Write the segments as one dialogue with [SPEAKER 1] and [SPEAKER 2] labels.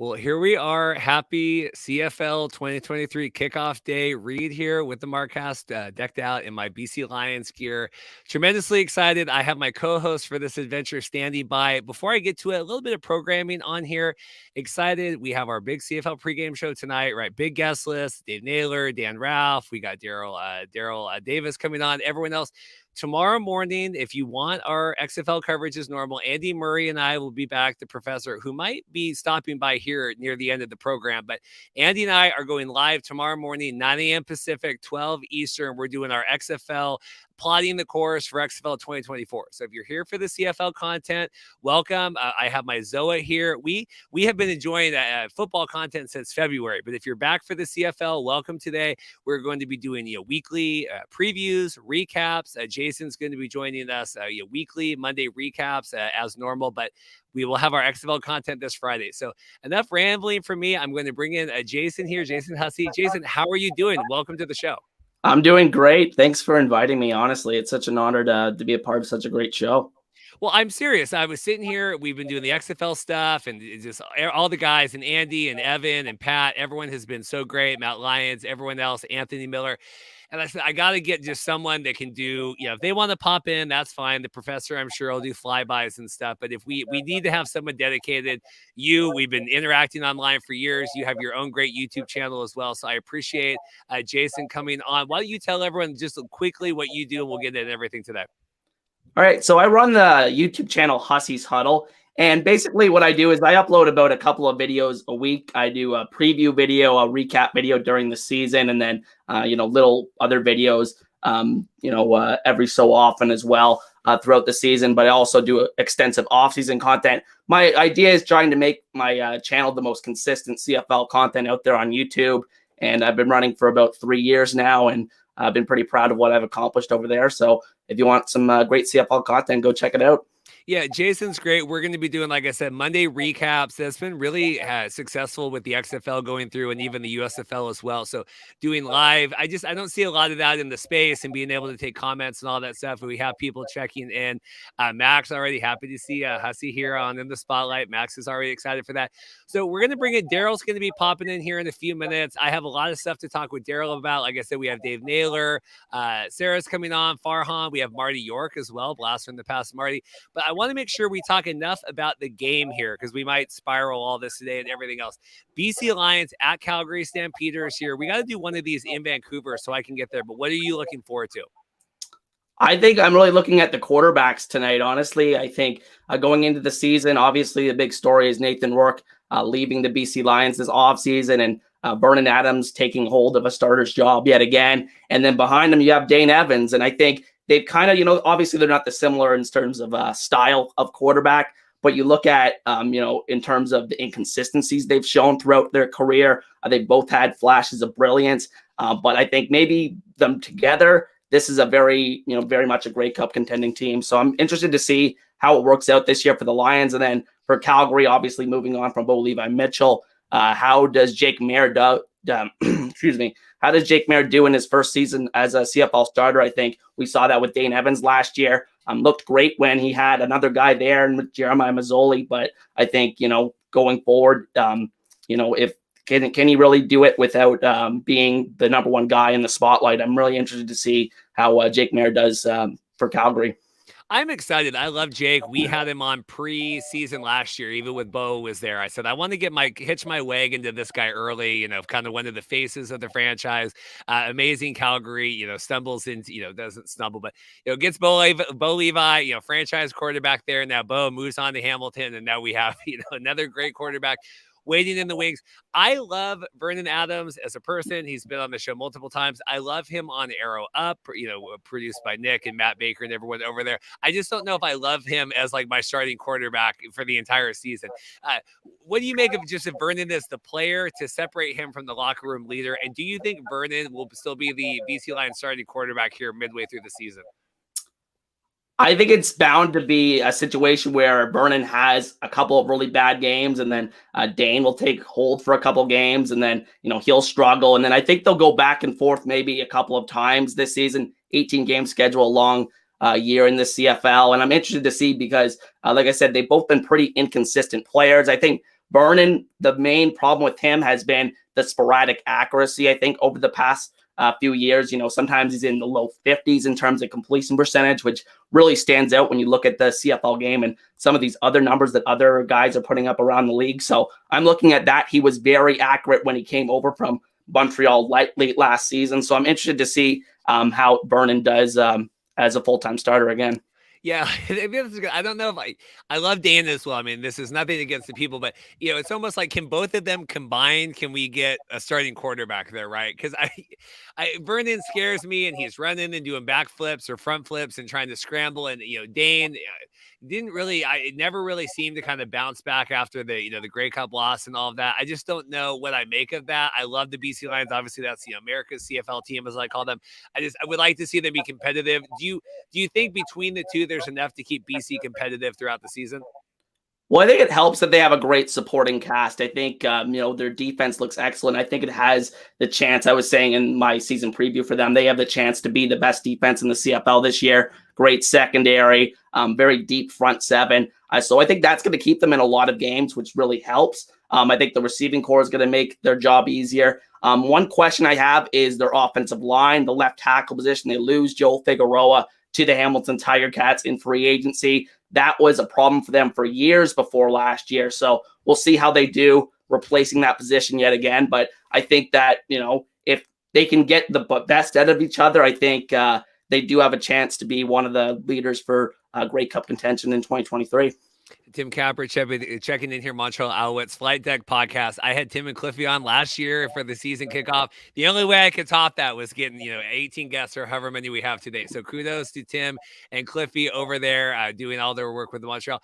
[SPEAKER 1] Well, here we are. Happy CFL 2023 kickoff day. Reed here with the Markcast, decked out in my BC Lions gear. Tremendously excited. I have my co-host for this adventure standing by. Before I get to it, a little bit of programming on here. Excited. We have our big CFL pregame show tonight, right? Big guest list. Dave Naylor, Dan Ralph. We got Darrell Davis coming on. Everyone else. Tomorrow morning, if you want our XFL coverage as normal, Andy Murray and I will be back, the professor, who might be stopping by here near the end of the program. But Andy and I are going live tomorrow morning, 9 a.m. Pacific, 12 Eastern. We're doing our XFL, plotting the course for XFL 2024. So if you're here for the CFL content, welcome. I have my Zoa here. We have been enjoying football content since February. But if you're back for the CFL, welcome today. We're going to be doing weekly previews, recaps. Jason's going to be joining us weekly Monday recaps as normal, but we will have our XFL content this Friday. So enough rambling from me. I'm going to bring in Jason here, Jason Hussey. Jason, how are you doing? Welcome to the show.
[SPEAKER 2] I'm doing great. Thanks for inviting me. Honestly, it's such an honor to be a part of such a great show.
[SPEAKER 1] Well, I'm serious. I was sitting here. We've been doing the XFL stuff, and it's just all the guys, and Andy and Evan and Pat. Everyone has been so great. Matt Lyons, everyone else, Anthony Miller. And I said, I got to get just someone that can do, if they want to pop in, that's fine. The professor, I'm sure, will do flybys and stuff. But if we need to have someone dedicated, we've been interacting online for years. You have your own great YouTube channel as well. So I appreciate Jason coming on. Why don't you tell everyone just quickly what you do, and we'll get into everything today.
[SPEAKER 2] All right. So I run the YouTube channel Hussey's Huddle. And basically what I do is I upload about a couple of videos a week. I do a preview video, a recap video during the season, and then, little other videos, every so often as well throughout the season. But I also do extensive off-season content. My idea is trying to make my channel the most consistent CFL content out there on YouTube. And I've been running for about 3 years now, and I've been pretty proud of what I've accomplished over there. So if you want some great CFL content, go check it out.
[SPEAKER 1] Yeah, Jason's great. We're going to be doing, like I said, Monday recaps. That's been really successful with the XFL going through, and even the USFL as well. So doing live, I don't see a lot of that in the space, and being able to take comments and all that stuff. We have people checking in. Max, already happy to see Hussey here on In the Spotlight. Max is already excited for that. So we're going to bring in Darrell's going to be popping in here in a few minutes. I have a lot of stuff to talk with Darrell about. Like I said, we have Dave Naylor. Sarah's coming on. Farhan. We have Marty York as well. Blast from the past, Marty. But I want to make sure we talk enough about the game here, because we might spiral all this today and everything else. BC Lions at Calgary Stampeders here. We got to do one of these in Vancouver so I can get there. But what are you looking forward to?
[SPEAKER 2] I think I'm really looking at the quarterbacks tonight, honestly. I think going into the season, obviously the big story is Nathan Rourke leaving the BC Lions this offseason, and Vernon Adams taking hold of a starter's job yet again. And then behind him, you have Dane Evans. And I think they've kind of, obviously they're not the similar in terms of style of quarterback, but you look at, in terms of the inconsistencies they've shown throughout their career, they've both had flashes of brilliance. But I think maybe them together, this is a very much a Grey Cup contending team. So I'm interested to see how it works out this year for the Lions. And then for Calgary, obviously moving on from Bo Levi Mitchell, how does Jake Maier How does Jake Maier do in his first season as a CFL starter? I think we saw that with Dane Evans last year. Looked great when he had another guy there and with Jeremiah Mazzoli. But I think, going forward, if can he really do it without being the number one guy in the spotlight? I'm really interested to see how Jake Maier does for Calgary.
[SPEAKER 1] I'm excited. I love Jake. We had him on pre-season last year, even with Bo was there. I said, I want to hitch my wagon to this guy early, kind of one of the faces of the franchise. Amazing Calgary, stumbles into, doesn't stumble, but, gets Bo Levi, franchise quarterback there. Now Bo moves on to Hamilton, and now we have, another great quarterback waiting in the wings. I love Vernon Adams as a person. He's been on the show multiple times. I love him on Arrow Up, produced by Nick and Matt Baker and everyone over there. I just don't know if I love him as like my starting quarterback for the entire season. What do you make of just Vernon as the player to separate him from the locker room leader? And do you think Vernon will still be the BC Lions starting quarterback here midway through the season?
[SPEAKER 2] I think it's bound to be a situation where Vernon has a couple of really bad games, and then Dane will take hold for a couple of games, and then, he'll struggle. And then I think they'll go back and forth maybe a couple of times this season. 18-game schedule, long year in the CFL. And I'm interested to see because, like I said, they've both been pretty inconsistent players. I think Vernon, the main problem with him has been the sporadic accuracy. I think over the past few years, sometimes he's in the low 50s in terms of completion percentage, which really stands out when you look at the CFL game and some of these other numbers that other guys are putting up around the league. So I'm looking at that. He was very accurate when he came over from Montreal late last season. So I'm interested to see how Vernon does as a full-time starter again.
[SPEAKER 1] Yeah, I don't know if I love Dan as well. I mean, this is nothing against the people, but it's almost like, can both of them combined? Can we get a starting quarterback there, right? Because Vernon scares me, and he's running and doing backflips or front flips and trying to scramble, and Dane it never really seemed to kind of bounce back after the Grey Cup loss and all of that. I just don't know what I make of that. I love the BC Lions. Obviously, that's America's CFL team, as I call them. I would like to see them be competitive. Do you think between the two there's enough to keep BC competitive throughout the season?
[SPEAKER 2] Well, I think it helps that they have a great supporting cast. I think, their defense looks excellent. I think it has the chance, I was saying in my season preview for them, they have the chance to be the best defense in the CFL this year. Great secondary, very deep front seven. So I think that's going to keep them in a lot of games, which really helps. I think the receiving core is going to make their job easier. One question I have is their offensive line, the left tackle position. They lose Joe Figueroa to the Hamilton Tiger Cats in free agency. That was a problem for them for years before last year. So we'll see how they do replacing that position yet again. But I think that, if they can get the best out of each other, I think they do have a chance to be one of the leaders for Grey Cup contention in 2023.
[SPEAKER 1] Tim Capper checking in here, Montreal Alouettes Flight Deck podcast. I had Tim and Cliffy on last year for the season kickoff. The only way I could top that was getting 18 guests or however many we have today. So kudos to Tim and Cliffy over there doing all their work with the Montreal.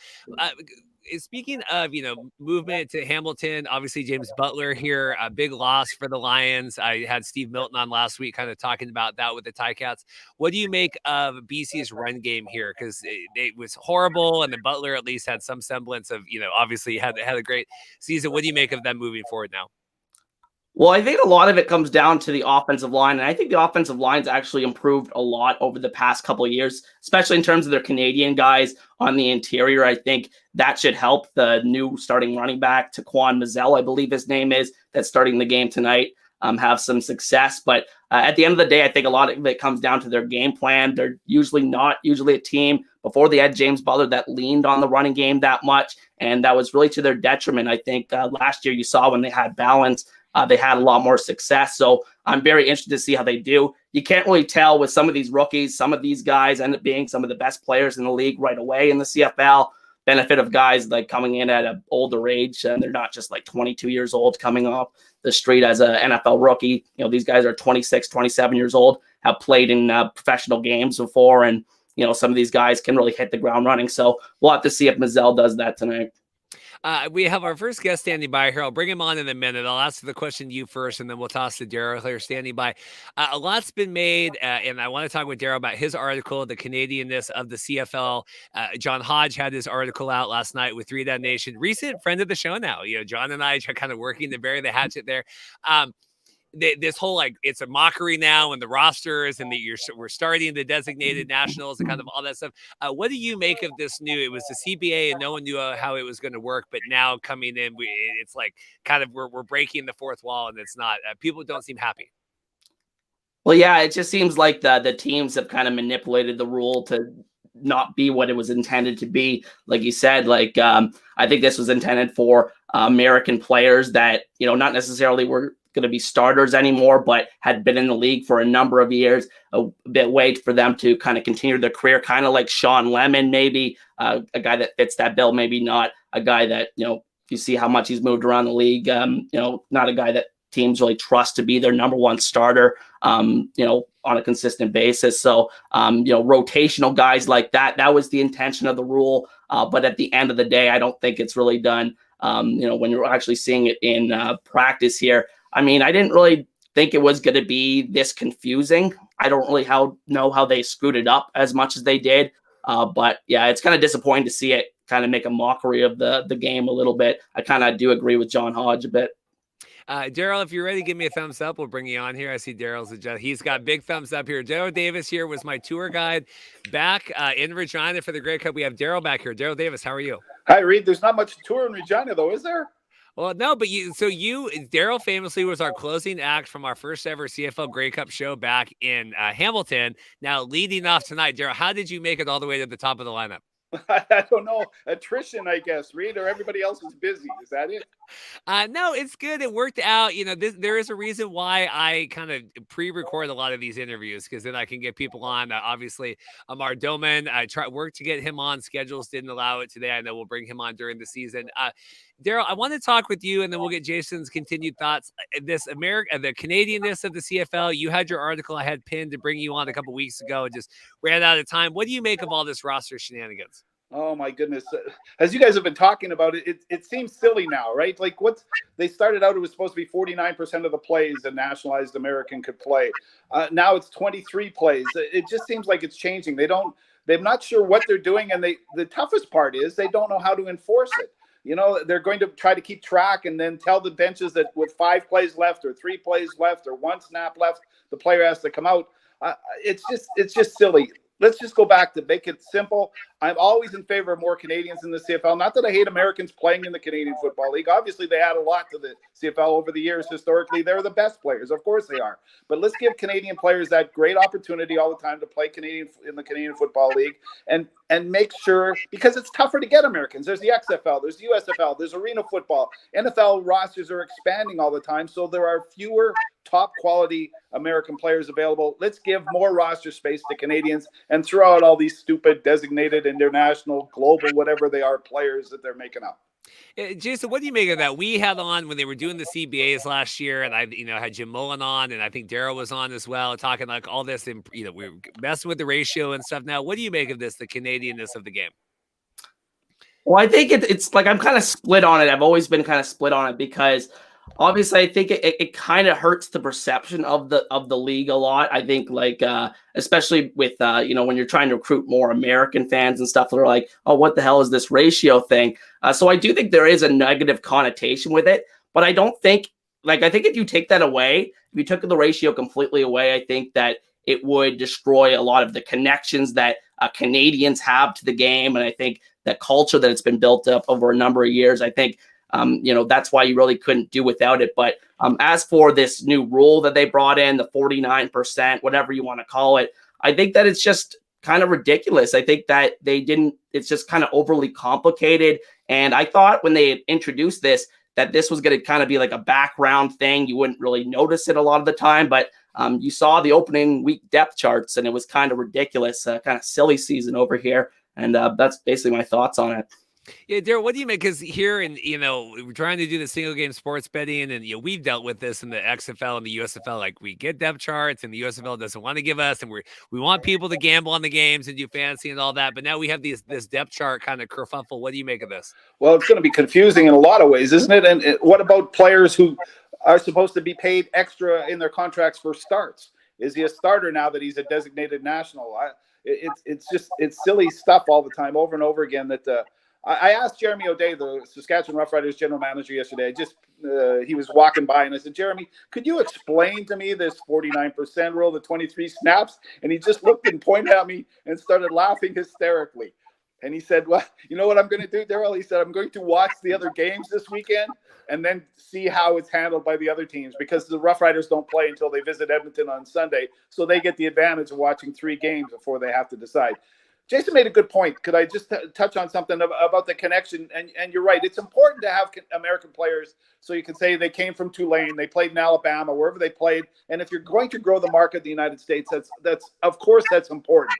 [SPEAKER 1] Speaking of, movement to Hamilton, obviously James Butler here, a big loss for the Lions. I had Steve Milton on last week kind of talking about that with the Ticats. What do you make of BC's run game here? Because it was horrible, and the Butler at least had some semblance of, obviously had a great season. What do you make of them moving forward now?
[SPEAKER 2] Well, I think a lot of it comes down to the offensive line, and I think the offensive line's actually improved a lot over the past couple of years, especially in terms of their Canadian guys on the interior. I think that should help the new starting running back, Taquan Mazzell, I believe his name is, that's starting the game tonight, have some success. But at the end of the day, I think a lot of it comes down to their game plan. They're usually a team before they had James Butler that leaned on the running game that much, and that was really to their detriment. I think last year you saw when they had balance, they had a lot more success. So I'm very interested to see how they do. You can't really tell with some of these rookies. Some of these guys end up being some of the best players in the league right away in the CFL. Benefit of guys like coming in at an older age, and they're not just like 22 years old coming off the street as an NFL rookie. These guys are 26, 27 years old, have played in professional games before, and some of these guys can really hit the ground running. So we'll have to see if Mazzell does that tonight.
[SPEAKER 1] We have our first guest standing by here. I'll bring him on in a minute. I'll ask the question to you first, and then we'll toss to Darrell here standing by. A lot's been made, and I want to talk with Darrell about his article, The Canadianness of the CFL. John Hodge had his article out last night with 3 Down Nation. Recent friend of the show now. John and I are kind of working to bury the hatchet there. This whole it's a mockery now, and the rosters, and we're starting the designated nationals and kind of all that stuff. What do you make of this new? It was the CBA, and no one knew how it was going to work, but now coming in, it's like kind of we're breaking the fourth wall, and it's not. People don't seem happy.
[SPEAKER 2] Well, yeah, it just seems like the teams have kind of manipulated the rule to not be what it was intended to be. Like you said, I think this was intended for American players that not necessarily were going to be starters anymore, but had been in the league for a number of years, a bit wait for them to kind of continue their career, kind of like Sean Lemon, maybe a guy that fits that bill, maybe not a guy that, if you see how much he's moved around the league, not a guy that teams really trust to be their number one starter, on a consistent basis. So, rotational guys like that was the intention of the rule. But at the end of the day, I don't think it's really done, when you're actually seeing it in practice here. I mean, I didn't really think it was going to be this confusing. I don't really know how they screwed it up as much as they did. But yeah, it's kind of disappointing to see it kind of make a mockery of the game a little bit. I kind of do agree with John Hodge a bit.
[SPEAKER 1] Darrell, if you're ready, give me a thumbs up. We'll bring you on here. I see Darrell's he's got big thumbs up here. Darrell Davis here was my tour guide back in Regina for the Grey Cup. We have Darrell back here. Darrell Davis, how are you?
[SPEAKER 3] Hi, Reed. There's not much tour in Regina, though, is there?
[SPEAKER 1] Well, no, but Darrell famously was our closing act from our first ever CFL Grey Cup show back in Hamilton. Now, leading off tonight, Darrell, how did you make it all the way to the top of the lineup?
[SPEAKER 3] I don't know. Attrition, I guess, Reed, or everybody else is busy. Is that it?
[SPEAKER 1] No, it's good. It worked out. There is a reason why I kind of pre-record a lot of these interviews, because then I can get people on. Obviously, Amar Doman, I worked to get him on. Schedules didn't allow it today. I know we'll bring him on during the season. Darrell, I want to talk with you, and then we'll get Jason's continued thoughts. The Canadianness of the CFL. You had your article I had pinned to bring you on a couple weeks ago, and just ran out of time. What do you make of all this roster shenanigans?
[SPEAKER 3] Oh my goodness. As you guys have been talking about it, it seems silly now, right? Like they started out, it was supposed to be 49% of the plays a nationalized American could play. Now it's 23 plays. It just seems like it's changing. They're not sure what they're doing. And the toughest part is they don't know how to enforce it. They're going to try to keep track and then tell the benches that with 5 plays left or 3 plays left or 1 snap left, the player has to come out. It's just silly. Let's just go back to make it simple. I'm always in favor of more Canadians in the CFL. Not that I hate Americans playing in the Canadian Football League. Obviously, they add a lot to the CFL over the years. Historically, they're the best players. Of course they are. But let's give Canadian players that great opportunity all the time to play in the Canadian Football League and make sure, because it's tougher to get Americans. There's the XFL, there's the USFL, there's arena football. NFL rosters are expanding all the time, so there are fewer top quality American players available. Let's give more roster space to Canadians and throw out all these stupid designated international, global, whatever they are, players that they're making up.
[SPEAKER 1] Jason, what do you make of that? We had on when they were doing the CBAs last year, and I, had Jim Mullen on, and I think Darrell was on as well, talking like all this, and we were messing with the ratio and stuff. Now, what do you make of this, the Canadianness of the game?
[SPEAKER 2] Well, I think it's like I'm kind of split on it. I've always been kind of split on it because obviously I think it kind of hurts the perception of the league a lot. I think especially with when you're trying to recruit more American fans and stuff, they're like, oh, what the hell is this ratio thing? So I do think there is a negative connotation with it, but I don't think I think if you take that away, if you took the ratio completely away, I think that it would destroy a lot of the connections that Canadians have to the game. And I think that culture that it's been built up over a number of years, I think, that's why you really couldn't do without it. But as for this new rule that they brought in, the 49%, whatever you want to call it, I think that it's just kind of ridiculous. I think that it's just kind of overly complicated. And I thought when they introduced this, that this was going to kind of be like a background thing. You wouldn't really notice it a lot of the time, but you saw the opening week depth charts and it was kind of ridiculous, kind of silly season over here. And that's basically my thoughts on it.
[SPEAKER 1] Yeah, Darrell, what do you make? Because here, we're trying to do the single game sports betting, and we've dealt with this in the XFL and the USFL. Like, we get depth charts, and the USFL doesn't want to give us, and we want people to gamble on the games and do fantasy and all that. But now we have this depth chart kind of kerfuffle. What do you make of this?
[SPEAKER 3] Well, it's going to be confusing in a lot of ways, isn't it? And what about players who are supposed to be paid extra in their contracts for starts? Is he a starter now that he's a designated national? It's silly stuff all the time, over and over again. That I asked Jeremy O'Day, the Saskatchewan Roughriders general manager, yesterday. He was walking by, and I said, Jeremy, could you explain to me this 49% rule, the 23 snaps? And he just looked and pointed at me and started laughing hysterically. And he said, well, you know what I'm going to do, Darrell? He said, I'm going to watch the other games this weekend and then see how it's handled by the other teams, because the Roughriders don't play until they visit Edmonton on Sunday. So they get the advantage of watching 3 games before they have to decide. Jason made a good point. Could I just touch on something about the connection? And you're right. It's important to have American players so you can say they came from Tulane, they played in Alabama, wherever they played. And if you're going to grow the market in the United States, that's of course that's important.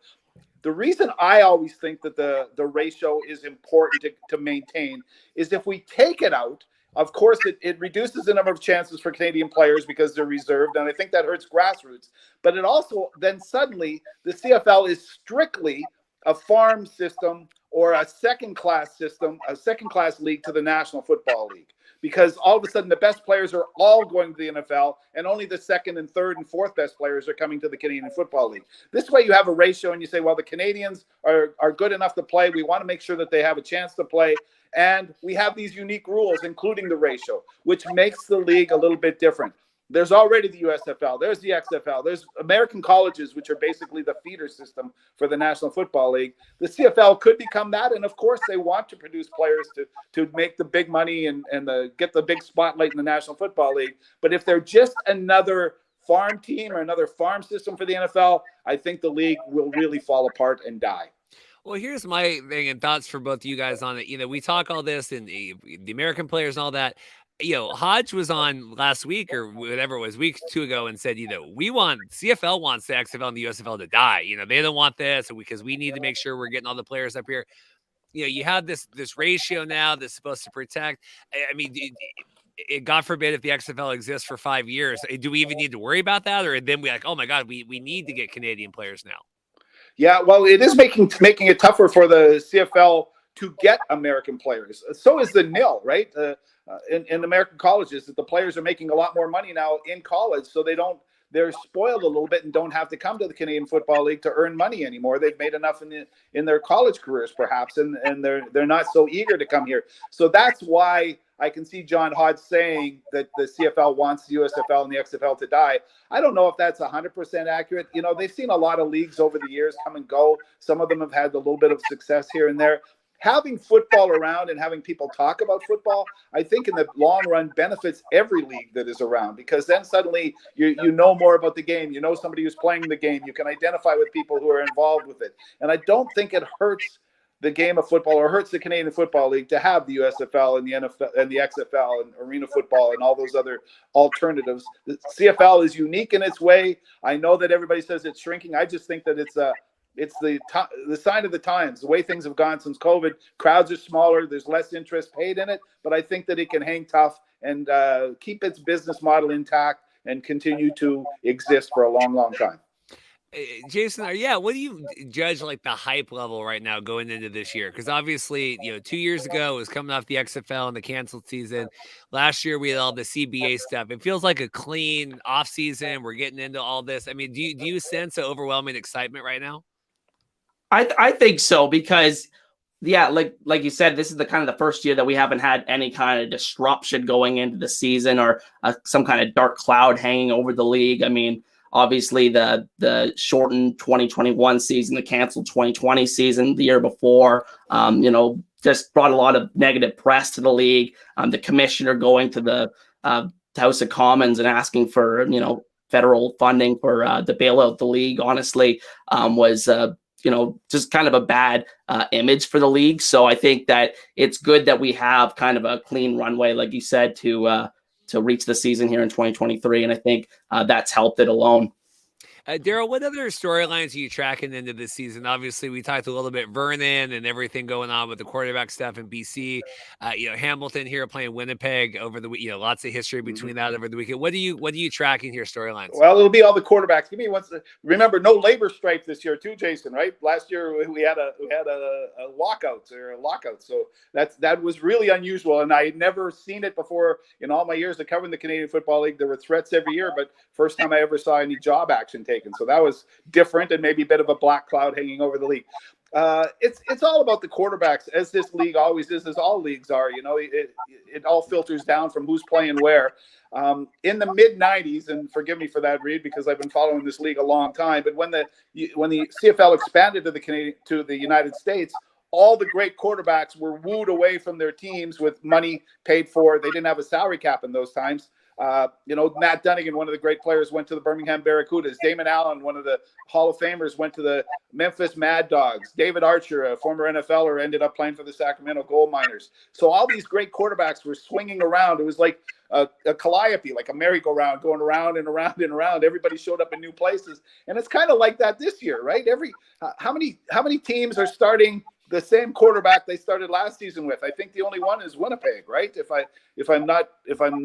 [SPEAKER 3] The reason I always think that the ratio is important to maintain is if we take it out, of course, it reduces the number of chances for Canadian players because they're reserved, and I think that hurts grassroots. But it also, then suddenly, the CFL is strictly a farm system or a second-class system, a second-class league to the National Football League. Because all of a sudden the best players are all going to the NFL and only the second and third and fourth best players are coming to the Canadian Football League. This way you have a ratio and you say, well, the Canadians are good enough to play. We want to make sure that they have a chance to play. And we have these unique rules, including the ratio, which makes the league a little bit different. There's already the USFL. There's the XFL. There's American colleges, which are basically the feeder system for the National Football League. The CFL could become that. And of course, they want to produce players to make the big money and get the big spotlight in the National Football League. But if they're just another farm team or another farm system for the NFL, I think the league will really fall apart and die.
[SPEAKER 1] Well, here's my thing and thoughts for both of you guys on it. You know, we talk all this and the American players and all that. You know, Hodge was on last week or whatever it was, week 2 ago, and said, you know, CFL wants the XFL and the USFL to die. You know, they don't want this because we need to make sure we're getting all the players up here. You know, you have this ratio now that's supposed to protect. I mean, God forbid if the XFL exists for 5 years, do we even need to worry about that? Or then we like, oh my God, we need to get Canadian players now.
[SPEAKER 3] Yeah, well, it is making it tougher for the CFL to get American players. So is the NIL, right? In American colleges, that the players are making a lot more money now in college, so they're spoiled a little bit and don't have to come to the Canadian Football League to earn money anymore. They've made enough in their college careers, perhaps, and they're not so eager to come here. So that's why I can see John Hodge saying that the CFL wants the USFL and the XFL to die. I don't know if that's 100% accurate. You know, they've seen a lot of leagues over the years come and go. Some of them have had a little bit of success here and there. Having football around and having people talk about football, I think in the long run benefits every league that is around, because then suddenly you know more about the game. You know somebody who's playing the game. You can identify with people who are involved with it. And I don't think it hurts the game of football or hurts the Canadian Football League to have the USFL and the NFL and the XFL and arena football and all those other alternatives. The CFL is unique in its way. I know that everybody says it's shrinking. I just think that it's the sign of the times, the way things have gone since COVID. Crowds are smaller. There's less interest paid in it, but I think that it can hang tough and keep its business model intact and continue to exist for a long, long time.
[SPEAKER 1] Jason, what do you judge like the hype level right now going into this year? Because obviously, 2 years ago it was coming off the XFL and the canceled season. Last year we had all the CBA stuff. It feels like a clean off season. We're getting into all this. I mean, do you sense an overwhelming excitement right now?
[SPEAKER 2] I think so, because like you said, this is the kind of the first year that we haven't had any kind of disruption going into the season or some kind of dark cloud hanging over the league. I mean, obviously the shortened 2021 season, the canceled 2020 season the year before, just brought a lot of negative press to the league. The commissioner going to the House of Commons and asking for, federal funding for to bail out the league, honestly, was just kind of a bad image for the league. So I think that it's good that we have kind of a clean runway, like you said, to reach the season here in 2023. And I think that's helped it alone.
[SPEAKER 1] Darrell, what other storylines are you tracking into this season? Obviously, we talked a little bit Vernon and everything going on with the quarterback stuff in BC. Hamilton here playing Winnipeg over the week. Lots of history between that over the weekend. What are you tracking here storylines?
[SPEAKER 3] Well, it'll be all the quarterbacks. Give me remember, no labor strike this year too, Jason. Right? Last year we had a lockout. So that was really unusual, and I had never seen it before in all my years of covering the Canadian Football League. There were threats every year, but first time I ever saw any job action taken. So that was different and maybe a bit of a black cloud hanging over the league. It's all about the quarterbacks, as this league always is, as all leagues are. It all filters down from who's playing where. In the mid 90s, and forgive me for that, Reed, because I've been following this league a long time. But when the CFL expanded to the United States, all the great quarterbacks were wooed away from their teams with money paid for. They didn't have a salary cap in those times. Matt Dunnigan, one of the great players, went to the Birmingham Barracudas. Damon Allen, one of the Hall of Famers, went to the Memphis Mad Dogs. David Archer, a former NFLer, ended up playing for the Sacramento Gold Miners. So all these great quarterbacks were swinging around. It was like a calliope, like a merry-go-round, going around and around and around. Everybody showed up in new places, and it's kind of like that this year, right? How many teams are starting the same quarterback they started last season with? I think the only one is Winnipeg, right? If I'm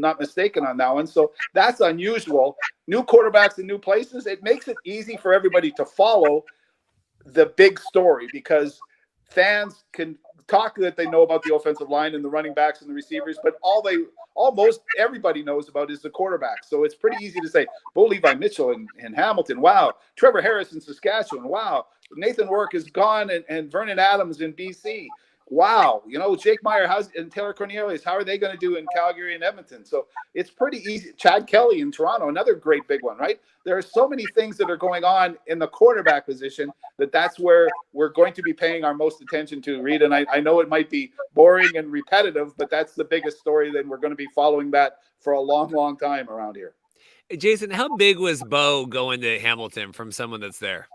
[SPEAKER 3] not mistaken on that one. So that's unusual. New quarterbacks in new places. It makes it easy for everybody to follow the big story, because fans can talk that they know about the offensive line and the running backs and the receivers, but almost everybody knows about is the quarterback. So it's pretty easy to say, Bo Levi Mitchell in Hamilton. Wow. Trevor Harris in Saskatchewan. Wow. Nathan Work is gone, and Vernon Adams in BC. wow, Jake Meyer and Taylor Cornelius, how are they going to do in Calgary and Edmonton? So it's pretty easy. Chad Kelly in Toronto, another great big one, right? There are so many things that are going on in the quarterback position that's where we're going to be paying our most attention to, Reed. And I know it might be boring and repetitive, but that's the biggest story. Then we're going to be following that for a long, long time around here.
[SPEAKER 1] Jason, how big was Bo going to Hamilton from someone that's there?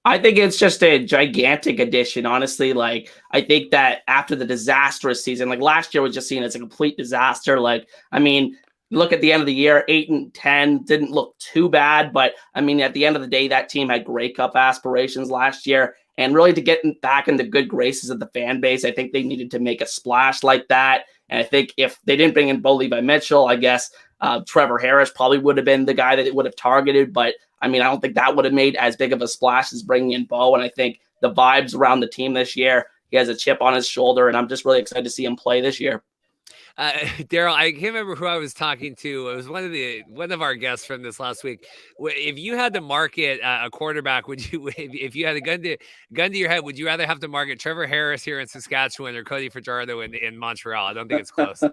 [SPEAKER 2] I think it's just a gigantic addition, honestly. Like, I think that after the disastrous season, like last year was just seen as a complete disaster. Like, I mean, look at the end of the year, 8-10 didn't look too bad. But I mean, at the end of the day, that team had Grey Cup aspirations last year. And really to get back in the good graces of the fan base, I think they needed to make a splash like that. And I think if they didn't bring in Bo Levi Mitchell, I guess Trevor Harris probably would have been the guy that it would have targeted. But I mean, I don't think that would have made as big of a splash as bringing in Bo. And I think the vibes around the team this year, he has a chip on his shoulder, and I'm just really excited to see him play this year.
[SPEAKER 1] Darrell, I can't remember who I was talking to. It was one of our guests from this last week. If you had to market a quarterback, would you, if you had a gun to your head, would you rather have to market Trevor Harris here in Saskatchewan or Cody Fajardo in Montreal? I don't think it's close.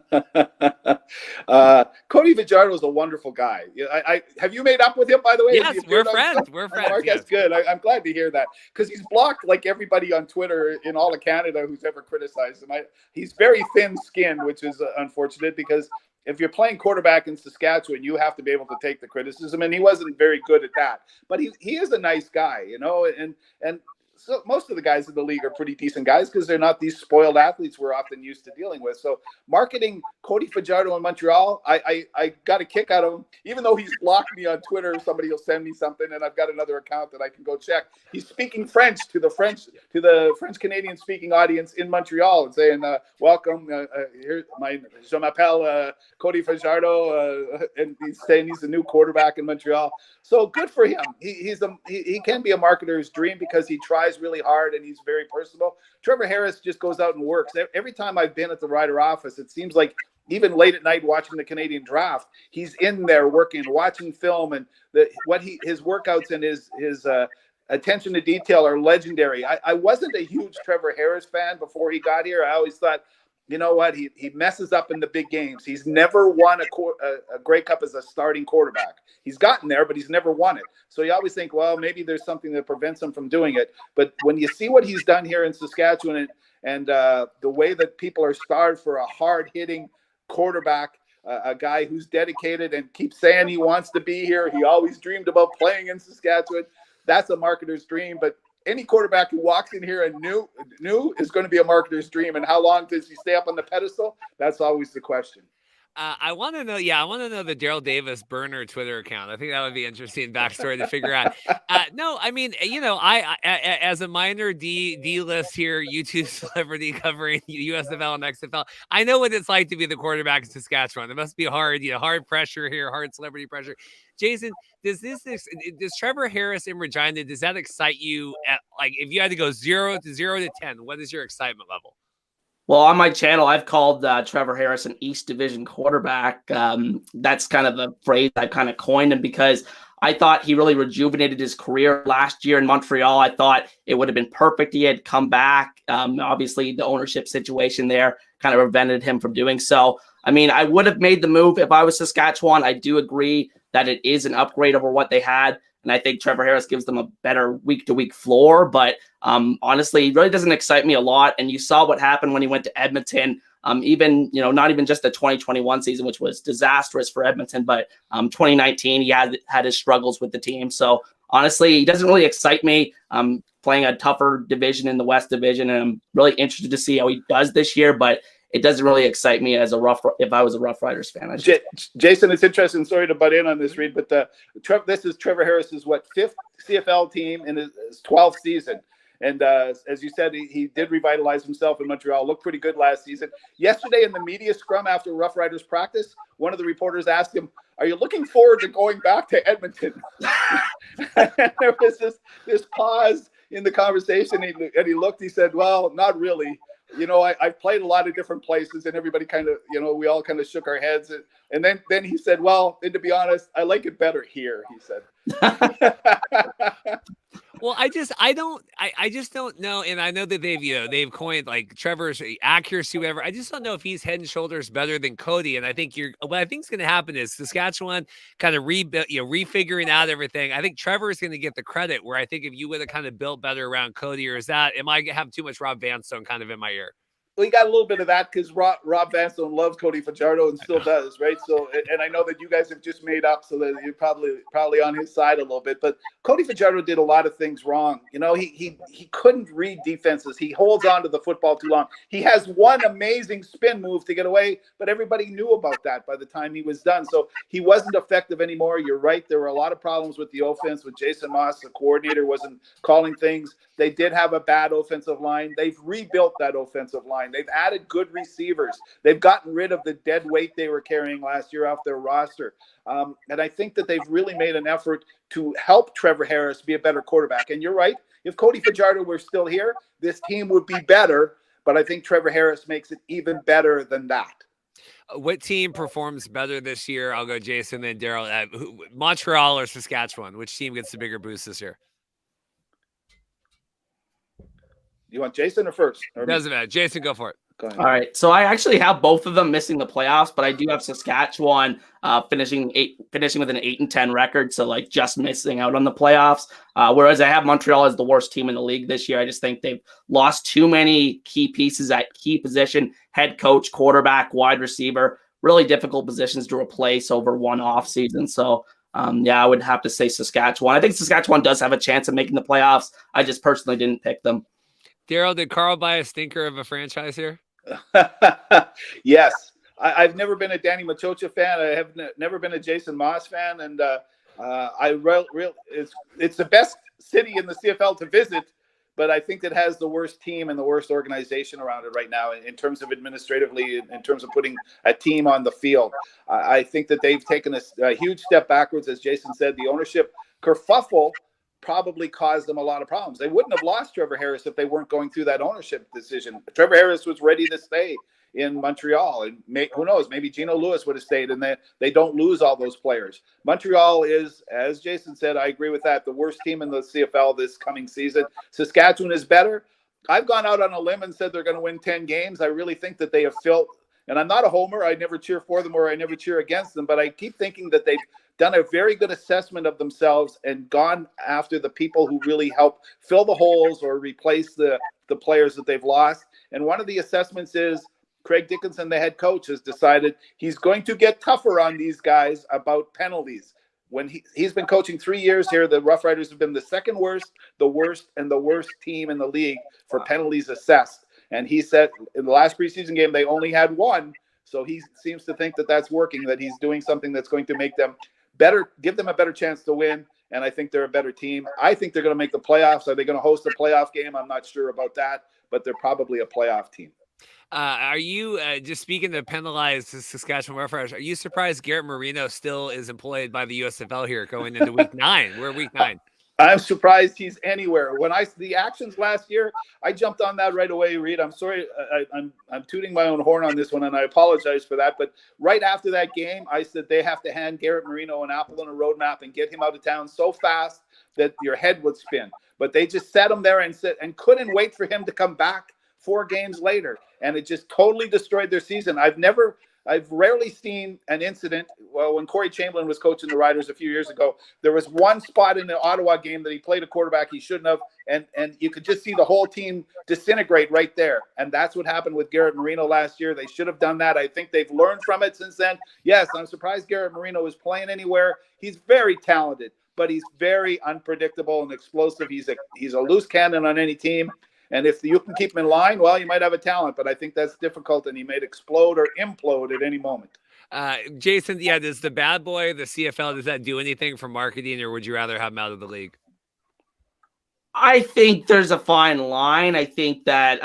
[SPEAKER 3] Cody Fajardo is a wonderful guy. I have you made up with him, by the way?
[SPEAKER 1] Yes, we're friends. We're friends.
[SPEAKER 3] Mark,
[SPEAKER 1] yes.
[SPEAKER 3] That's good. I'm glad to hear that, because he's blocked like everybody on Twitter in all of Canada who's ever criticized him. He's very thin-skinned, which is unfortunate, because if you're playing quarterback in Saskatchewan, you have to be able to take the criticism, and he wasn't very good at that. But he is a nice guy, and so most of the guys in the league are pretty decent guys because they're not these spoiled athletes we're often used to dealing with. So marketing Cody Fajardo in Montreal, I got a kick out of him. Even though he's blocked me on Twitter, somebody will send me something, and I've got another account that I can go check. He's speaking French to the French Canadian speaking audience in Montreal and saying, "Welcome, here, je m'appelle Cody Fajardo," and he's saying he's the new quarterback in Montreal. So good for him. He can be a marketer's dream because he tries really hard and he's very personable. Trevor Harris just goes out and works. Every time I've been at the Rider office, it seems like even late at night watching the Canadian draft, he's in there working, watching film, and his workouts and his attention to detail are legendary. I wasn't a huge Trevor Harris fan before he got here. I always thought, you know what, he messes up in the big games. He's never won a Grey Cup as a starting quarterback. He's gotten there, but he's never won it. So you always think, well, maybe there's something that prevents him from doing it. But when you see what he's done here in Saskatchewan and the way that people are starved for a hard-hitting quarterback, a guy who's dedicated and keeps saying he wants to be here, he always dreamed about playing in Saskatchewan, that's a marketer's dream. But any quarterback who walks in here and new is going to be a marketer's dream. And how long does he stay up on the pedestal? That's always the question.
[SPEAKER 1] I want to know. Yeah, I want to know the Darrell Davis burner Twitter account. I think that would be interesting backstory to figure out. No, I mean, I as a minor D list here, YouTube celebrity covering USFL and XFL, I know what it's like to be the quarterback in Saskatchewan. It must be hard, hard pressure here, hard celebrity pressure. Jason, does Trevor Harris in Regina, does that excite you? If you had to go 0 to 10, what is your excitement level?
[SPEAKER 2] Well, on my channel, I've called Trevor Harris an East Division quarterback. That's kind of the phrase I've kind of coined him because I thought he really rejuvenated his career last year in Montreal. I thought it would have been perfect. He had come back. Obviously, the ownership situation there kind of prevented him from doing so. I mean, I would have made the move if I was Saskatchewan. I do agree that it is an upgrade over what they had. And I think Trevor Harris gives them a better week-to-week floor. But honestly, it really doesn't excite me a lot. And you saw what happened when he went to Edmonton. Not even just the 2021 season, which was disastrous for Edmonton, but 2019, he had his struggles with the team. So honestly, he doesn't really excite me. Playing a tougher division in the West Division, and I'm really interested to see how he does this year. But it doesn't really excite me if I was a Roughriders fan.
[SPEAKER 3] Jason, it's interesting. Sorry to butt in on this, Reed, but this is Trevor Harris's fifth CFL team in his 12th season. And as you said, he did revitalize himself in Montreal. Looked pretty good last season. Yesterday in the media scrum after Roughriders practice, one of the reporters asked him, "Are you looking forward to going back to Edmonton?" And there was this pause in the conversation, and he looked. He said, "Well, not really. I've played a lot of different places," and everybody kind of, we all kind of shook our heads. And then he said, "Well, and to be honest, I like it better here," he said.
[SPEAKER 1] Well, I just don't know. And I know that they've coined like Trevor's accuracy, whatever. I just don't know if he's head and shoulders better than Cody. And I think what I think is going to happen is Saskatchewan kind of refiguring out everything. I think Trevor is going to get the credit where I think if you would have kind of built better around Cody, or am I have too much Rob Vanstone kind of in my ear?
[SPEAKER 3] We got a little bit of that because Rob Vanstone loves Cody Fajardo and still does, right? So, and I know that you guys have just made up so that you're probably on his side a little bit. But Cody Fajardo did a lot of things wrong. You know, he couldn't read defenses. He holds on to the football too long. He has one amazing spin move to get away, but everybody knew about that by the time he was done. So he wasn't effective anymore. You're right. There were a lot of problems with the offense with Jason Moss. The coordinator wasn't calling things. They did have a bad offensive line. They've rebuilt that offensive line. They've added good receivers. They've gotten rid of the dead weight they were carrying last year off their roster. And I think that they've really made an effort to help Trevor Harris be a better quarterback. And you're right. If Cody Fajardo were still here, this team would be better. But I think Trevor Harris makes it even better than that.
[SPEAKER 1] What team performs better this year? I'll go Jason, then Darrell. Montreal or Saskatchewan? Which team gets the bigger boost this year?
[SPEAKER 3] You want Jason or first?
[SPEAKER 1] Doesn't matter. Jason, go for it.
[SPEAKER 3] Go ahead.
[SPEAKER 2] All right. So I actually have both of them missing the playoffs, but I do have Saskatchewan finishing with an 8-10 record. So like just missing out on the playoffs. Whereas I have Montreal as the worst team in the league this year. I just think they've lost too many key pieces at key position, head coach, quarterback, wide receiver, really difficult positions to replace over one off season. So I would have to say Saskatchewan. I think Saskatchewan does have a chance of making the playoffs. I just personally didn't pick them.
[SPEAKER 1] Darrell, did Carl buy a stinker of a franchise here?
[SPEAKER 3] Yes. I've never been a Danny Machocha fan. I have never been a Jason Moss fan. And it's the best city in the CFL to visit, but I think it has the worst team and the worst organization around it right now in terms of administratively, in terms of putting a team on the field. I think that they've taken a huge step backwards. As Jason said, the ownership kerfuffle probably caused them a lot of problems. They wouldn't have lost Trevor Harris if they weren't going through that ownership decision. Trevor Harris was ready to stay in Montreal, and who knows, maybe Geno Lewis would have stayed, and they don't lose all those players. Montreal is, as Jason said, I agree with that, the worst team in the CFL this coming season. Saskatchewan is better. I've gone out on a limb and said they're going to win 10 games. I really think that they have filled, and I'm not a homer. I never cheer for them or I never cheer against them, but I keep thinking that they've done a very good assessment of themselves and gone after the people who really help fill the holes or replace the players that they've lost. And one of the assessments is Craig Dickinson, the head coach, has decided he's going to get tougher on these guys about penalties. When he's been coaching 3 years here, the Roughriders have been the second worst, the worst team in the league for penalties assessed. And he said in the last preseason game, they only had one. So he seems to think that that's working, that he's doing something that's going to make them better, give them a better chance to win. And I think they're a better team. I think they're going to make the playoffs. Are they going to host a playoff game? I'm not sure about that, but they're probably a playoff team.
[SPEAKER 1] Are you, just speaking to penalize the Saskatchewan Roughriders, are you surprised Garrett Marino still is employed by the USFL here going into week 9? We're week 9.
[SPEAKER 3] I'm surprised he's anywhere. When the actions last year, I jumped on that right away, Reed. I'm sorry. I'm tooting my own horn on this one, and I apologize for that. But right after that game, I said they have to hand Garrett Marino an apple and a roadmap and get him out of town so fast that your head would spin. But they just set him there and couldn't wait for him to come back 4 games later. And it just totally destroyed their season. I've rarely seen an incident. Well, when Corey Chamberlain was coaching the Riders a few years ago, there was one spot in the Ottawa game that he played a quarterback he shouldn't have, and you could just see the whole team disintegrate right there. And that's what happened with Garrett Marino last year. They should have done that. I think they've learned from it since then. Yes, I'm surprised Garrett Marino is playing anywhere. He's very talented, but he's very unpredictable and explosive. He's a loose cannon on any team. And if you can keep him in line, well, you might have a talent, but I think that's difficult, and he may explode or implode at any moment.
[SPEAKER 1] Jason, does the bad boy, the CFL, does that do anything for marketing, or would you rather have him out of the league?
[SPEAKER 2] I think there's a fine line. I think that,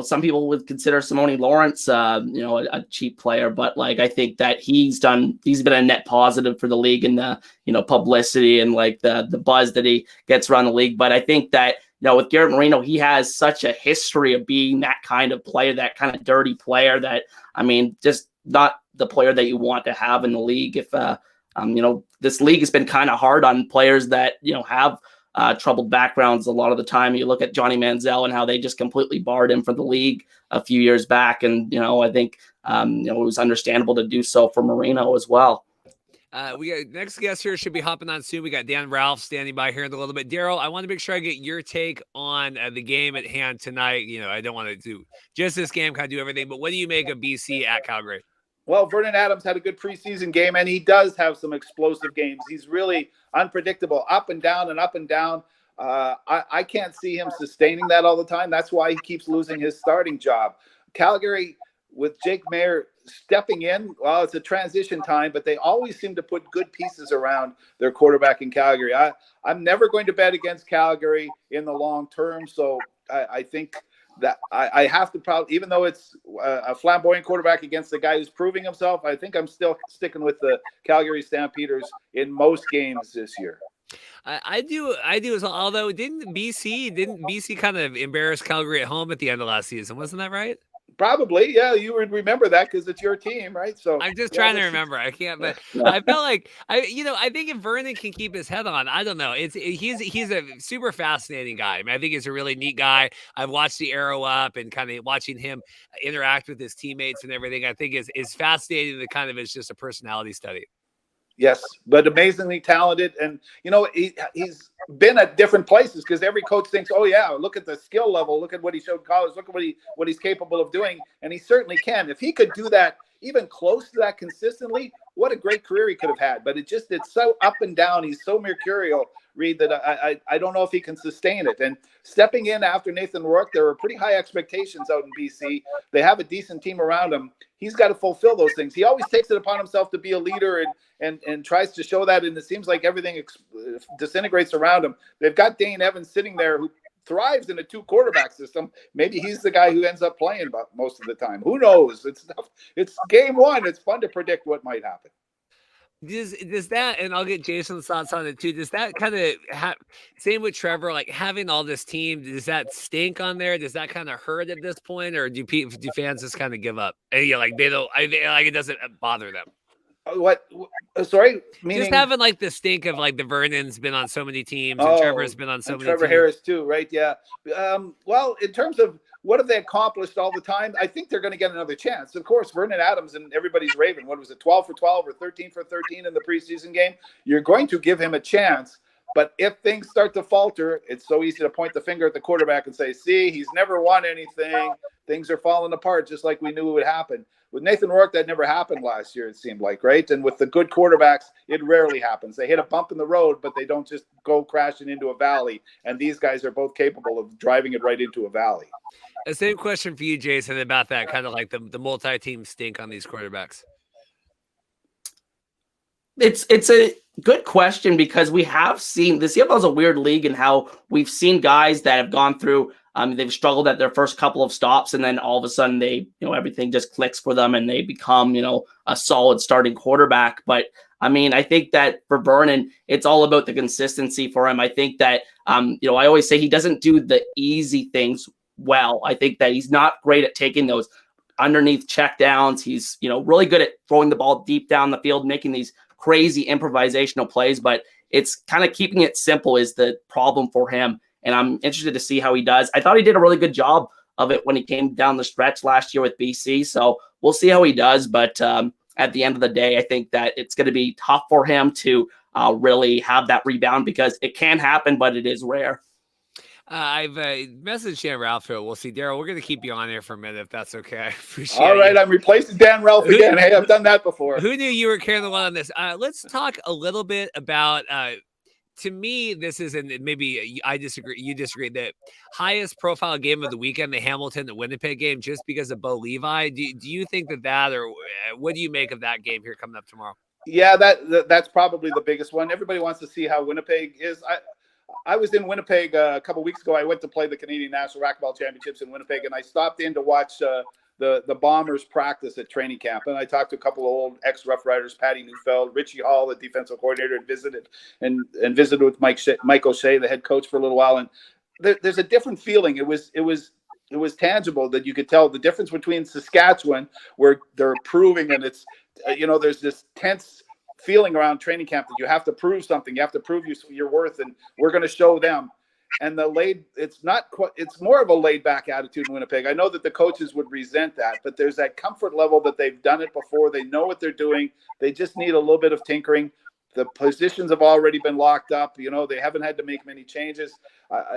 [SPEAKER 2] some people would consider Simone Lawrence, a cheap player, but I think that he's been a net positive for the league in the, publicity and the buzz that he gets around the league. But I think that, with Garrett Marino, he has such a history of being that kind of player, that kind of dirty player that, just not the player that you want to have in the league. If, this league has been kind of hard on players that, have troubled backgrounds a lot of the time. You look at Johnny Manziel and how they just completely barred him from the league a few years back. And, I think, it was understandable to do so for Marino as well.
[SPEAKER 1] We got next guest here should be hopping on soon. We got Dan Ralph standing by here in a little bit. Darrell, I want to make sure I get your take on the game at hand tonight. I don't want to do just this game, kind of do everything, but what do you make of BC at Calgary?
[SPEAKER 3] Well, Vernon Adams had a good preseason game, and he does have some explosive games. He's really unpredictable, up and down and up and down. I can't see him sustaining that all the time. That's why he keeps losing his starting job. Calgary, with Jake Mayer stepping in, well, it's a transition time, but they always seem to put good pieces around their quarterback in Calgary. I'm never going to bet against Calgary in the long term, so I think that I have to probably, even though it's a flamboyant quarterback against the guy who's proving himself, I think I'm still sticking with the Calgary Stampeders in most games this year.
[SPEAKER 1] I do as well. Although didn't BC kind of embarrass Calgary at home at the end of last season? Wasn't that right?
[SPEAKER 3] Probably, yeah. You would remember that because it's your team, right? So
[SPEAKER 1] I'm just trying to remember. I can't, but I felt like I think if Vernon can keep his head on, I don't know. He's a super fascinating guy. I mean, I think he's a really neat guy. I've watched the arrow up and kind of watching him interact with his teammates and everything. I think is fascinating. That kind of is just a personality study.
[SPEAKER 3] Yes, but amazingly talented. And, he's been at different places because every coach thinks, oh, yeah, look at the skill level. Look at what he showed college. Look at what he's capable of doing. And he certainly can. If he could do that, even close to that consistently, what a great career he could have had. But it's so up and down. He's so mercurial, Reed, that I don't know if he can sustain it. And stepping in after Nathan Rourke, there were pretty high expectations out in BC. They have a decent team around him. He's got to fulfill those things. He always takes it upon himself to be a leader and tries to show that. And it seems like everything disintegrates around him. They've got Dane Evans sitting there who thrives in a 2-quarterback system. Maybe he's the guy who ends up playing most of the time. Who knows? It's game one. It's fun to predict what might happen.
[SPEAKER 1] Does that, and I'll get Jason's thoughts on it too. Does that kind of same with Trevor, like having all this team? Does that stink on there? Does that kind of hurt at this point, or do fans just kind of give up? And they don't. It doesn't bother them.
[SPEAKER 3] What? Sorry, meaning
[SPEAKER 1] just having like the stink of like the Vernon's been on so many teams, and Trevor's been on so many.
[SPEAKER 3] Trevor
[SPEAKER 1] teams.
[SPEAKER 3] Harris too, right? Yeah. Well, in terms of what have they accomplished all the time, I think they're going to get another chance. Of course, Vernon Adams and everybody's raving. What was it, 12 for 12 or 13 for 13 in the preseason game? You're going to give him a chance. But if things start to falter, it's so easy to point the finger at the quarterback and say, see, he's never won anything. Things are falling apart just like we knew it would happen. With Nathan Rourke, that never happened last year, it seemed like, right? And with the good quarterbacks, it rarely happens. They hit a bump in the road, but they don't just go crashing into a valley. And these guys are both capable of driving it right into a valley.
[SPEAKER 1] The same question for you, Jason, about that kind of like the multi-team stink on these quarterbacks.
[SPEAKER 2] It's a good question because we have seen the CFL is a weird league in how we've seen guys that have gone through. They've struggled at their first couple of stops, and then all of a sudden they, everything just clicks for them, and they become, a solid starting quarterback. But I think that for Vernon, it's all about the consistency for him. I think that, I always say he doesn't do the easy things well. I think that he's not great at taking those underneath check downs. He's, really good at throwing the ball deep down the field, making these crazy improvisational plays, but it's kind of keeping it simple is the problem for him. And I'm interested to see how he does. I thought he did a really good job of it when he came down the stretch last year with BC. So we'll see how he does. But at the end of the day, I think that it's going to be tough for him to really have that rebound because it can happen, but it is rare.
[SPEAKER 1] I've messaged Dan Ralph. We'll see. Darrell, we're going to keep you on here for a minute if that's okay. I appreciate it.
[SPEAKER 3] All right, I'm replacing Dan Ralph again. Hey, I've done that before.
[SPEAKER 1] Who knew you were carrying the one on this? Let's talk a little bit about, to me, this is, and maybe I disagree, you disagree, the highest profile game of the weekend, the Hamilton, the Winnipeg game, just because of Bo Levi. Do you think that, or what do you make of that game here coming up tomorrow?
[SPEAKER 3] Yeah, that's probably the biggest one. Everybody wants to see how Winnipeg is. I was in Winnipeg a couple weeks ago. I went to play the Canadian National Racquetball Championships in Winnipeg, and I stopped in to watch the Bombers practice at training camp. And I talked to a couple of old ex-Roughriders, Patty Neufeld, Richie Hall, the defensive coordinator, and visited with Mike O'Shea, the head coach, for a little while. And there's a different feeling. It was tangible that you could tell the difference between Saskatchewan, where they're improving, and it's there's this tense feeling around training camp that you have to prove something. You have to prove your worth, and we're going to show them. And it's more of a laid back attitude in Winnipeg. I know that the coaches would resent that, but there's that comfort level that they've done it before. They know what they're doing. They just need a little bit of tinkering. The positions have already been locked up. They haven't had to make many changes.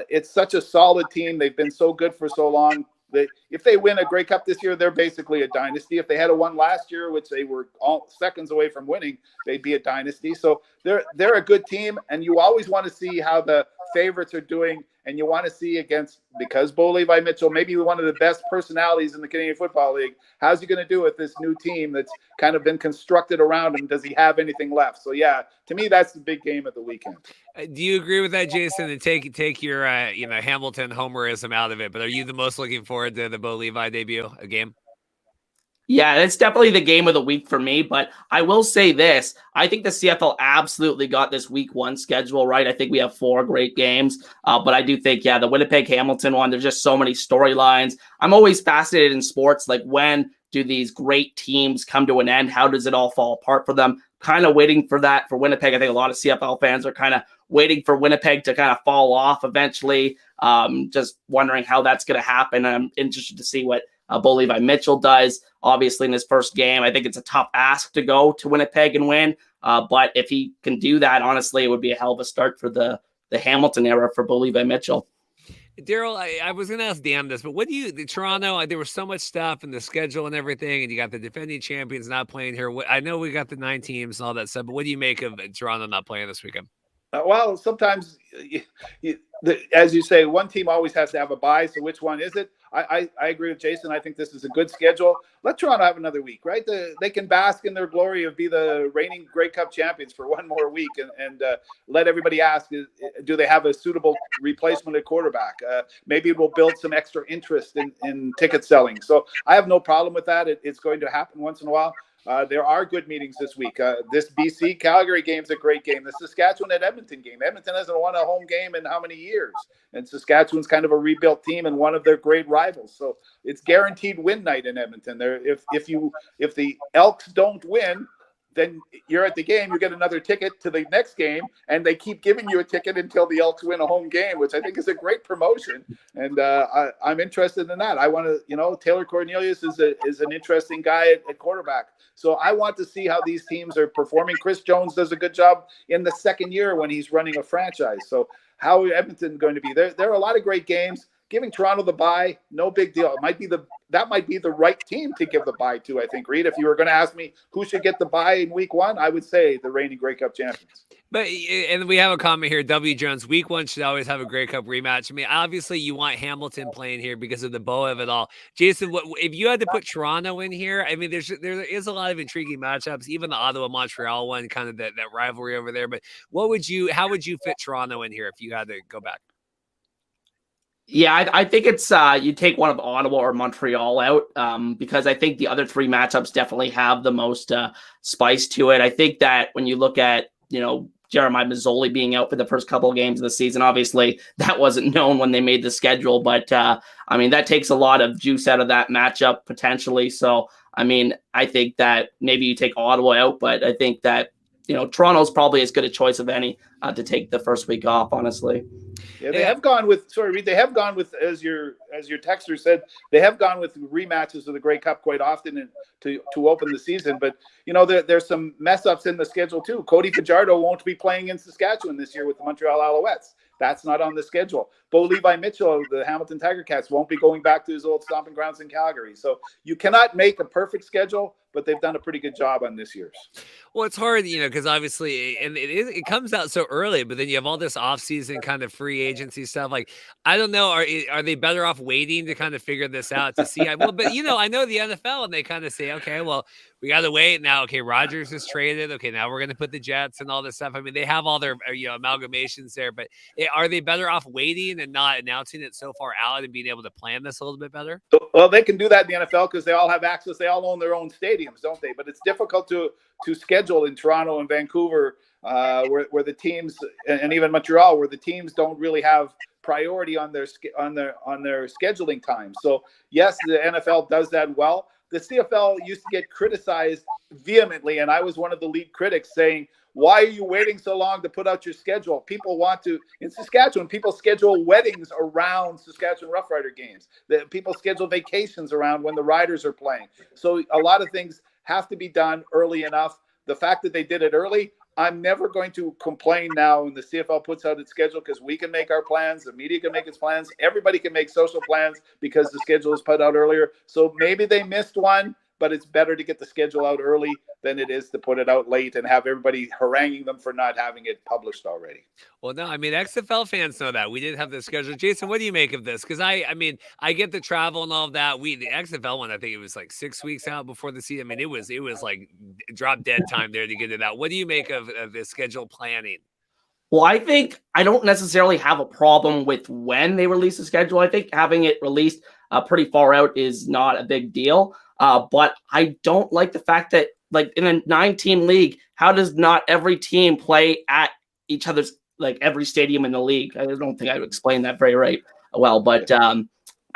[SPEAKER 3] It's such a solid team. They've been so good for so long. If they win a Grey Cup this year, they're basically a dynasty. If they had a one last year, which they were all seconds away from winning, they'd be a dynasty. So they're a good team, and you always want to see how the favorites are doing, and you want to see because Bo Levi Mitchell, maybe one of the best personalities in the Canadian Football League, how's he going to do with this new team that's kind of been constructed around him? Does he have anything left? So yeah, to me, that's the big game of the weekend.
[SPEAKER 1] Do you agree with that, Jason? And take your Hamilton homerism out of it, but are you the most looking forward to the Bo Levi debut, a game?
[SPEAKER 2] Yeah, it's definitely the game of the week for me, but I will say this. I think the CFL absolutely got this week 1 schedule right. I think we have 4 great games, but I do think, the Winnipeg-Hamilton one, there's just so many storylines. I'm always fascinated in sports, like when do these great teams come to an end? How does it all fall apart for them? Kind of waiting for that for Winnipeg. I think a lot of CFL fans are kind of waiting for Winnipeg to kind of fall off eventually. Just wondering how that's going to happen. I'm interested to see what Bo Levi Mitchell does. Obviously, in his first game, I think it's a tough ask to go to Winnipeg and win. But if he can do that, honestly, it would be a hell of a start for the Hamilton era for Bo Levi Mitchell.
[SPEAKER 1] Darrell, I was going to ask Dan this, but what do you, Toronto, there was so much stuff in the schedule and everything, and you got the defending champions not playing here. I know we got the 9 teams and all that stuff, but what do you make of Toronto not playing this weekend?
[SPEAKER 3] Well, sometimes, as you say, one team always has to have a bye. So which one is it? I agree with Jason. I think this is a good schedule. Let Toronto have another week, right? They can bask in their glory of be the reigning Grey Cup champions for one more week, and let everybody ask, do they have a suitable replacement at quarterback? Maybe it will build some extra interest in ticket selling. So I have no problem with that. It's going to happen once in a while. There are good meetings this week. This BC Calgary game is a great game. The Saskatchewan at Edmonton game. Edmonton hasn't won a home game in how many years? And Saskatchewan's kind of a rebuilt team and one of their great rivals. So it's guaranteed win night in Edmonton. If the Elks don't win, then you're at the game, you get another ticket to the next game, and they keep giving you a ticket until the Elks win a home game, which I think is a great promotion. And I'm interested in that. I want to, Taylor Cornelius is an interesting guy at quarterback. So I want to see how these teams are performing. Chris Jones does a good job in the second year when he's running a franchise. So how is Edmonton going to be? There are a lot of great games. Giving Toronto the bye, no big deal. That might be the right team to give the bye to, I think, Reed. If you were going to ask me who should get the bye in week 1, I would say the reigning Grey Cup champions.
[SPEAKER 1] And we have a comment here. W. Jones, week 1 should always have a Grey Cup rematch. I mean, obviously you want Hamilton playing here because of the bow of it all. Jason, if you had to put Toronto in here? I mean, there is a lot of intriguing matchups, even the Ottawa Montreal one, kind of that rivalry over there. But how would you fit Toronto in here if you had to go back?
[SPEAKER 2] Yeah, I think it's you take one of Ottawa or Montreal out because I think the other 3 matchups definitely have the most spice to it. I think that when you look at, Jeremiah Mazzoli being out for the first couple of games of the season, obviously that wasn't known when they made the schedule, but that takes a lot of juice out of that matchup potentially. So, I think that maybe you take Ottawa out, but I think that, Toronto's probably as good a choice of any to take the first week off, honestly.
[SPEAKER 3] Yeah, they have gone with, they have gone with, as your texter said, they have gone with rematches of the Grey Cup quite often to open the season. But, there's some mess ups in the schedule too. Cody Fajardo won't be playing in Saskatchewan this year with the Montreal Alouettes. That's not on the schedule. Bo Levi Mitchell, the Hamilton Tiger Cats, won't be going back to his old stomping grounds in Calgary. So you cannot make a perfect schedule, but they've done a pretty good job on this year's.
[SPEAKER 1] Well, it's hard, because obviously, and it comes out so early, but then you have all this off-season kind of free agency stuff. Like, I don't know, are they better off waiting to kind of figure this out to see? Well, but I know the NFL, and they kind of say, okay, well, we got to wait now. Okay, Rodgers is traded. Okay, now we're going to put the Jets and all this stuff. I mean, they have all their amalgamations there, but are they better off waiting and not announcing it so far out and being able to plan this a little bit better?
[SPEAKER 3] Well, they can do that in the NFL because they all have access. They all own their own stadiums, don't they? But it's difficult to schedule in Toronto and Vancouver where the teams, and even Montreal, where the teams don't really have priority on their scheduling time. So yes, the NFL does that well. The CFL used to get criticized vehemently, and I was one of the lead critics saying, why are you waiting so long to put out your schedule? People want to, in Saskatchewan, people schedule weddings around Saskatchewan Roughrider games. People schedule vacations around when the Riders are playing. So a lot of things have to be done early enough. The fact that they did it early, I'm never going to complain now when the CFL puts out its schedule, because we can make our plans, the media can make its plans, everybody can make social plans because the schedule is put out earlier. So maybe they missed one, but it's better to get the schedule out early than it is to put it out late and have everybody haranguing them for not having it published already.
[SPEAKER 1] Well, no, I mean, XFL fans know that. We did have the schedule. Jason, what do you make of this? Because I mean, I get the travel and all of that. The XFL one, I think it was like 6 weeks out before the season. I mean, it was like drop dead time there to get it out. What do you make of the schedule planning?
[SPEAKER 2] Well, I think I don't necessarily have a problem with when they release the schedule. I think having it released pretty far out is not a big deal. But I don't like the fact that, like, in a 9-team league, how does not every team play at each other's, like, every stadium in the league? I don't think I would explain that very well. But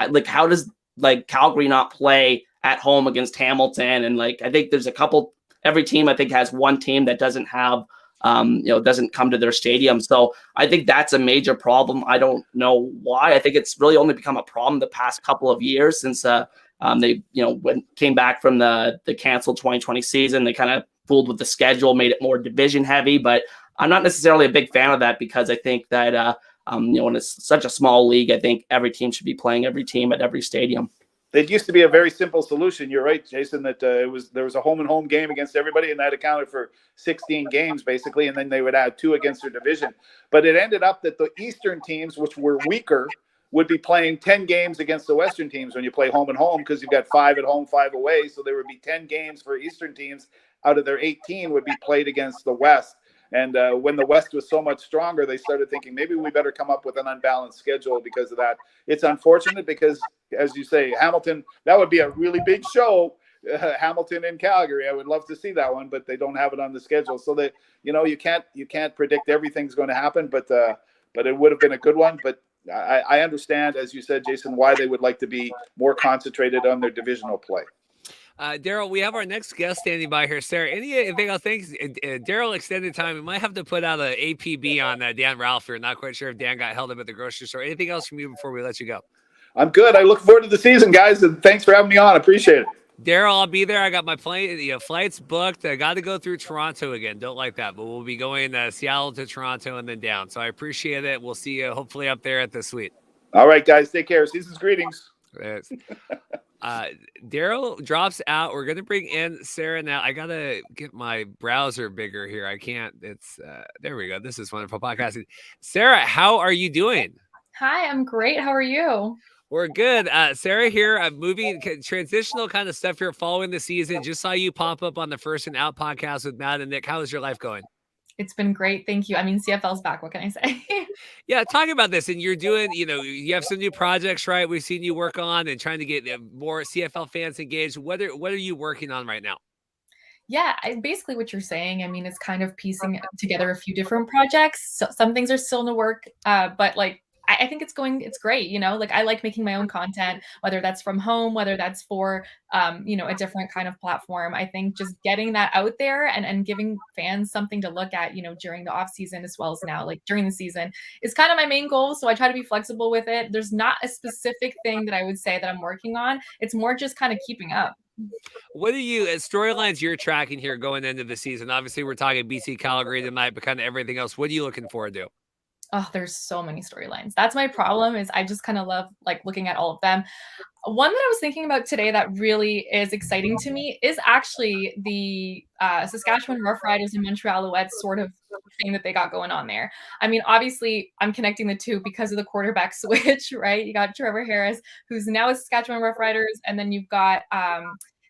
[SPEAKER 2] like, how does, like, Calgary not play at home against Hamilton? And, like, I think there's a couple. Every team, I think, has one team that doesn't have, doesn't come to their stadium. So I think that's a major problem. I don't know why. I think it's really only become a problem the past couple of years since they, came back from the canceled 2020 season. They kind of fooled with the schedule, made it more division heavy. But I'm not necessarily a big fan of that, because I think that, when it's such a small league, I think every team should be playing every team at every stadium.
[SPEAKER 3] It used to be a very simple solution. You're right, Jason, that there was a home and home game against everybody, and that accounted for 16 games basically, and then they would add 2 against their division. But it ended up that the Eastern teams, which were weaker, would be playing 10 games against the Western teams when you play home and home, because you've got 5 at home, 5 away. So there would be 10 games for Eastern teams out of their 18 would be played against the West. And when the West was so much stronger, they started thinking maybe we better come up with an unbalanced schedule because of that. It's unfortunate because, as you say, Hamilton, that would be a really big show. Hamilton and Calgary, I would love to see that one, but they don't have it on the schedule. So that, you can't predict everything's going to happen, but it would have been a good one. But I understand, as you said, Jason, why they would like to be more concentrated on their divisional play.
[SPEAKER 1] Darrell, we have our next guest standing by here. Sarah, anything else? Thanks. Darrell extended time. We might have to put out an APB on Dan Ralph here. Not quite sure if Dan got held up at the grocery store. Anything else from you before we let you go?
[SPEAKER 3] I'm good. I look forward to the season, guys, and thanks for having me on. I appreciate it.
[SPEAKER 1] Darrell, I'll be there. I got my plane, flights booked. I got to go through Toronto again. Don't like that, but we'll be going Seattle to Toronto and then down. So I appreciate it. We'll see you hopefully up there at the suite.
[SPEAKER 3] All right, guys. Take care. Season's greetings.
[SPEAKER 1] Darrell drops out. We're gonna bring in Sarah now. I gotta get my browser bigger here. I can't. It's there we go. This is wonderful podcasting. Sarah, how are you doing?
[SPEAKER 4] Hi, I'm great. How are you?
[SPEAKER 1] We're good. Sarah here, moving transitional kind of stuff here following the season. Just saw you pop up on the First and Out podcast with Matt and Nick. How is your life going?
[SPEAKER 4] It's been great. Thank you. I mean, CFL's back. What can I say?
[SPEAKER 1] Yeah, talking about this, and you're doing, you have some new projects, right? We've seen you work on and trying to get more CFL fans engaged. What are you working on right now?
[SPEAKER 4] Yeah, basically what you're saying. I mean, it's kind of piecing together a few different projects. So some things are still in the work, but like, I think it's great. Like I like making my own content, whether that's from home, whether that's for, a different kind of platform. I think just getting that out there and giving fans something to look at, during the off season, as well as now, like during the season, is kind of my main goal. So I try to be flexible with it. There's not a specific thing that I would say that I'm working on. It's more just kind of keeping up.
[SPEAKER 1] What are you storylines you're tracking here going into the season? Obviously we're talking BC Calgary tonight, but kind of everything else. What are you looking forward to?
[SPEAKER 4] Oh, there's so many storylines. That's my problem, is I just kind of love like looking at all of them. One that I was thinking about today that really is exciting to me is actually the Saskatchewan Roughriders and Montreal Alouettes sort of thing that they got going on there. I mean, obviously, I'm connecting the two because of the quarterback switch, right? You got Trevor Harris, who's now a Saskatchewan Roughriders, and then you've got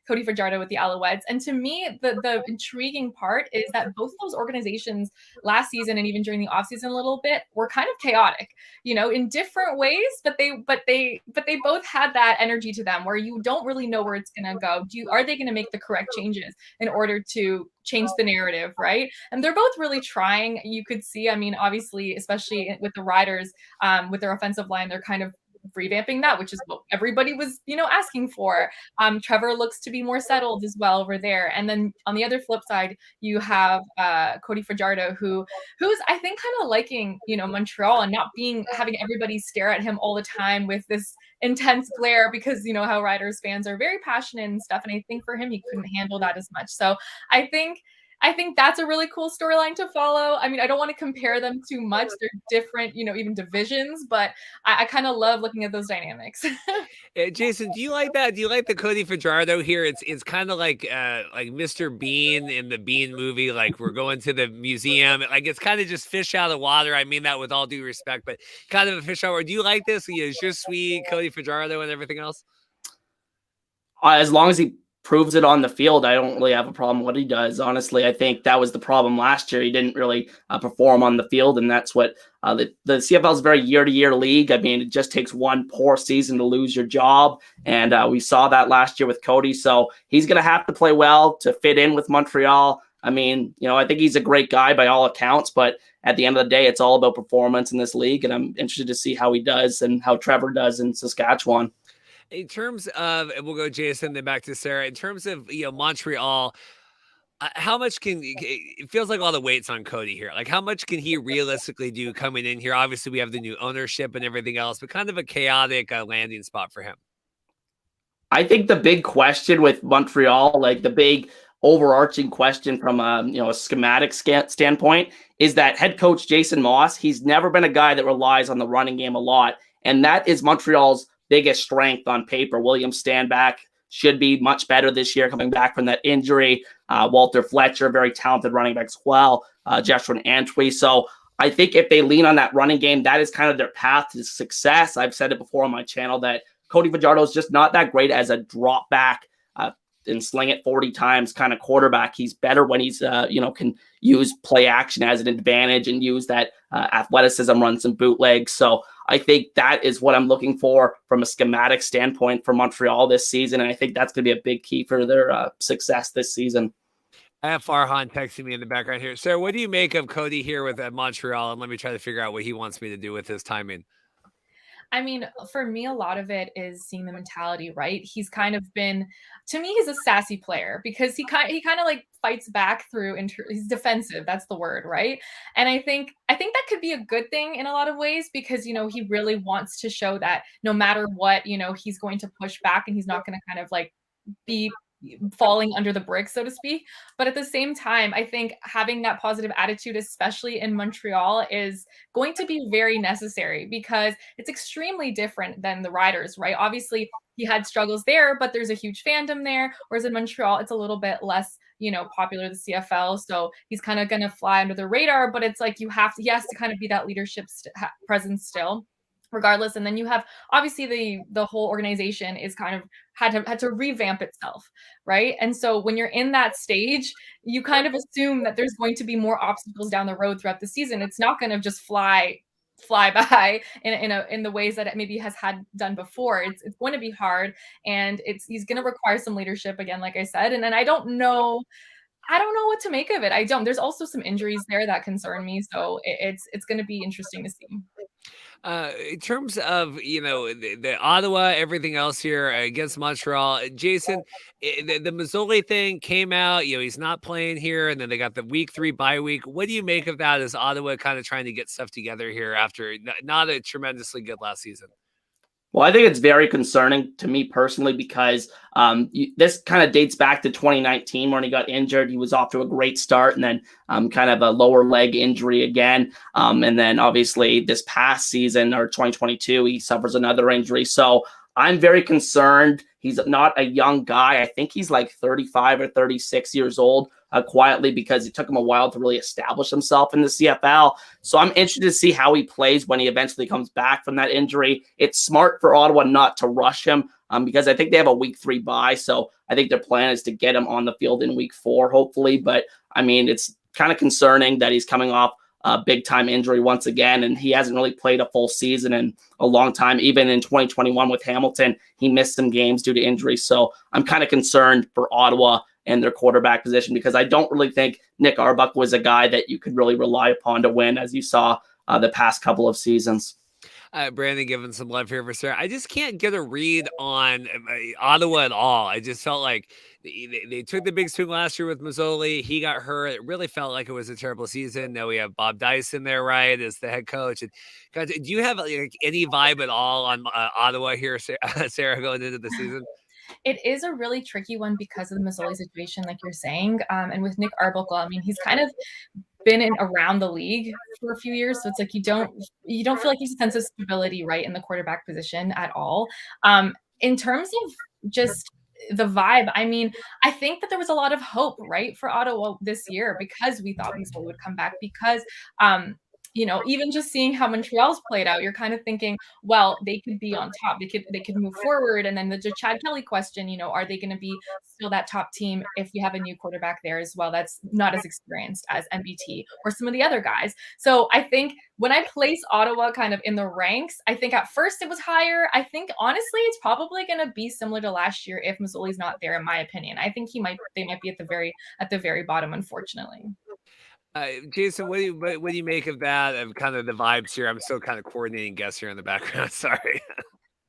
[SPEAKER 4] Cody Fajardo with the Alouettes. And to me, the intriguing part is that both of those organizations last season and even during the offseason a little bit were kind of chaotic, in different ways, but they both had that energy to them where you don't really know where it's going to go. Are they going to make the correct changes in order to change the narrative, right? And they're both really trying. You could see, I mean, obviously, especially with the Riders, with their offensive line, they're kind of revamping that, which is what everybody was, asking for. Trevor looks to be more settled as well over there. And then on the other flip side, you have Cody Fajardo, who's I think kind of liking, Montreal and not having everybody stare at him all the time with this intense glare, because how Riders fans are very passionate and stuff. And I think for him, he couldn't handle that as much. So I think that's a really cool storyline to follow. I mean, I don't want to compare them too much. They're different, even divisions, but I kind of love looking at those dynamics.
[SPEAKER 1] Jason, do you like that? Do you like the Cody Fajardo here? It's kind of like Mr. Bean in the Bean movie. Like, we're going to the museum. Like, it's kind of just fish out of water. I mean that with all due respect, but kind of a fish out of water. Do you like this? Is your sweet Cody Fajardo and everything else?
[SPEAKER 2] As long as he proves it on the field, I don't really have a problem what he does. Honestly, I think that was the problem last year. He didn't really perform on the field, and that's what the CFL is a very year-to-year league. I mean, it just takes one poor season to lose your job, and we saw that last year with Cody. So he's going to have to play well to fit in with Montreal. I mean, I think he's a great guy by all accounts, but at the end of the day, it's all about performance in this league, and I'm interested to see how he does and how Trevor does in Saskatchewan.
[SPEAKER 1] In terms of, and we'll go Jason, then back to Sarah. In terms of, Montreal, how much it feels like all the weight's on Cody here. Like, how much can he realistically do coming in here? Obviously, we have the new ownership and everything else, but kind of a chaotic landing spot for him.
[SPEAKER 2] I think the big question with Montreal, like the big overarching question from a schematic standpoint, is that head coach Jason Moss, he's never been a guy that relies on the running game a lot. And that is Montreal's biggest strength on paper. William Stanback should be much better this year coming back from that injury. Walter Fletcher, very talented running back as well. Joshua Antwi. So I think if they lean on that running game, that is kind of their path to success. I've said it before on my channel that Cody Fajardo is just not that great as a drop back and sling it 40 times kind of quarterback. He's better when he's, can use play action as an advantage and use that athleticism, run some bootlegs. So I think that is what I'm looking for from a schematic standpoint for Montreal this season. And I think that's going to be a big key for their success this season.
[SPEAKER 1] I have Farhan texting me in the background here. Sarah, what do you make of Cody here with Montreal? And let me try to figure out what he wants me to do with his timing.
[SPEAKER 4] I mean, for me, a lot of it is seeing the mentality, right? He's kind of been, to me, he's a sassy player because he kind of like fights back through, he's defensive. That's the word, right? And I think that could be a good thing in a lot of ways because, he really wants to show that no matter what, he's going to push back and he's not going to kind of like be falling under the bricks, so to speak. But at the same time, I think having that positive attitude, especially in Montreal, is going to be very necessary because it's extremely different than the Riders, right? Obviously, he had struggles there, but there's a huge fandom there. Whereas in Montreal, it's a little bit less, popular, the CFL. So he's kind of going to fly under the radar, but it's like he has to kind of be that leadership presence still. Regardless. And then you have obviously the whole organization is kind of had to revamp itself, right? And so when you're in that stage, you kind of assume that there's going to be more obstacles down the road throughout the season. It's not going to just fly by in the ways that it maybe has had done before. It's going to be hard, and he's going to require some leadership again, like I said. And then I don't know what to make of it. There's also some injuries there that concern me, so it's going to be interesting to see.
[SPEAKER 1] In terms of, the Ottawa, everything else here against Montreal, Jason, the Mazzoli thing came out, he's not playing here. And then they got the week 3 bye week. What do you make of that as Ottawa kind of trying to get stuff together here after not a tremendously good last season?
[SPEAKER 2] Well, I think it's very concerning to me personally because this kind of dates back to 2019 when he got injured. He was off to a great start and then kind of a lower leg injury again. And then obviously this past season or 2022, he suffers another injury. So I'm very concerned. He's not a young guy. I think he's like 35 or 36 years old. quietly because it took him a while to really establish himself in the CFL. So I'm interested to see how he plays when he eventually comes back from that injury. It's smart for Ottawa not to rush him because I think they have a week 3 bye. So I think their plan is to get him on the field in week 4, hopefully. But I mean, it's kind of concerning that he's coming off a big time injury once again, and he hasn't really played a full season in a long time. Even in 2021 with Hamilton, he missed some games due to injury. So I'm kind of concerned for Ottawa and their quarterback position because I don't really think Nick Arbuckle was a guy that you could really rely upon to win, as you saw the past couple of seasons.
[SPEAKER 1] Brandon giving some love here for Sarah. I just can't get a read on Ottawa at all. I just felt like they took the big swing last year with Mazzoli. He got hurt. It really felt like it was a terrible season. Now we have Bob Dyson there, right, as the head coach. And guys, do you have like any vibe at all on Ottawa here, Sarah, going into the season?
[SPEAKER 4] It is a really tricky one because of the Mazzoli situation, like you're saying. And with Nick Arbuckle, I mean, he's kind of been around the league for a few years, so it's like you don't feel like there's a sense of stability, right, in the quarterback position at all. In terms of just the vibe, I mean, I think that there was a lot of hope, right, for Ottawa this year because we thought Mazzoli would come back because even just seeing how Montreal's played out, you're kind of thinking, well, they could be on top. They could move forward. And then the Chad Kelly question, are they going to be still that top team if you have a new quarterback there as well that's not as experienced as MBT or some of the other guys? So I think when I place Ottawa kind of in the ranks, I think at first it was higher. I think honestly, it's probably going to be similar to last year if Mazzoli's not there, in my opinion. I think they might be at the very bottom, unfortunately.
[SPEAKER 1] Jason, what do you make of that, of kind of the vibes here? I'm still kind of coordinating guests here in the background. Sorry.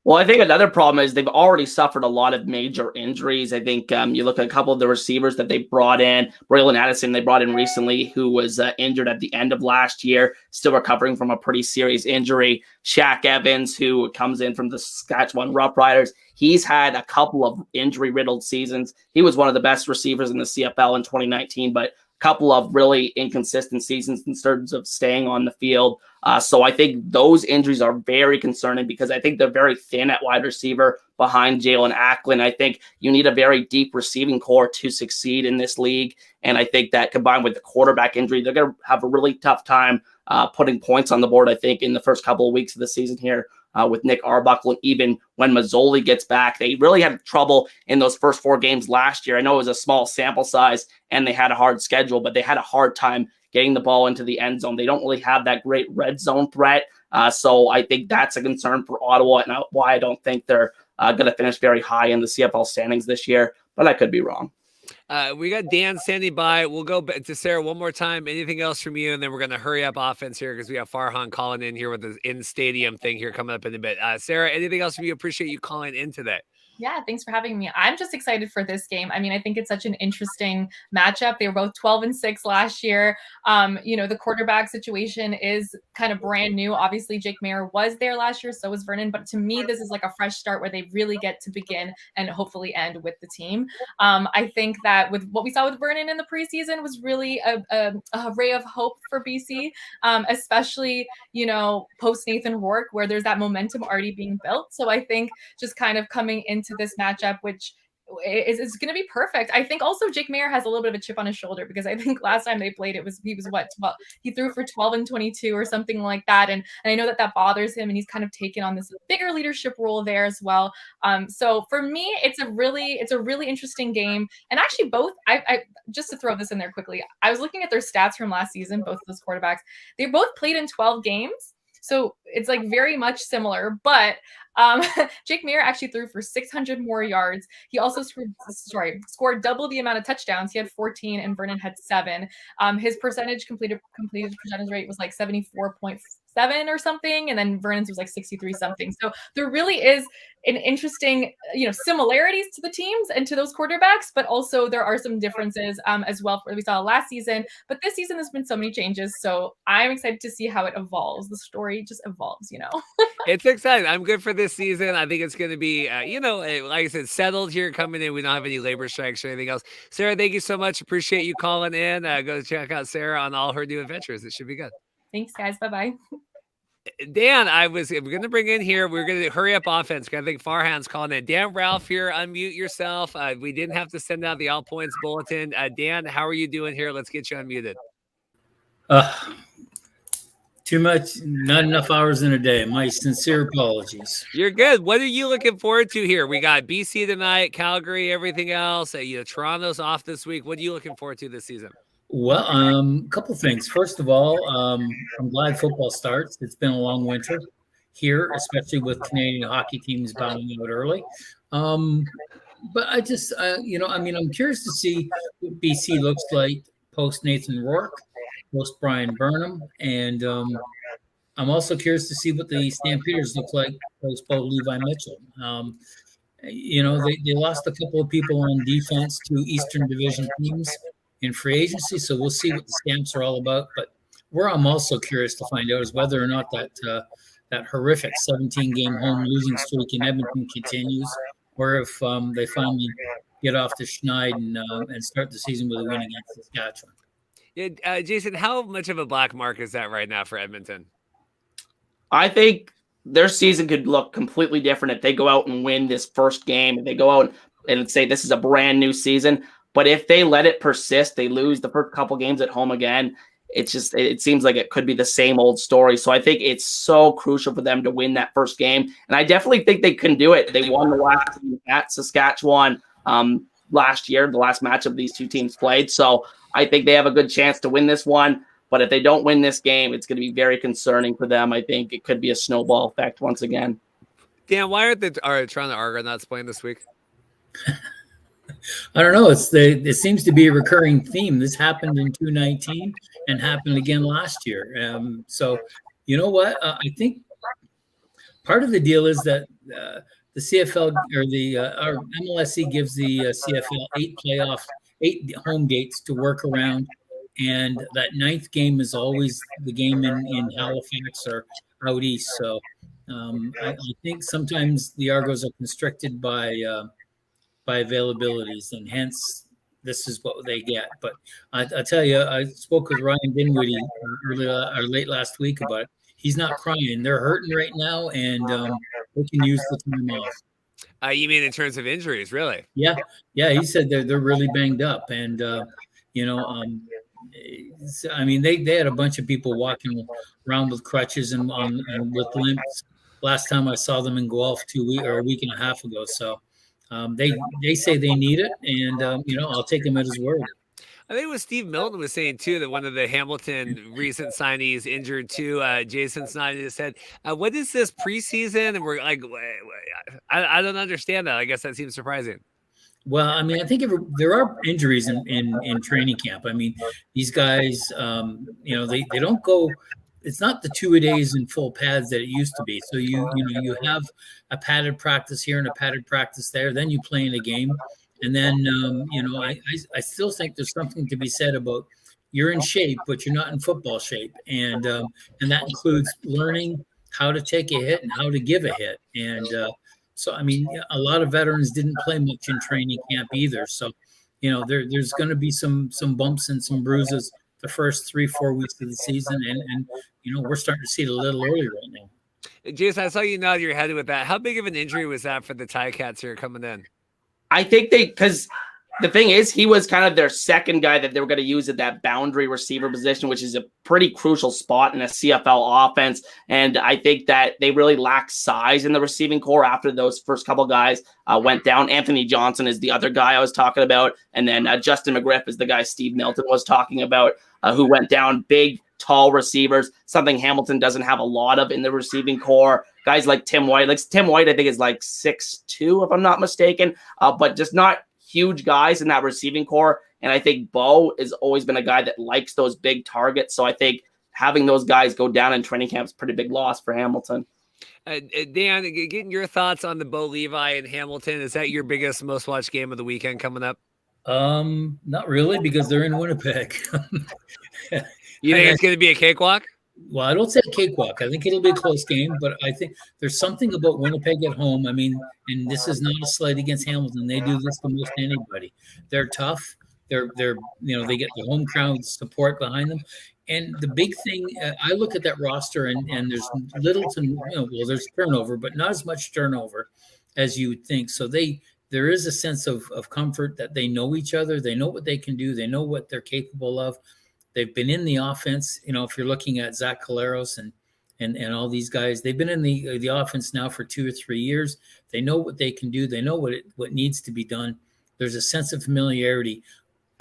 [SPEAKER 2] Well, I think another problem is they've already suffered a lot of major injuries. I think you look at a couple of the receivers that they brought in. Braylon Addison, they brought in recently, who was injured at the end of last year, still recovering from a pretty serious injury. Shaq Evans, who comes in from the Saskatchewan Roughriders, he's had a couple of injury-riddled seasons. He was one of the best receivers in the CFL in 2019, but couple of really inconsistent seasons in terms of staying on the field. So I think those injuries are very concerning because I think they're very thin at wide receiver behind Jalen Acklin. I think you need a very deep receiving core to succeed in this league. And I think that combined with the quarterback injury, they're going to have a really tough time putting points on the board, I think, in the first couple of weeks of the season here. With Nick Arbuckle, and even when Mazzoli gets back, they really had trouble in those first 4 games last year. I know it was a small sample size and they had a hard schedule, but they had a hard time getting the ball into the end zone. They don't really have that great red zone threat. So I think that's a concern for Ottawa and why I don't think they're going to finish very high in the CFL standings this year, but I could be wrong.
[SPEAKER 1] We got Dan standing by. We'll go back to Sarah one more time. Anything else from you? And then we're going to hurry up offense here because we have Farhan calling in here with the in-stadium thing here coming up in a bit. Sarah, anything else from you? Appreciate you calling in today.
[SPEAKER 4] Yeah, thanks for having me. I'm just excited for this game. I mean, I think it's such an interesting matchup. They were both 12-6 last year. The quarterback situation is kind of brand new. Obviously, Jake Maier was there last year, so was Vernon. But to me, this is like a fresh start where they really get to begin and hopefully end with the team. I think that with what we saw with Vernon in the preseason was really a ray of hope for BC, especially, post Nathan Rourke, where there's that momentum already being built. So I think just kind of coming into this matchup, which is going to be perfect. I think also Jake Maier has a little bit of a chip on his shoulder because I think last time they played, he threw for 12 and 22 or something like that. And I know that bothers him and he's kind of taken on this bigger leadership role there as well. So for me, it's a really interesting game. And actually both, I just to throw this in there quickly, I was looking at their stats from last season, both of those quarterbacks, they both played in 12 games. So it's like very much similar, but Jake Maier actually threw for 600 more yards. He also scored double the amount of touchdowns. He had 14 and Vernon had 7. His completed percentage rate was like 74.7 or something, and then Vernon's was like 63 something. So there really is an interesting, similarities to the teams and to those quarterbacks, but also there are some differences as well we saw last season. But this season there's been so many changes, so I'm excited to see how it evolves. The story just evolves,
[SPEAKER 1] It's exciting. I'm good for this season. I think it's going to be, like I said, settled here coming in. We don't have any labor strikes or anything else. Sarah, thank you so much. Appreciate you calling in. Go check out Sarah on all her new adventures. It should be good.
[SPEAKER 4] Thanks, guys. Bye-bye.
[SPEAKER 1] Dan, we're going to bring in here. We're going to hurry up offense. I think Farhan's calling in. Dan, Ralph here. Unmute yourself. We didn't have to send out the all points bulletin. Dan, how are you doing here? Let's get you unmuted.
[SPEAKER 5] Too much, not enough hours in a day. My sincere apologies.
[SPEAKER 1] You're good. What are you looking forward to here? We got BC tonight, Calgary, everything else. Toronto's off this week. What are you looking forward to this season?
[SPEAKER 5] Well, a couple things. First of all, I'm glad football starts. It's been a long winter here, especially with Canadian hockey teams bowing out early. But I just, I'm curious to see what BC looks like post Nathan Rourke, post Brian Burnham, and I'm also curious to see what the Stampeders look like post Bo Levi Mitchell. They lost a couple of people on defense to Eastern Division teams in free agency, so we'll see what the Stamps are all about. But where I'm also curious to find out is whether or not that horrific 17-game home losing streak in Edmonton continues, or if they finally get off the schneid and start the season with a win against Saskatchewan.
[SPEAKER 1] Yeah, Jason, how much of a black mark is that right now for Edmonton?
[SPEAKER 2] I think their season could look completely different if they go out and win this first game, if they go out and say this is a brand new season. But if they let it persist, they lose the first couple games at home again. It seems like it could be the same old story. So I think it's so crucial for them to win that first game. And I definitely think they can do it. They won the last game at Saskatchewan last year, the last matchup these two teams played. So I think they have a good chance to win this one. But if they don't win this game, it's going to be very concerning for them. I think it could be a snowball effect once again.
[SPEAKER 1] Dan, why are Toronto Argonauts playing this week?
[SPEAKER 5] I don't know. It seems to be a recurring theme. This happened in 2019 and happened again last year. So, you know what? I think part of the deal is that the CFL or our MLSE gives the CFL 8 home dates to work around, and that 9th game is always the game in Halifax or out east. So, I think sometimes the Argos are constricted by availabilities, and hence this is what they get. But I tell you, I spoke with Ryan Dinwiddie late last week about it. He's not crying. They're hurting right now, and they can use the time off.
[SPEAKER 1] You mean in terms of injuries, really?
[SPEAKER 5] Yeah. He said they're really banged up, and they had a bunch of people walking around with crutches and with limps. Last time I saw them in Guelph a week and a half ago. So. They say they need it, and I'll take him at his word.
[SPEAKER 1] I think what Steve Milton was saying too, that one of the Hamilton recent signees injured too. Jason Snyder said, "What is this preseason?" And we're like, I don't understand that. I guess that seems surprising.
[SPEAKER 5] Well, I mean, I think there are injuries in training camp. I mean, these guys, they don't go. It's not the 2-a-days in full pads that it used to be. So you have a padded practice here and a padded practice there. Then you play in a game, and then I still think there's something to be said about you're in shape, but you're not in football shape, and that includes learning how to take a hit and how to give a hit. And so I mean, a lot of veterans didn't play much in training camp either. So there's going to be some bumps and some bruises the first 3-4 weeks of the season, and we're starting to see it a little early right now.
[SPEAKER 1] Jason, I saw you nod your head with that. How big of an injury was that for the Ticats here coming in?
[SPEAKER 2] I think because the thing is, he was kind of their second guy that they were going to use at that boundary receiver position, which is a pretty crucial spot in a CFL offense. And I think that they really lack size in the receiving core after those first couple guys went down. Anthony Johnson is the other guy I was talking about. And then Justin McGriff is the guy Steve Milton was talking about, who went down. Big, tall receivers, something Hamilton doesn't have a lot of in the receiving core. Guys like Tim White. Tim White, I think, is like 6'2", if I'm not mistaken, but just not huge guys in that receiving core. And I think Bo has always been a guy that likes those big targets. So I think having those guys go down in training camp is a pretty big loss for Hamilton.
[SPEAKER 1] Dan, getting your thoughts on the Bo Levi and Hamilton. Is that your biggest, most watched game of the weekend coming up?
[SPEAKER 5] Not really, because they're in Winnipeg.
[SPEAKER 1] You think it's going to be a cakewalk?
[SPEAKER 5] Well, I don't say cakewalk. I think it'll be a close game, but I think there's something about Winnipeg at home. I mean, and this is not a slight against Hamilton. They do this to most anybody. They're tough. They get the home crowd support behind them. And the big thing, I look at that roster, and there's little to well, there's turnover, but not as much turnover as you would think. So there is a sense of comfort that they know each other, they know what they can do, they know what they're capable of. They've been in the offense. If you're looking at Zach Caleros and all these guys, they've been in the offense now for 2 or 3 years. They know what they can do. They know what needs to be done. There's a sense of familiarity.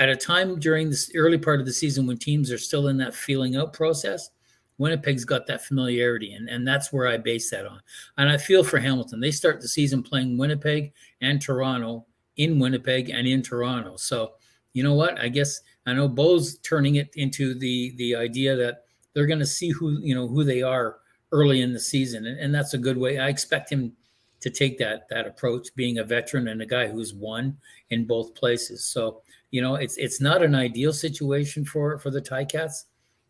[SPEAKER 5] At a time during this early part of the season when teams are still in that feeling out process, Winnipeg's got that familiarity, and that's where I base that on. And I feel for Hamilton. They start the season playing Winnipeg and Toronto, in Winnipeg and in Toronto. So you know what? I guess I know Bo's turning it into the idea that they're going to see who they are early in the season, and that's a good way. I expect him to take that approach, being a veteran and a guy who's won in both places. So it's not an ideal situation for the Ticats,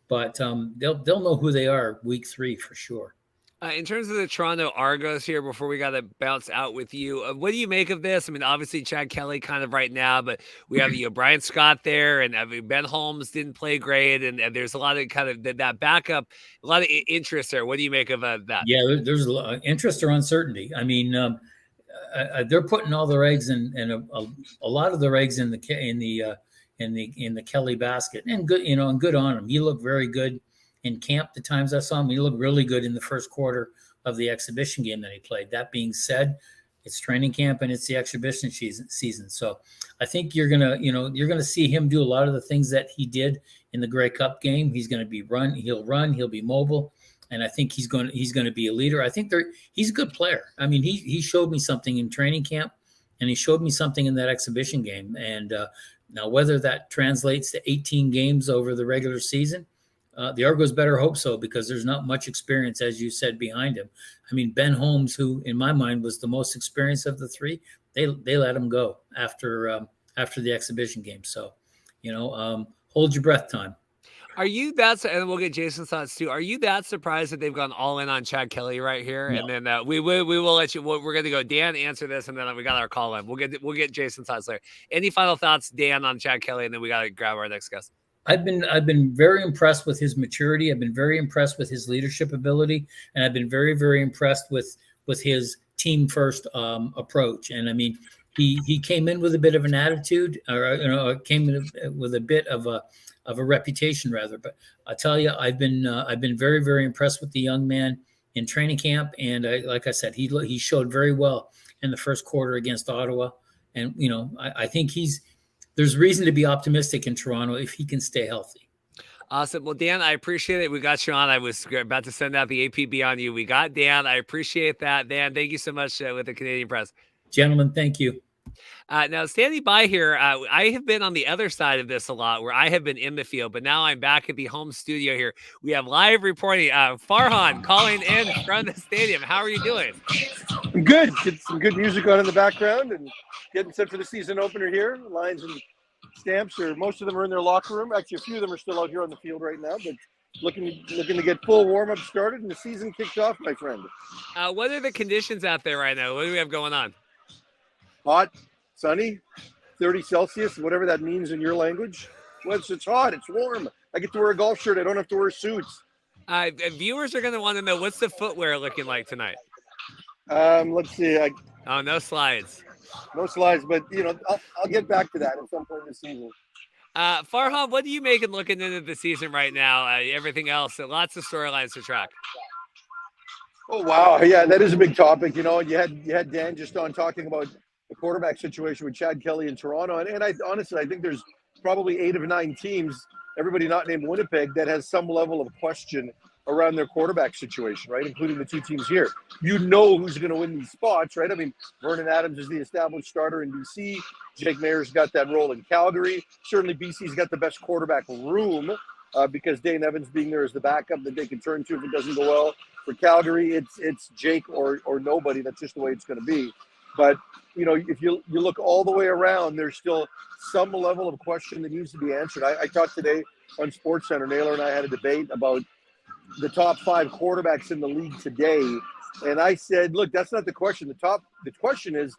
[SPEAKER 5] but they'll know who they are week 3 for sure.
[SPEAKER 1] In terms of the Toronto Argos here, before we got to bounce out with you, what do you make of this? I mean, obviously Chad Kelly kind of right now, but we have Brian Scott there, and Ben Holmes didn't play great, and there's a lot of kind of that backup, a lot of interest there. What do you make of that?
[SPEAKER 5] Yeah, there's a lot of interest or uncertainty. I mean, they're putting all their eggs in a lot of their eggs in the Kelly basket, and good, and good on him. He looked very good in camp. The times I saw him, he looked really good in the first quarter of the exhibition game that he played. That being said, it's training camp and it's the exhibition season. So I think you're gonna see him do a lot of the things that he did in the Grey Cup game. He's going to he'll be mobile, and I think he's going to be a leader. I think he's a good player. I mean, he showed me something in training camp, and he showed me something in that exhibition game. And now whether that translates to 18 games over the regular season, the Argos better hope so, because there's not much experience, as you said, behind him. I mean, Ben Holmes, who in my mind was the most experienced of the three, they let him go after the exhibition game. So, hold your breath time.
[SPEAKER 1] Are you and we'll get Jason's thoughts too. Are you that surprised that they've gone all in on Chad Kelly right here? No. And then we will let you. We're going to go Dan answer this, and then we got our call in. We'll get Jason's thoughts later. Any final thoughts, Dan, on Chad Kelly, and then we got to grab our next guest.
[SPEAKER 5] I've been very impressed with his maturity. I've been very impressed with his leadership ability, and I've been very, very impressed with his team first approach. And I mean, he came in with a bit of an attitude, or came in with a bit of a reputation rather. But I tell you, I've been very, very impressed with the young man in training camp, and like I said, he showed very well in the first quarter against Ottawa. And I think there's reason to be optimistic in Toronto if he can stay healthy.
[SPEAKER 1] Awesome. Well, Dan, I appreciate it. We got you on. I was about to send out the APB on you. We got Dan. I appreciate that. Dan, thank you so much with the Canadian Press.
[SPEAKER 5] Gentlemen, thank you.
[SPEAKER 1] Now, standing by here, I have been on the other side of this a lot, where I have been in the field, but now I'm back at the home studio here. We have live reporting. Farhan calling in from the stadium. How are you doing?
[SPEAKER 6] I'm good. Get some good music on in the background and getting set for the season opener here. Lions and Stamps most of them are in their locker room. Actually, a few of them are still out here on the field right now, but looking to get full warm-up started and the season kicked off, my friend.
[SPEAKER 1] What are the conditions out there right now? What do we have going on?
[SPEAKER 6] Hot, sunny, 30 Celsius, whatever that means in your language. Well, it's hot, it's warm. I get to wear a golf shirt. I don't have to wear suits.
[SPEAKER 1] Viewers are going to want to know, what's the footwear looking like tonight?
[SPEAKER 6] Let's see.
[SPEAKER 1] No slides.
[SPEAKER 6] No slides, but I'll get back to that at some point in the season.
[SPEAKER 1] Farhan, what do you make it looking into the season right now? Everything else, lots of storylines to track.
[SPEAKER 6] Oh wow, yeah, that is a big topic. You had Dan just on talking about the quarterback situation with Chad Kelly in Toronto, and I honestly, I think there's probably 8 of 9 teams, everybody not named Winnipeg, that has some level of question around their quarterback situation, right? Including the 2 teams here. You know who's going to win these spots, right? I mean, Vernon Adams is the established starter in BC. Jake Mayer's got that role in Calgary. Certainly BC's got the best quarterback room because Dane Evans being there as the backup that they can turn to if it doesn't go well. For Calgary, it's Jake or nobody. That's just the way it's going to be. But, if you look all the way around, there's still some level of question that needs to be answered. I talked today on SportsCenter. Naylor and I had a debate about the top 5 quarterbacks in the league today. And I said, look, that's not the question. The question is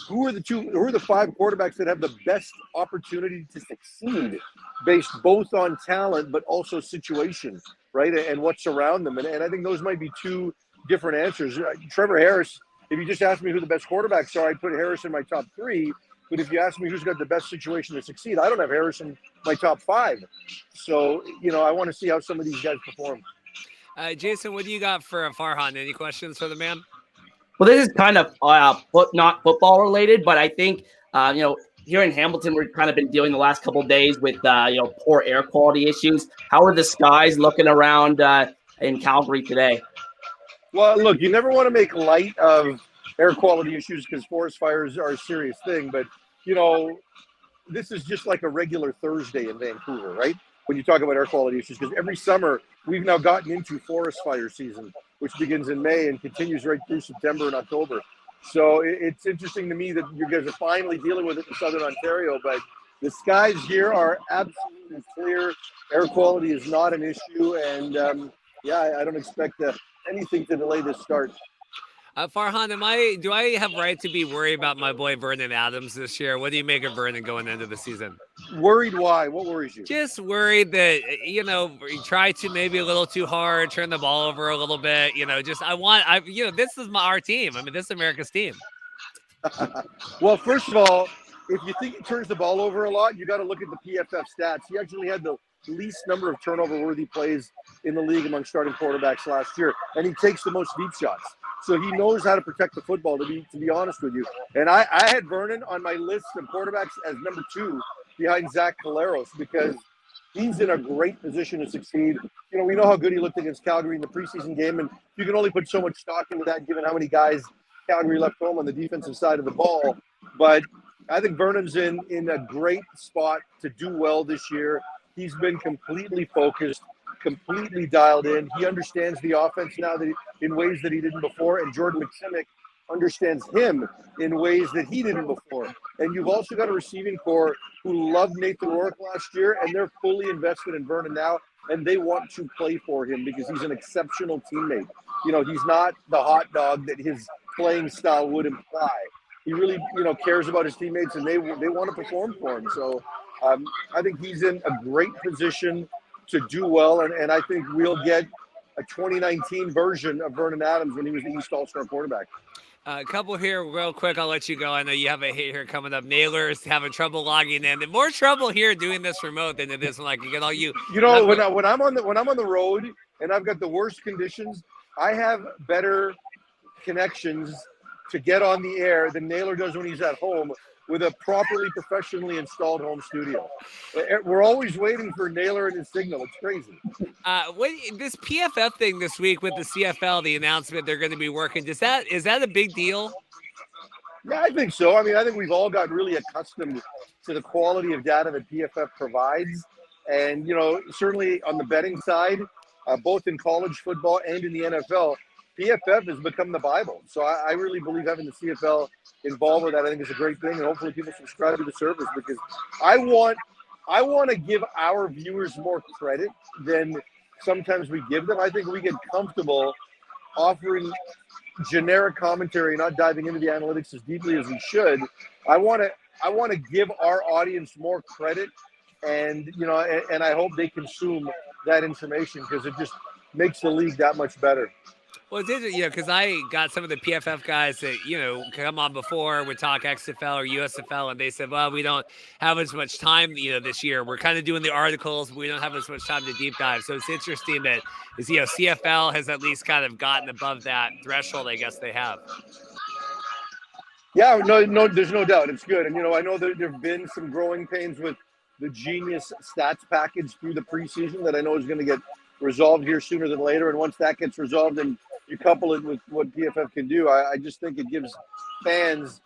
[SPEAKER 6] who are the 5 quarterbacks that have the best opportunity to succeed based both on talent but also situation, right? And what's around them. And I think those might be 2 different answers. Trevor Harris, if you just ask me who the best quarterbacks are, I'd put Harris in my top 3. But if you ask me who's got the best situation to succeed, I don't have Harris in my top 5. So, I want to see how some of these guys perform.
[SPEAKER 1] Jason, what do you got for Farhan? Any questions for the man?
[SPEAKER 2] Well, this is kind of not football related, but I think, here in Hamilton, we've kind of been dealing the last couple of days with, poor air quality issues. How are the skies looking around in Calgary today?
[SPEAKER 6] Well, look, you never want to make light of air quality issues because forest fires are a serious thing. But, this is just like a regular Thursday in Vancouver, right? When you talk about air quality issues, because every summer we've now gotten into forest fire season, which begins in May and continues right through September and October. So it's interesting to me that you guys are finally dealing with it in Southern Ontario, but the skies here are absolutely clear. Air quality is not an issue. And I don't expect anything to delay this start.
[SPEAKER 1] Farhan, do I have right to be worried about my boy Vernon Adams this year? What do you make of Vernon going into the season?
[SPEAKER 6] Worried? Why? What worries you?
[SPEAKER 1] Just worried that, he tried to maybe a little too hard, turn the ball over a little bit. This is our team. I mean, this is America's team.
[SPEAKER 6] Well, first of all, if you think he turns the ball over a lot, you got to look at the PFF stats. He actually had the least number of turnover-worthy plays in the league among starting quarterbacks last year, and he takes the most deep shots. So he knows how to protect the football, to be honest with you. And I had Vernon on my list of quarterbacks as number 2 behind Zach Collaros because he's in a great position to succeed. We know how good he looked against Calgary in the preseason game, and you can only put so much stock into that given how many guys Calgary left home on the defensive side of the ball. But I think Vernon's in a great spot to do well this year. He's been completely focused, completely dialed in. He understands the offense now in ways that he didn't before, and Jordan McSimic understands him in ways that he didn't before. And you've also got a receiving core who loved Nathan Rourke last year, and they're fully invested in Vernon now, and they want to play for him because he's an exceptional teammate. He's not the hot dog that his playing style would imply. He really, cares about his teammates, and they want to perform for him. So I think he's in a great position to do well, and I think we'll get a 2019 version of Vernon Adams when he was the East All-Star quarterback.
[SPEAKER 1] A couple here real quick. I'll let you go. I know you have a hit here coming up. Naylor is having trouble logging in. And more trouble here doing this remote than it is when I can get all you.
[SPEAKER 6] When I'm on the road and I've got the worst conditions, I have better connections to get on the air than Naylor does when he's at home with a properly professionally installed home studio. We're always waiting for Naylor and his signal. It's crazy.
[SPEAKER 1] This PFF thing this week with the CFL, the announcement they're going to be working, is that a big deal?
[SPEAKER 6] Yeah, I think so. I mean, I think we've all got really accustomed to the quality of data that PFF provides. And, certainly on the betting side, both in college football and in the NFL, PFF has become the Bible. So I really believe having the CFL involved with that, I think is a great thing. And hopefully people subscribe to the service because I want to give our viewers more credit than sometimes we give them. I think we get comfortable offering generic commentary, not diving into the analytics as deeply as we should. I want to give our audience more credit, and and I hope they consume that information because it just makes the league that much better.
[SPEAKER 1] Well, it's interesting, because I got some of the PFF guys that, come on before would talk XFL or USFL, and they said, well, we don't have as much time, this year. We're kind of doing the articles, but we don't have as much time to deep dive. So it's interesting that, CFL has at least kind of gotten above that threshold, I guess they have.
[SPEAKER 6] Yeah, no, there's no doubt. It's good. And, I know that there have been some growing pains with the Genius stats package through the preseason that I know is going to get resolved here sooner than later. And once that gets resolved and you couple it with what PFF can do, I just think it gives fans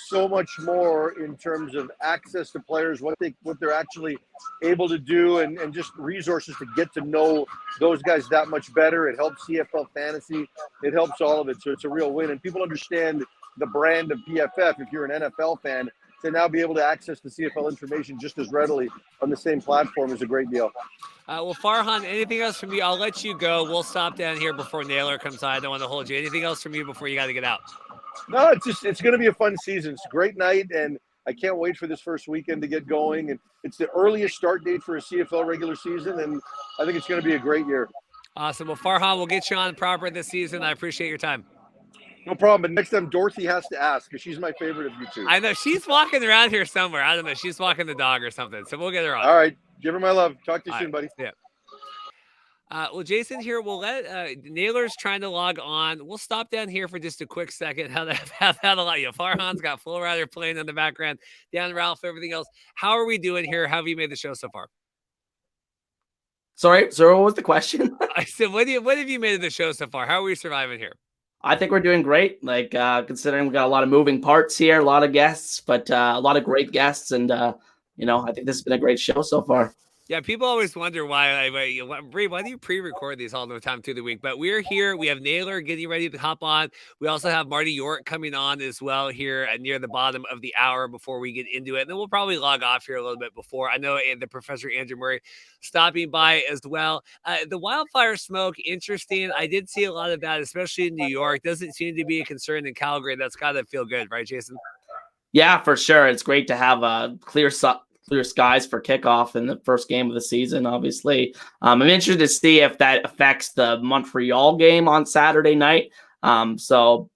[SPEAKER 6] so much more in terms of access to players, what they're actually able to do, and just resources to get to know those guys that much better. It helps CFL fantasy. It helps all of it. So it's a real win. And people understand the brand of PFF. If you're an NFL fan, to now be able to access the CFL information just as readily on the same platform is a great deal.
[SPEAKER 1] Well, Farhan, anything else from you? I'll let you go. We'll stop down here before Naylor comes on. I don't want to hold you. Anything else from you before you got to get out?
[SPEAKER 6] No, it's going to be a fun season. It's a great night, and I can't wait for this first weekend to get going. And it's the earliest start date for a CFL regular season, and I think it's going to be a great year.
[SPEAKER 1] Awesome. Well, Farhan, we'll get you on proper this season. I appreciate your time.
[SPEAKER 6] No problem. But next time, Dorothy has to ask because she's my favorite of you two.
[SPEAKER 1] I know she's walking around here somewhere. I don't know. She's walking the dog or something. So we'll get her on.
[SPEAKER 6] All right. Give her my love. Talk to you soon, buddy.
[SPEAKER 1] Yeah. Well, Jason here, we'll let Naylor's trying to log on. We'll stop down here for just a quick second. How that a lot. Farhan's got Full Rider playing in the background, down Ralph, everything else. How are we doing here? How have you made the show so far?
[SPEAKER 2] Sorry, so what was the question?
[SPEAKER 1] I said, what have you made of the show so far? How are we surviving here?
[SPEAKER 2] I think we're doing great. Like considering we got a lot of moving parts here, a lot of guests, but a lot of great guests, and I think this has been a great show so far.
[SPEAKER 1] Yeah, people always wonder why do you pre-record these all the time through the week? But we're here. We have Naylor getting ready to hop on. We also have Marty York coming on as well here near the bottom of the hour before we get into it. And then we'll probably log off here a little bit before. I know the Professor Andrew Murray stopping by as well. The wildfire smoke, interesting. I did see a lot of that, especially in New York. Doesn't seem to be a concern in Calgary. That's got to feel good, right, Jason?
[SPEAKER 2] Yeah, for sure. It's great to have clear skies for kickoff in the first game of the season, obviously. I'm interested to see if that affects the Montreal game on Saturday night. So,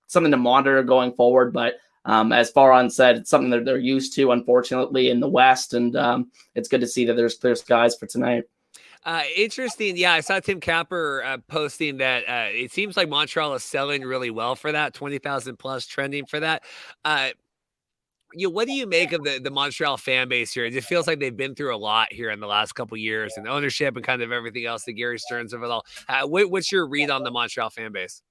[SPEAKER 2] something to monitor going forward. But as Farhan said, it's something that they're used to, unfortunately, in the West. And it's good to see that there's clear skies for tonight.
[SPEAKER 1] Interesting. Yeah, I saw Tim Capper posting that it seems like Montreal is selling really well for that, 20,000 plus trending for that. What do you make of the Montreal fan base here? It just feels like they've been through a lot here in the last couple of years, and ownership and kind of everything else, the Gary Stearns of it all. What's your read on the Montreal fan base?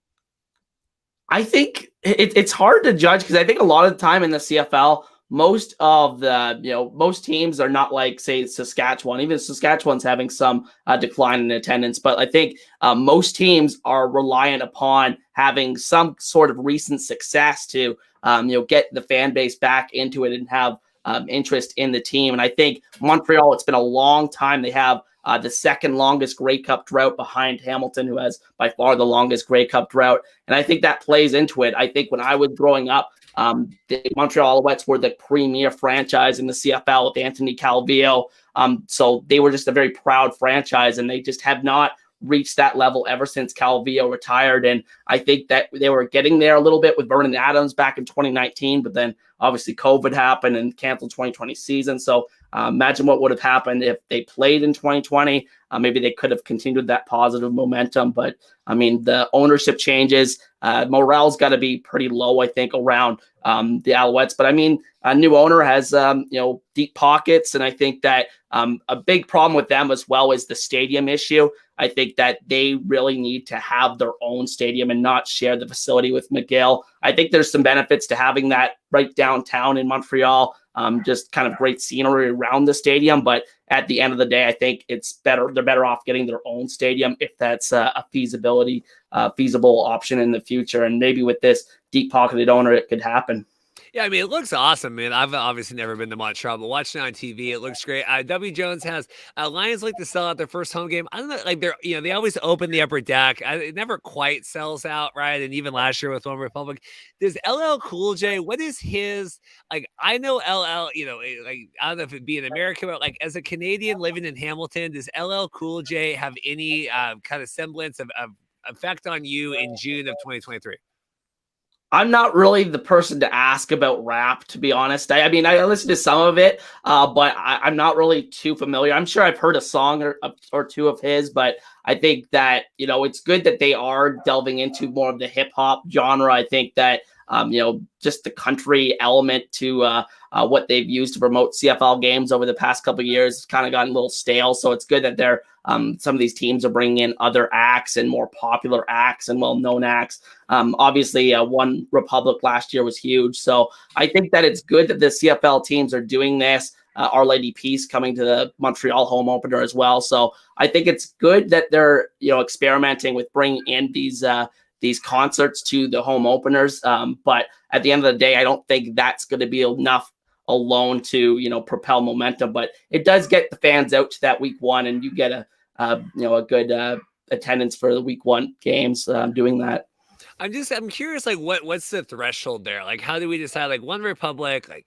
[SPEAKER 2] I think it's hard to judge because I think a lot of the time in the CFL, most of the, most teams are not like, say, Saskatchewan. Even Saskatchewan's having some decline in attendance. But I think most teams are reliant upon having some sort of recent success to, get the fan base back into it and have interest in the team. And I think Montreal, it's been a long time. They have the second longest Grey Cup drought behind Hamilton, who has by far the longest Grey Cup drought. And I think that plays into it. I think when I was growing up, the Montreal Alouettes were the premier franchise in the CFL with Anthony Calvillo. So they were just a very proud franchise, and they just have not reached that level ever since Calvillo retired. And I think that they were getting there a little bit with Vernon Adams back in 2019, but then obviously COVID happened and canceled 2020 season. So imagine what would have happened if they played in 2020. Maybe they could have continued that positive momentum. But I mean, the ownership changes. Morale's got to be pretty low, I think, around the Alouettes. But I mean, a new owner has, deep pockets. And I think that a big problem with them as well is the stadium issue. I think that they really need to have their own stadium and not share the facility with McGill. I think there's some benefits to having that right downtown in Montreal. Just kind of great scenery around the stadium. But at the end of the day, I think it's better. They're better off getting their own stadium if that's a feasible option in the future. And maybe with this deep pocketed owner, it could happen.
[SPEAKER 1] Yeah, I mean, it looks awesome, man. I've obviously never been to Montreal, but watching it on TV, it looks great. W. Jones has Lions like to sell out their first home game. I don't know, like they always open the upper deck. It never quite sells out, right? And even last year with One Republic, does LL Cool J? What is his like? I know LL, like I don't know if it'd be an American, but like as a Canadian living in Hamilton, does LL Cool J have any kind of semblance of effect on you in June of 2023?
[SPEAKER 2] I'm not really the person to ask about rap, to be honest. I mean, I listen to some of it, but I'm not really too familiar. I'm sure I've heard a song or two of his, but I think that, it's good that they are delving into more of the hip hop genre. I think that, just the country element to what they've used to promote CFL games over the past couple of years has kind of gotten a little stale. So it's good that they're some of these teams are bringing in other acts and more popular acts and well-known acts. Obviously, One Republic last year was huge. So I think that it's good that the CFL teams are doing this. Our Lady Peace coming to the Montreal home opener as well. So I think it's good that they're experimenting with bringing in these concerts to the home openers. But at the end of the day, I don't think that's going to be enough alone to propel momentum. But it does get the fans out to that week one, and you get a good attendance for the week one games doing that.
[SPEAKER 1] I'm curious, like what's the threshold there? Like, how do we decide? Like, One Republic, like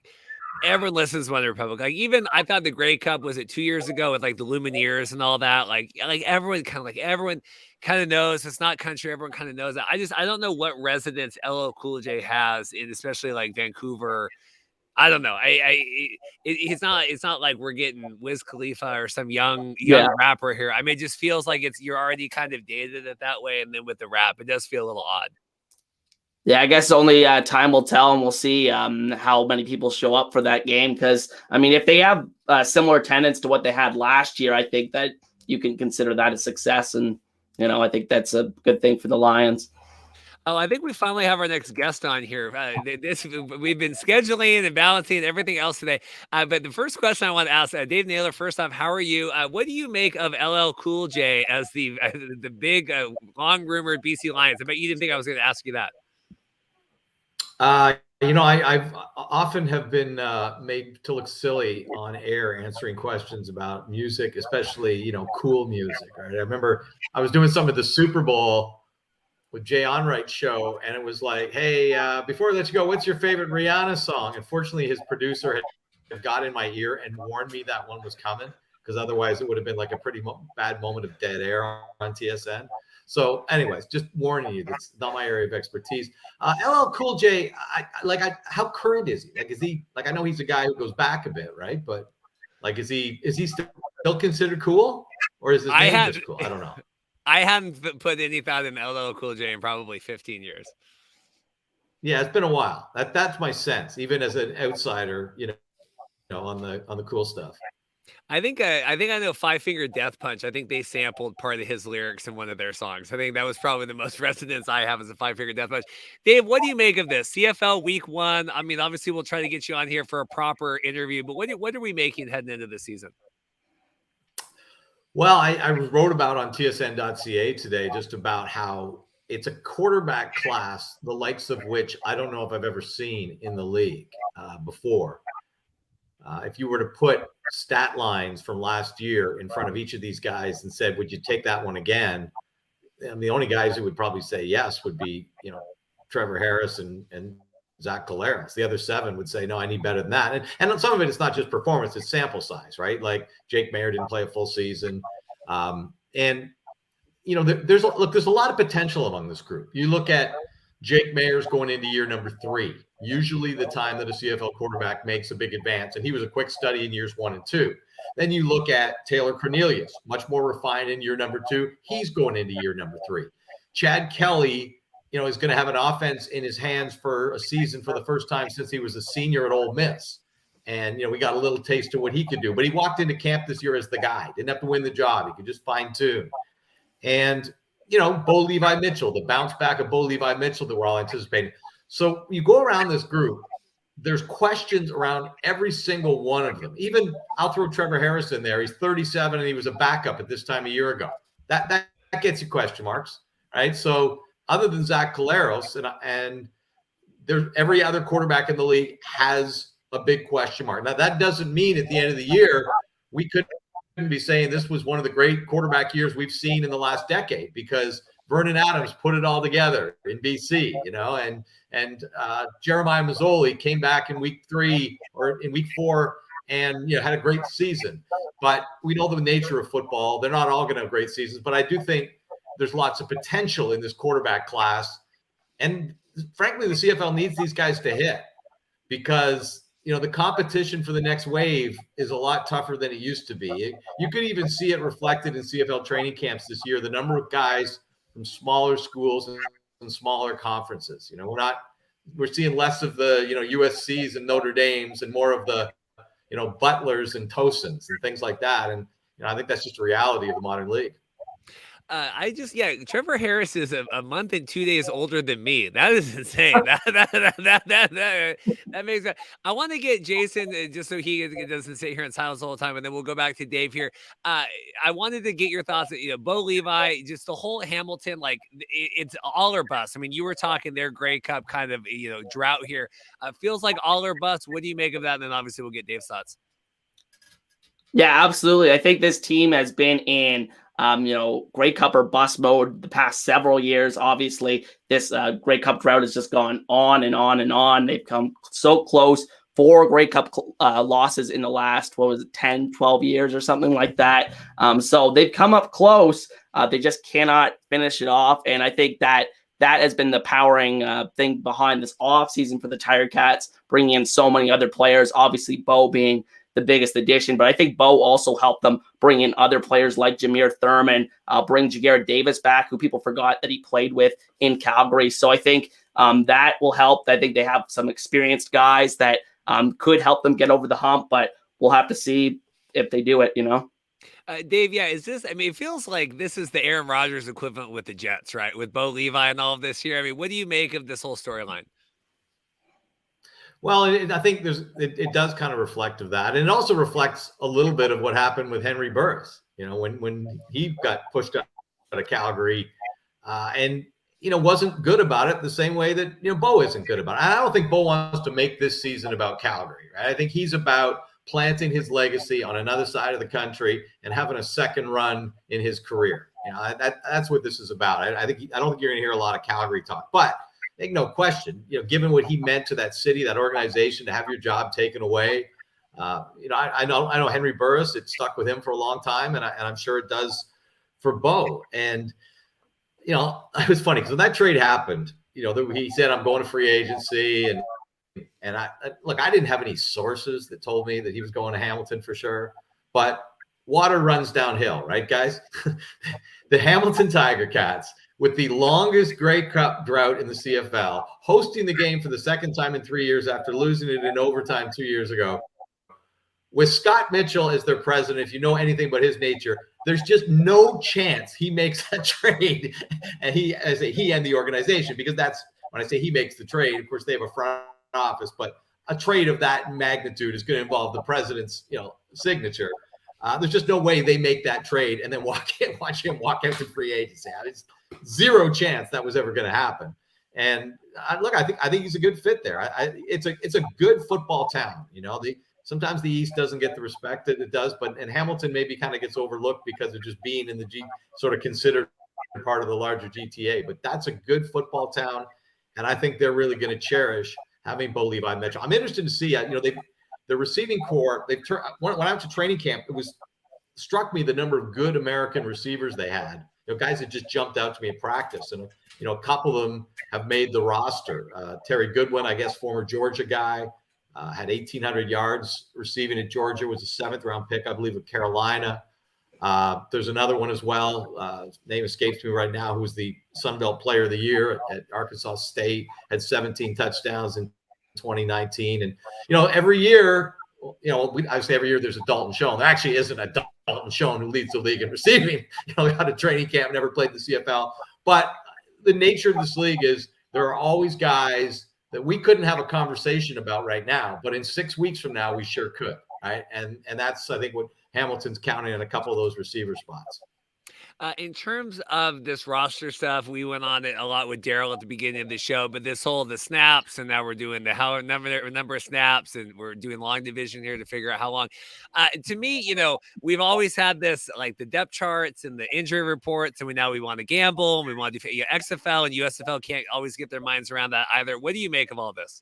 [SPEAKER 1] everyone listens to One Republic. Like, even I thought the Grey Cup was it 2 years ago with like the Lumineers and all that. Like everyone kind of knows it's not country. Everyone kind of knows that. I don't know what resonance LL Cool J has in especially like Vancouver. I don't know. It's not like we're getting Wiz Khalifa or some young rapper here. I mean, it just feels like you're already kind of dated it that way, and then with the rap, it does feel a little odd.
[SPEAKER 2] Yeah, I guess only time will tell, and we'll see how many people show up for that game. Because I mean, if they have similar attendance to what they had last year, I think that you can consider that a success, and I think that's a good thing for the Lions.
[SPEAKER 1] Oh, I think we finally have our next guest on here. We've been scheduling and balancing and everything else today. But the first question I want to ask, Dave Naylor, first off, how are you? What do you make of LL Cool J as the big, long-rumored BC Lions? I bet you didn't think I was going to ask you that.
[SPEAKER 7] I've often have been made to look silly on air answering questions about music, especially, cool music. Right? I remember I was doing some of the Super Bowl with Jay Onright's show, and it was like, hey, before I let you go, what's your favorite Rihanna song? And fortunately, his producer had got in my ear and warned me that one was coming, because otherwise it would have been like a pretty bad moment of dead air on TSN. So anyways, just warning you, that's not my area of expertise. LL Cool J, how current is he? Like, is he, like, I know he's a guy who goes back a bit, right? But like, is he still considered cool, or is his name just cool? I don't know.
[SPEAKER 1] I haven't put any thought in LL Cool J in probably 15 years.
[SPEAKER 7] Yeah, it's been a while. That's my sense, even as an outsider, on the cool stuff.
[SPEAKER 1] I think I know Five Finger Death Punch. I think they sampled part of his lyrics in one of their songs. I think that was probably the most resonance I have as a Five Finger Death Punch. Dave, what do you make of this? CFL Week 1. I mean, obviously we'll try to get you on here for a proper interview, but what are we making heading into the season?
[SPEAKER 7] Well, I wrote about on tsn.ca today just about how it's a quarterback class, the likes of which I don't know if I've ever seen in the league before. If you were to put stat lines from last year in front of each of these guys and said, would you take that one again? And the only guys who would probably say yes would be, Trevor Harris and Zach Collaros. The other 7 would say, no, I need better than that. And some of it is not just performance, it's sample size, right? Like Jake Mayer didn't play a full season. There's a lot of potential among this group. You look at Jake Mayer's going into year number 3, usually the time that a CFL quarterback makes a big advance. And he was a quick study in years 1 and 2. Then you look at Taylor Cornelius, much more refined in year number 2. He's going into year number 3. Chad Kelly, is going to have an offense in his hands for a season for the first time since he was a senior at Ole Miss. And, we got a little taste of what he could do. But he walked into camp this year as the guy. Didn't have to win the job. He could just fine-tune. And, Bo Levi Mitchell, the bounce back of Bo Levi Mitchell that we're all anticipating. So you go around this group, there's questions around every single one of them. Even I'll throw Trevor Harris in there. He's 37 and he was a backup at this time a year ago. That gets you question marks, right? So other than Zach Collaros and there's every other quarterback in the league has a big question mark. Now that doesn't mean at the end of the year we couldn't be saying this was one of the great quarterback years we've seen in the last decade, because Vernon Adams put it all together in BC, and Jeremiah Mazzoli came back in week 3 or in week 4 and had a great season. But we know the nature of football; they're not all going to have great seasons. But I do think there's lots of potential in this quarterback class, and frankly, the CFL needs these guys to hit, because the competition for the next wave is a lot tougher than it used to be. You could even see it reflected in CFL training camps this year. The number of guys from smaller schools and smaller conferences. We're seeing less of the USCs and Notre Dames and more of the Butlers and Tosins and things like that. And I think that's just a reality of the modern league.
[SPEAKER 1] Trevor Harris is a month and 2 days older than me. That is insane. that makes sense. I want to get Jason just so he doesn't sit here in silence all the time, and then we'll go back to Dave here. I wanted to get your thoughts. Bo Levi, just the whole Hamilton, like it's all or bust. I mean, you were talking their Grey Cup kind of drought here. Feels like all or bust. What do you make of that? And then obviously we'll get Dave's thoughts.
[SPEAKER 2] Yeah, absolutely. I think this team has been in Grey Cup or bust mode the past several years. Obviously, this Grey Cup drought has just gone on and on and on. They've come so close. 4 Grey Cup losses in the last, 10, 12 years or something like that. So they've come up close. They just cannot finish it off. And I think that has been the powering thing behind this offseason for the Tiger Cats, bringing in so many other players, obviously Bo being the biggest addition. But I think Bo also helped them bring in other players like Jameer Thurman, bring Jagarrett Davis back, who people forgot that he played with in Calgary. So I think that will help. I think they have some experienced guys that could help them get over the hump, but we'll have to see if they do it,
[SPEAKER 1] Dave, is this, it feels like this is the Aaron Rodgers equivalent with the Jets, right? With Bo Levi and all of this here. What do you make of this whole storyline?
[SPEAKER 7] Well, I think it does kind of reflect of that. And it also reflects a little bit of what happened with Henry Burris, when he got pushed out of Calgary and, wasn't good about it the same way that, Bo isn't good about it. I don't think Bo wants to make this season about Calgary, right? I think he's about planting his legacy on another side of the country and having a second run in his career. That's what this is about. I don't think you're going to hear a lot of Calgary talk, but I think no question, given what he meant to that city, that organization, to have your job taken away. I know Henry Burris, it stuck with him for a long time, and I'm sure it does for Bo. And it was funny because when that trade happened, he said, I'm going to free agency, and I didn't have any sources that told me that he was going to Hamilton for sure, but water runs downhill, right, guys? The Hamilton Tiger Cats, with the longest Grey Cup drought in the CFL, hosting the game for the second time in 3 years after losing it in overtime 2 years ago, with Scott Mitchell as their president. If you know anything about his nature, there's just no chance he makes that trade, and he and the organization, because that's when I say he makes the trade. Of course, they have a front office, but a trade of that magnitude is going to involve the president's signature. There's just no way they make that trade and then watch him walk out to free agency. It's zero chance that was ever going to happen. And I think he's a good fit there. It's a good football town. Sometimes the East doesn't get the respect that it does, and Hamilton maybe kind of gets overlooked because of just being in the sort of considered part of the larger GTA. But that's a good football town, and I think they're really going to cherish having Bo Levi Mitchell. I'm interested to see, the receiving core. When I went to training camp, struck me the number of good American receivers they had. Guys that just jumped out to me in practice, and a couple of them have made the roster. Terry Goodwin, I guess, former Georgia guy, had 1,800 yards receiving at Georgia. Was a 7th round pick, I believe, of Carolina. There's another one as well. Name escapes me right now. Who was the Sun Belt Player of the Year at Arkansas State? Had 17 touchdowns in 2019, and every year. I say every year there's a Dalton Schoen. There actually isn't a Dalton Schoen who leads the league in receiving. Out of training camp, never played the CFL. But the nature of this league is there are always guys that we couldn't have a conversation about right now, but in 6 weeks from now, we sure could, right? And that's, I think, what Hamilton's counting on, a couple of those receiver spots.
[SPEAKER 1] In terms of this roster stuff, we went on it a lot with Darrell at the beginning of the show, but the snaps, and now we're doing the number of snaps, and we're doing long division here to figure out how long. To me, we've always had this, like the depth charts and the injury reports, and we want to gamble, and we want to do XFL and USFL can't always get their minds around that either. What do you make of all this?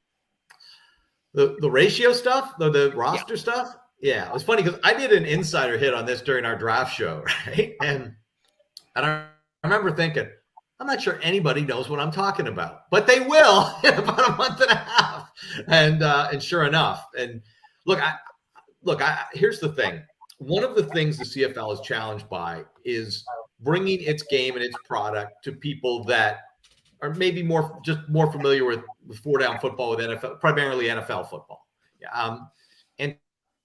[SPEAKER 7] The ratio stuff, the roster stuff? Yeah, it was funny because I did an insider hit on this during our draft show, right? And I remember thinking, I'm not sure anybody knows what I'm talking about, but they will in about a month and a half. And sure enough, and look, here's the thing. One of the things the CFL is challenged by is bringing its game and its product to people that are maybe more familiar with 4-down football, with NFL, primarily NFL football. And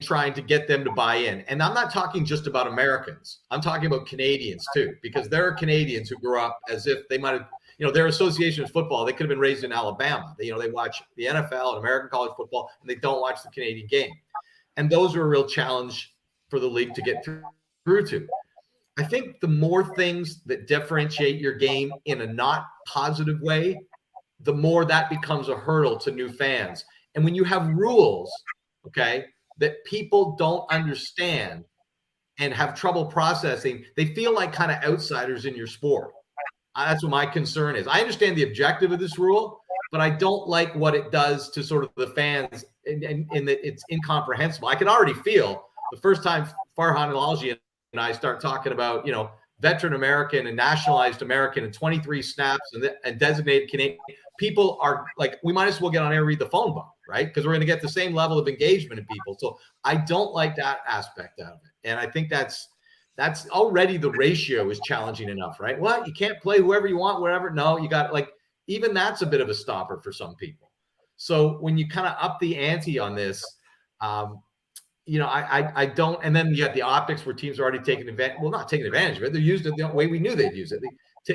[SPEAKER 7] trying to get them to buy in. And I'm not talking just about Americans. I'm talking about Canadians too, because there are Canadians who grew up as if they might have, their association with football, they could have been raised in Alabama. They watch the NFL and American college football, and they don't watch the Canadian game. And those are a real challenge for the league to get through to. I think the more things that differentiate your game in a not positive way, the more that becomes a hurdle to new fans. And when you have rules, okay, that people don't understand, and have trouble processing. They feel like kind of outsiders in your sport. That's what my concern is. I understand the objective of this rule, but I don't like what it does to sort of the fans, and that it's incomprehensible. I can already feel the first time Farhan and Lalji and I start talking about, veteran American and nationalized American and 23 snaps and designated Canadian, people are like, we might as well get on air and read the phone book, right? Because we're going to get the same level of engagement in people. So I don't like that aspect of it. And I think that's already, the ratio is challenging enough, right? Well, you can't play whoever you want, wherever. No, you got, like, even that's a bit of a stopper for some people. So when you kind of up the ante on this, I don't. And then you got the optics where teams are already taking advantage. Well, not taking advantage of it. They're used it the way we knew they'd use it.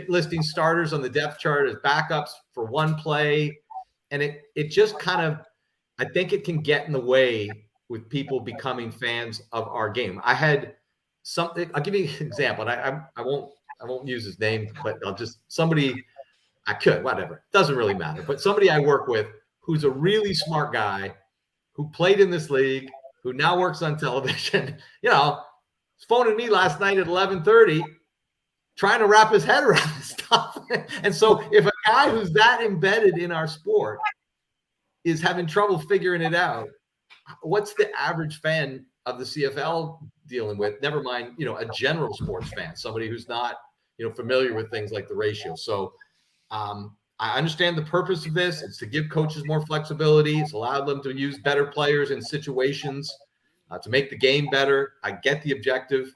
[SPEAKER 7] Listing starters on the depth chart as backups for one play. And it just kind of, I think it can get in the way with people becoming fans of our game. I had something, I'll give you an example. And I won't use his name, but whatever. Doesn't really matter. But somebody I work with who's a really smart guy who played in this league, who now works on television, was phoning me last night at 11:30, trying to wrap his head around this stuff. And so if a guy who's that embedded in our sport is having trouble figuring it out, what's the average fan of the CFL dealing with? Never mind, a general sports fan, somebody who's not, familiar with things like the ratio. So I understand the purpose of this. It's to give coaches more flexibility. It's allowed them to use better players in situations to make the game better. I get the objective.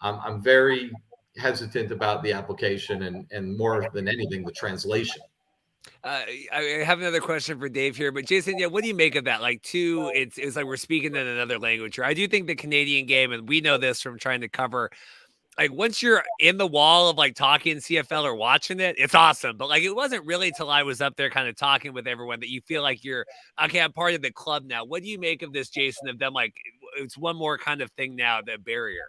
[SPEAKER 7] I'm very hesitant about the application and more than anything, the translation.
[SPEAKER 1] I have another question for Dave here, but Jason, what do you make of that? Like, it's like we're speaking in another language here. I do think the Canadian game, and we know this from trying to cover, like, once you're in the wall of like talking CFL or watching it, it's awesome. But like, it wasn't really till I was up there kind of talking with everyone that you feel like you're, okay, I'm part of the club now. What do you make of this, Jason, of them? Like, it's one more kind of thing now, the barrier.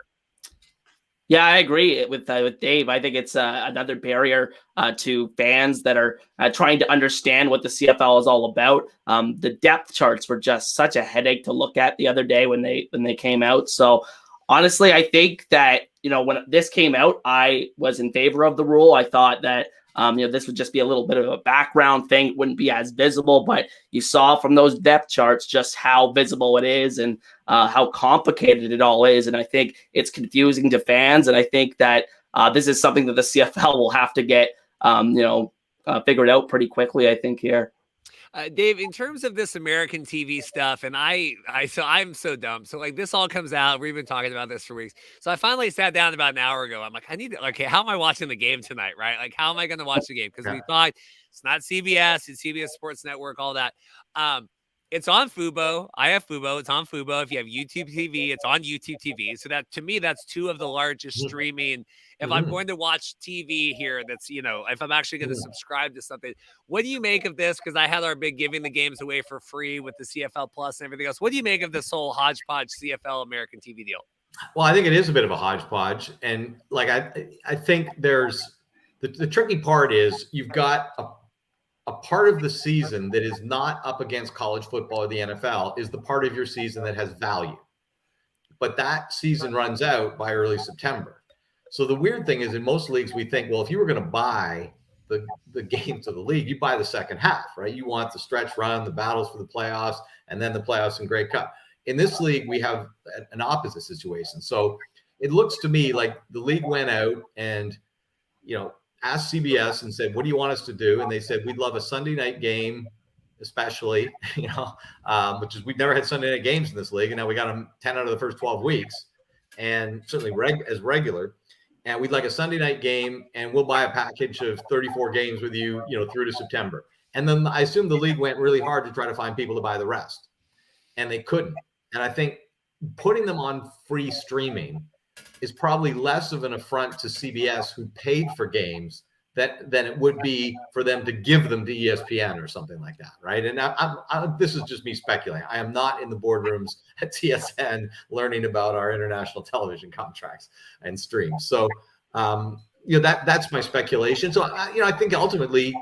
[SPEAKER 2] Yeah, I agree with Dave. I think it's another barrier to fans that are trying to understand what the CFL is all about. The depth charts were just such a headache to look at the other day when they came out. So honestly, I think that, when this came out, I was in favor of the rule. I thought that, this would just be a little bit of a background thing. It wouldn't be as visible, but you saw from those depth charts just how visible it is and how complicated it all is. And I think it's confusing to fans. And I think that this is something that the CFL will have to get, figured out pretty quickly, I think, here.
[SPEAKER 1] Dave, in terms of this American TV stuff, and I'm so dumb. So like, this all comes out. We've been talking about this for weeks. So I finally sat down about an hour ago. I'm like, okay, how am I watching the game tonight? Right? Like, how am I going to watch the game? Because we thought it's not CBS, it's CBS Sports Network, all that. It's on Fubo. I have Fubo. It's on Fubo. If you have YouTube TV, it's on YouTube TV. So that, to me, that's two of the largest streaming. If I'm going to watch TV here, that's, if I'm actually going to subscribe to something, what do you make of this? Because I had our big giving the games away for free with the CFL Plus and everything else. What do you make of this whole hodgepodge CFL American TV deal?
[SPEAKER 7] Well, I think it is a bit of a hodgepodge. And like, I think there's the tricky part is you've got a part of the season that is not up against college football or the NFL is the part of your season that has value. But that season runs out by early September. So the weird thing is in most leagues, we think, well, if you were going to buy the games of the league, you buy the second half, right? You want the stretch run, the battles for the playoffs, and then the playoffs and Grey Cup. In this league, we have an opposite situation. So it looks to me like the league went out and, asked CBS and said, what do you want us to do? And they said, we'd love a Sunday night game, especially, which is, we've never had Sunday night games in this league. And now we got them 10 out of the first 12 weeks and certainly as regular. And we'd like a Sunday night game and we'll buy a package of 34 games with you, through to September. And then I assume the league went really hard to try to find people to buy the rest. And they couldn't. And I think putting them on free streaming is probably less of an affront to CBS, who paid for games, than it would be for them to give them to ESPN or something like that, right? And this is just me speculating. I am not in the boardrooms at TSN learning about our international television contracts and streams. So, that's my speculation. So, I think ultimately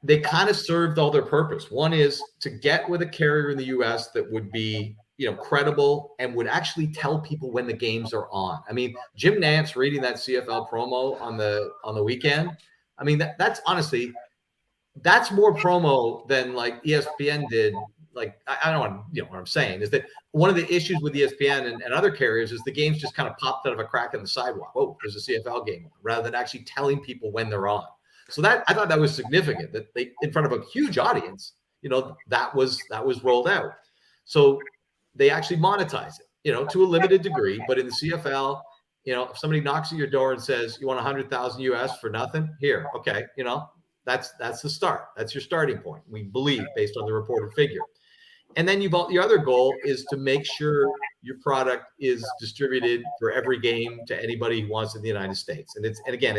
[SPEAKER 7] they kind of served all their purpose. One is to get with a carrier in the U.S. that would be, credible and would actually tell people when the games are on. I mean, Jim Nantz reading that CFL promo on the weekend. I mean, that's honestly, that's more promo than like ESPN did. Like, I don't want, what I'm saying is that one of the issues with ESPN and other carriers is the games just kind of popped out of a crack in the sidewalk. Oh, there's a CFL game on, rather than actually telling people when they're on. So that, I thought that was significant, that they, in front of a huge audience, that was rolled out. So they actually monetize it, to a limited degree. But in the CFL, if somebody knocks at your door and says, you want 100,000 US for nothing, here, okay, that's the start. That's your starting point, we believe, based on the reported figure. And then your other goal is to make sure your product is distributed for every game to anybody who wants it in the United States. And again,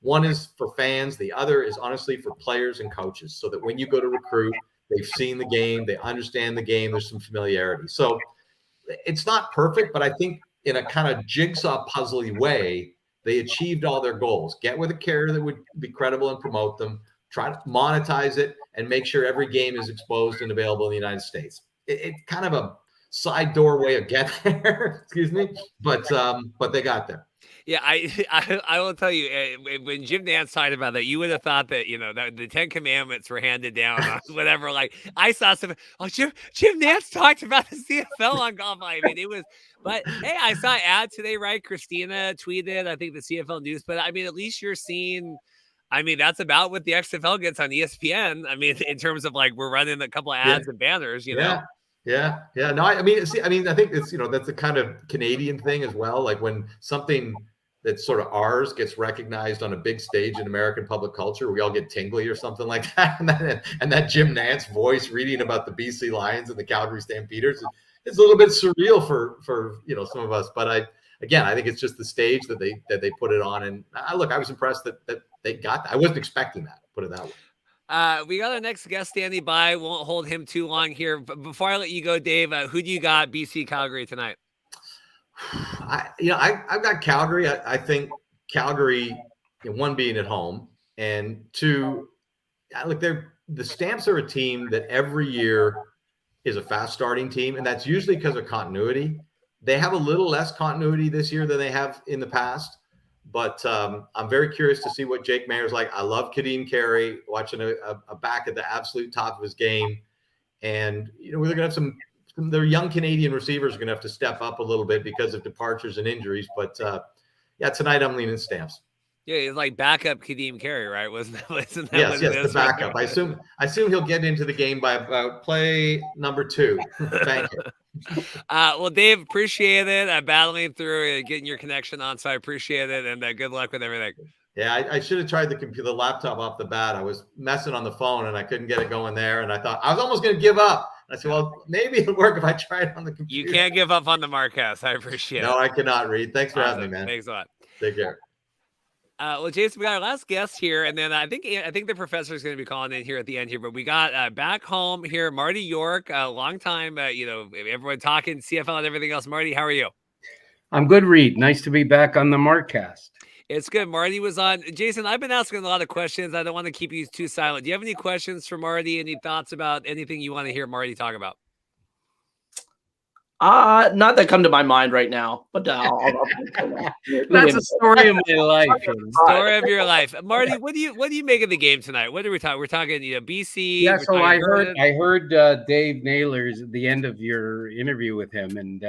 [SPEAKER 7] one is for fans, the other is honestly for players and coaches, so that when you go to recruit, they've seen the game, they understand the game, there's some familiarity. So it's not perfect, but I think in a kind of jigsaw puzzly way, they achieved all their goals. Get with a carrier that would be credible and promote them, try to monetize it, and make sure every game is exposed and available in the United States. It's kind of a side door way of getting there, excuse me, but they got there.
[SPEAKER 1] Yeah, I will tell you, when Jim Nantz talked about that, you would have thought that, that the 10 Commandments were handed down on whatever. Like, I saw some, Jim Nantz talked about the CFL on golf. I mean, it was, but hey, I saw an ad today, right? Christina tweeted, I think the CFL News, but I mean, at least you're seeing, I mean, that's about what the XFL gets on ESPN. I mean, in terms of like, we're running a couple of ads and banners, know?
[SPEAKER 7] Yeah. No, I mean, I think it's, that's a kind of Canadian thing as well. Like when something that's sort of ours gets recognized on a big stage in American public culture, we all get tingly or something like that. And that Jim Nantz voice reading about the BC Lions and the Calgary Stampeders, it's a little bit surreal for some of us. But I think it's just the stage that they put it on. And I was impressed that they got that. I wasn't expecting that, put it that way.
[SPEAKER 1] We got our next guest standing by. Won't hold him too long here. But before I let you go, Dave, who do you got BC Calgary tonight?
[SPEAKER 7] I've got Calgary. I think Calgary, one, being at home, and two, the Stamps are a team that every year is a fast starting team, and that's usually because of continuity. They have a little less continuity this year than they have in the past, but I'm very curious to see what Jake Mayer's like. I love Kadeem Carey, watching a back at the absolute top of his game, and we're going to have their young Canadian receivers are going to have to step up a little bit because of departures and injuries. But tonight I'm leaning Stamps. Yeah,
[SPEAKER 1] he's like backup Kadeem Carey, right? Wasn't that
[SPEAKER 7] yes, the backup. I assume he'll get into the game by about play number 2. Thank you.
[SPEAKER 1] Well, Dave, appreciate it. Battling through getting your connection on, so I appreciate it, and good luck with everything.
[SPEAKER 7] Yeah, I should have tried the laptop off the bat. I was messing on the phone and I couldn't get it going there, and I thought I was almost going to give up. I said, well, maybe it'll work if I try it on the computer.
[SPEAKER 1] You can't give up on the Marcast. I appreciate it.
[SPEAKER 7] No, I cannot, Reed. Thanks for having me, man.
[SPEAKER 1] Thanks a lot.
[SPEAKER 7] Take care.
[SPEAKER 1] Well, Jason, we got our last guest here, and then I think the professor is going to be calling in here at the end here. But we got back home here, Marty York, a long time, everyone talking CFL and everything else. Marty, how are you?
[SPEAKER 8] I'm good, Reed. Nice to be back on the Marcast.
[SPEAKER 1] It's good. Marty was on. Jason, I've been asking a lot of questions. I don't want to keep you too silent. Do you have any questions for Marty? Any thoughts about anything you want to hear Marty talk about?
[SPEAKER 2] Not that come to my mind right now, but
[SPEAKER 8] that's a story of my life.
[SPEAKER 1] Story of your life, Marty. What do you make of the game tonight? What are we talking? We're talking, BC.
[SPEAKER 8] Yeah, so I heard Dave Naylor's at the end of your interview with him, and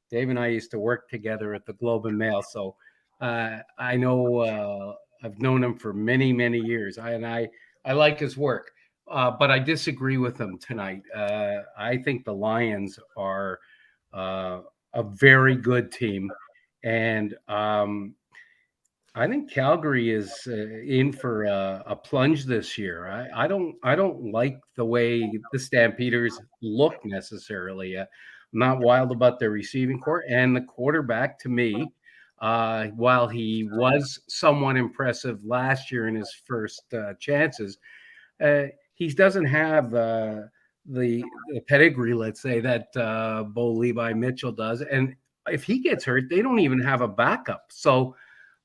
[SPEAKER 8] Dave and I used to work together at the Globe and Mail, so I know I've known him for many, many years, and I like his work, but I disagree with him tonight. I think the Lions are a very good team, and I think Calgary is in for a plunge this year. I don't like the way the Stampeders look necessarily. I'm not wild about their receiving corps, and the quarterback, to me, while he was somewhat impressive last year in his first chances, he doesn't have the pedigree, let's say, that Bo Levi Mitchell does. And if he gets hurt, they don't even have a backup. So,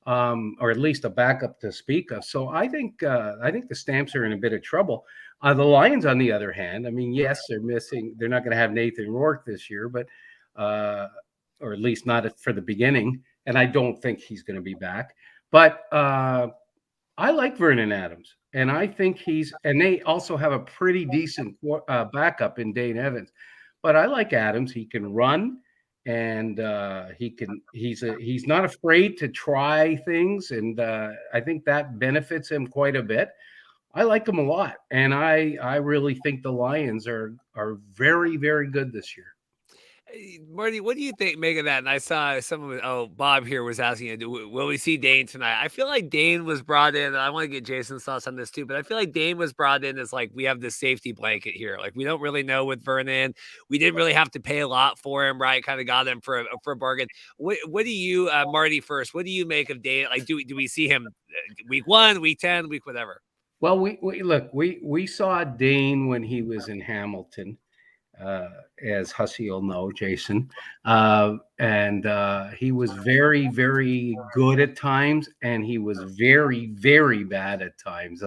[SPEAKER 8] or at least a backup to speak of. So I think the Stamps are in a bit of trouble. The Lions, on the other hand, I mean, yes, they're missing. They're not going to have Nathan Rourke this year, but or at least not for the beginning. And I don't think he's going to be back. But I like Vernon Adams, and I think and they also have a pretty decent backup in Dane Evans. But I like Adams. He can run, and he's not afraid to try things, and I think that benefits him quite a bit. I like him a lot, and I really think the Lions are very, very good this year.
[SPEAKER 1] Marty, what do you make of that? And I saw Bob here was asking, will we see Dane tonight? I feel like Dane was brought in, and I want to get Jason's thoughts on this too, but I feel like Dane was brought in as like, we have this safety blanket here. Like, we don't really know with Vernon. We didn't really have to pay a lot for him, right? Kind of got him for a bargain. What do you, Marty, first, what do you make of Dane? Like, do we see him week 1, week 10, week whatever?
[SPEAKER 8] Well, we saw Dane when he was in Hamilton. As Hussey will know, Jason. And he was very, very good at times, and he was very, very bad at times.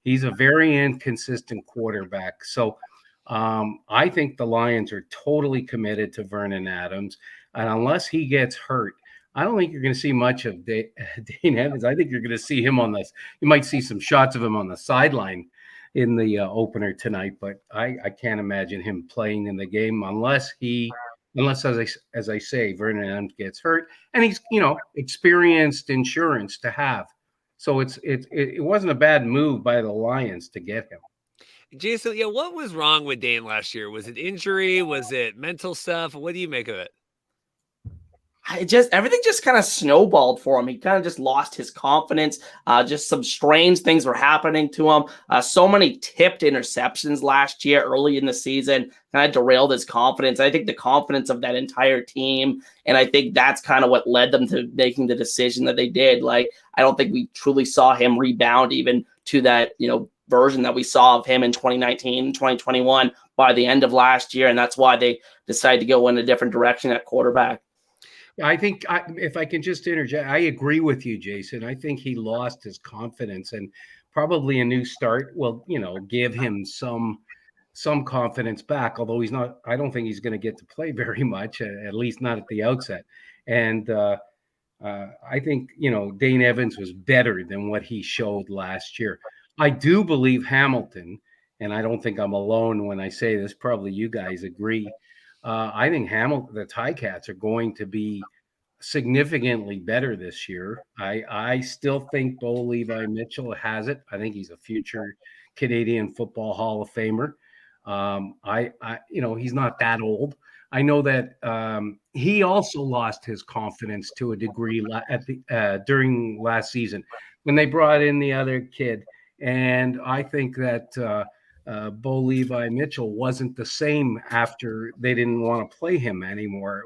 [SPEAKER 8] He's a very inconsistent quarterback. So I think the Lions are totally committed to Vernon Adams. And unless he gets hurt, I don't think you're going to see much of Dane Evans. I think you're going to see him you might see some shots of him on the sideline in the opener tonight, but I can't imagine him playing in the game unless as I say, Vernon Adams gets hurt, and he's experienced insurance to have. So it wasn't a bad move by the Lions to get him.
[SPEAKER 1] Jason, what was wrong with Dane last year? Was it injury? Was it mental stuff? What do you make of it?
[SPEAKER 2] Everything just kind of snowballed for him. He kind of just lost his confidence. Just some strange things were happening to him. So many tipped interceptions last year early in the season kind of derailed his confidence. I think the confidence of that entire team, and I think that's kind of what led them to making the decision that they did. Like, I don't think we truly saw him rebound even to that, version that we saw of him in 2019, 2021 by the end of last year. And that's why they decided to go in a different direction at quarterback.
[SPEAKER 8] I think if I can just interject, I agree with you, Jason. I think he lost his confidence, and probably a new start will, give him some confidence back. Although I don't think he's going to get to play very much, at least not at the outset. And I think, Dane Evans was better than what he showed last year. I do believe Hamilton, and I don't think I'm alone when I say this, probably you guys agree. I think the Ticats are going to be significantly better this year. I still think Bo Levi Mitchell has it. I think he's a future Canadian Football Hall of Famer. He's not that old. I know that he also lost his confidence to a degree during last season when they brought in the other kid, and I think that. Bo Levi Mitchell wasn't the same after they didn't want to play him anymore.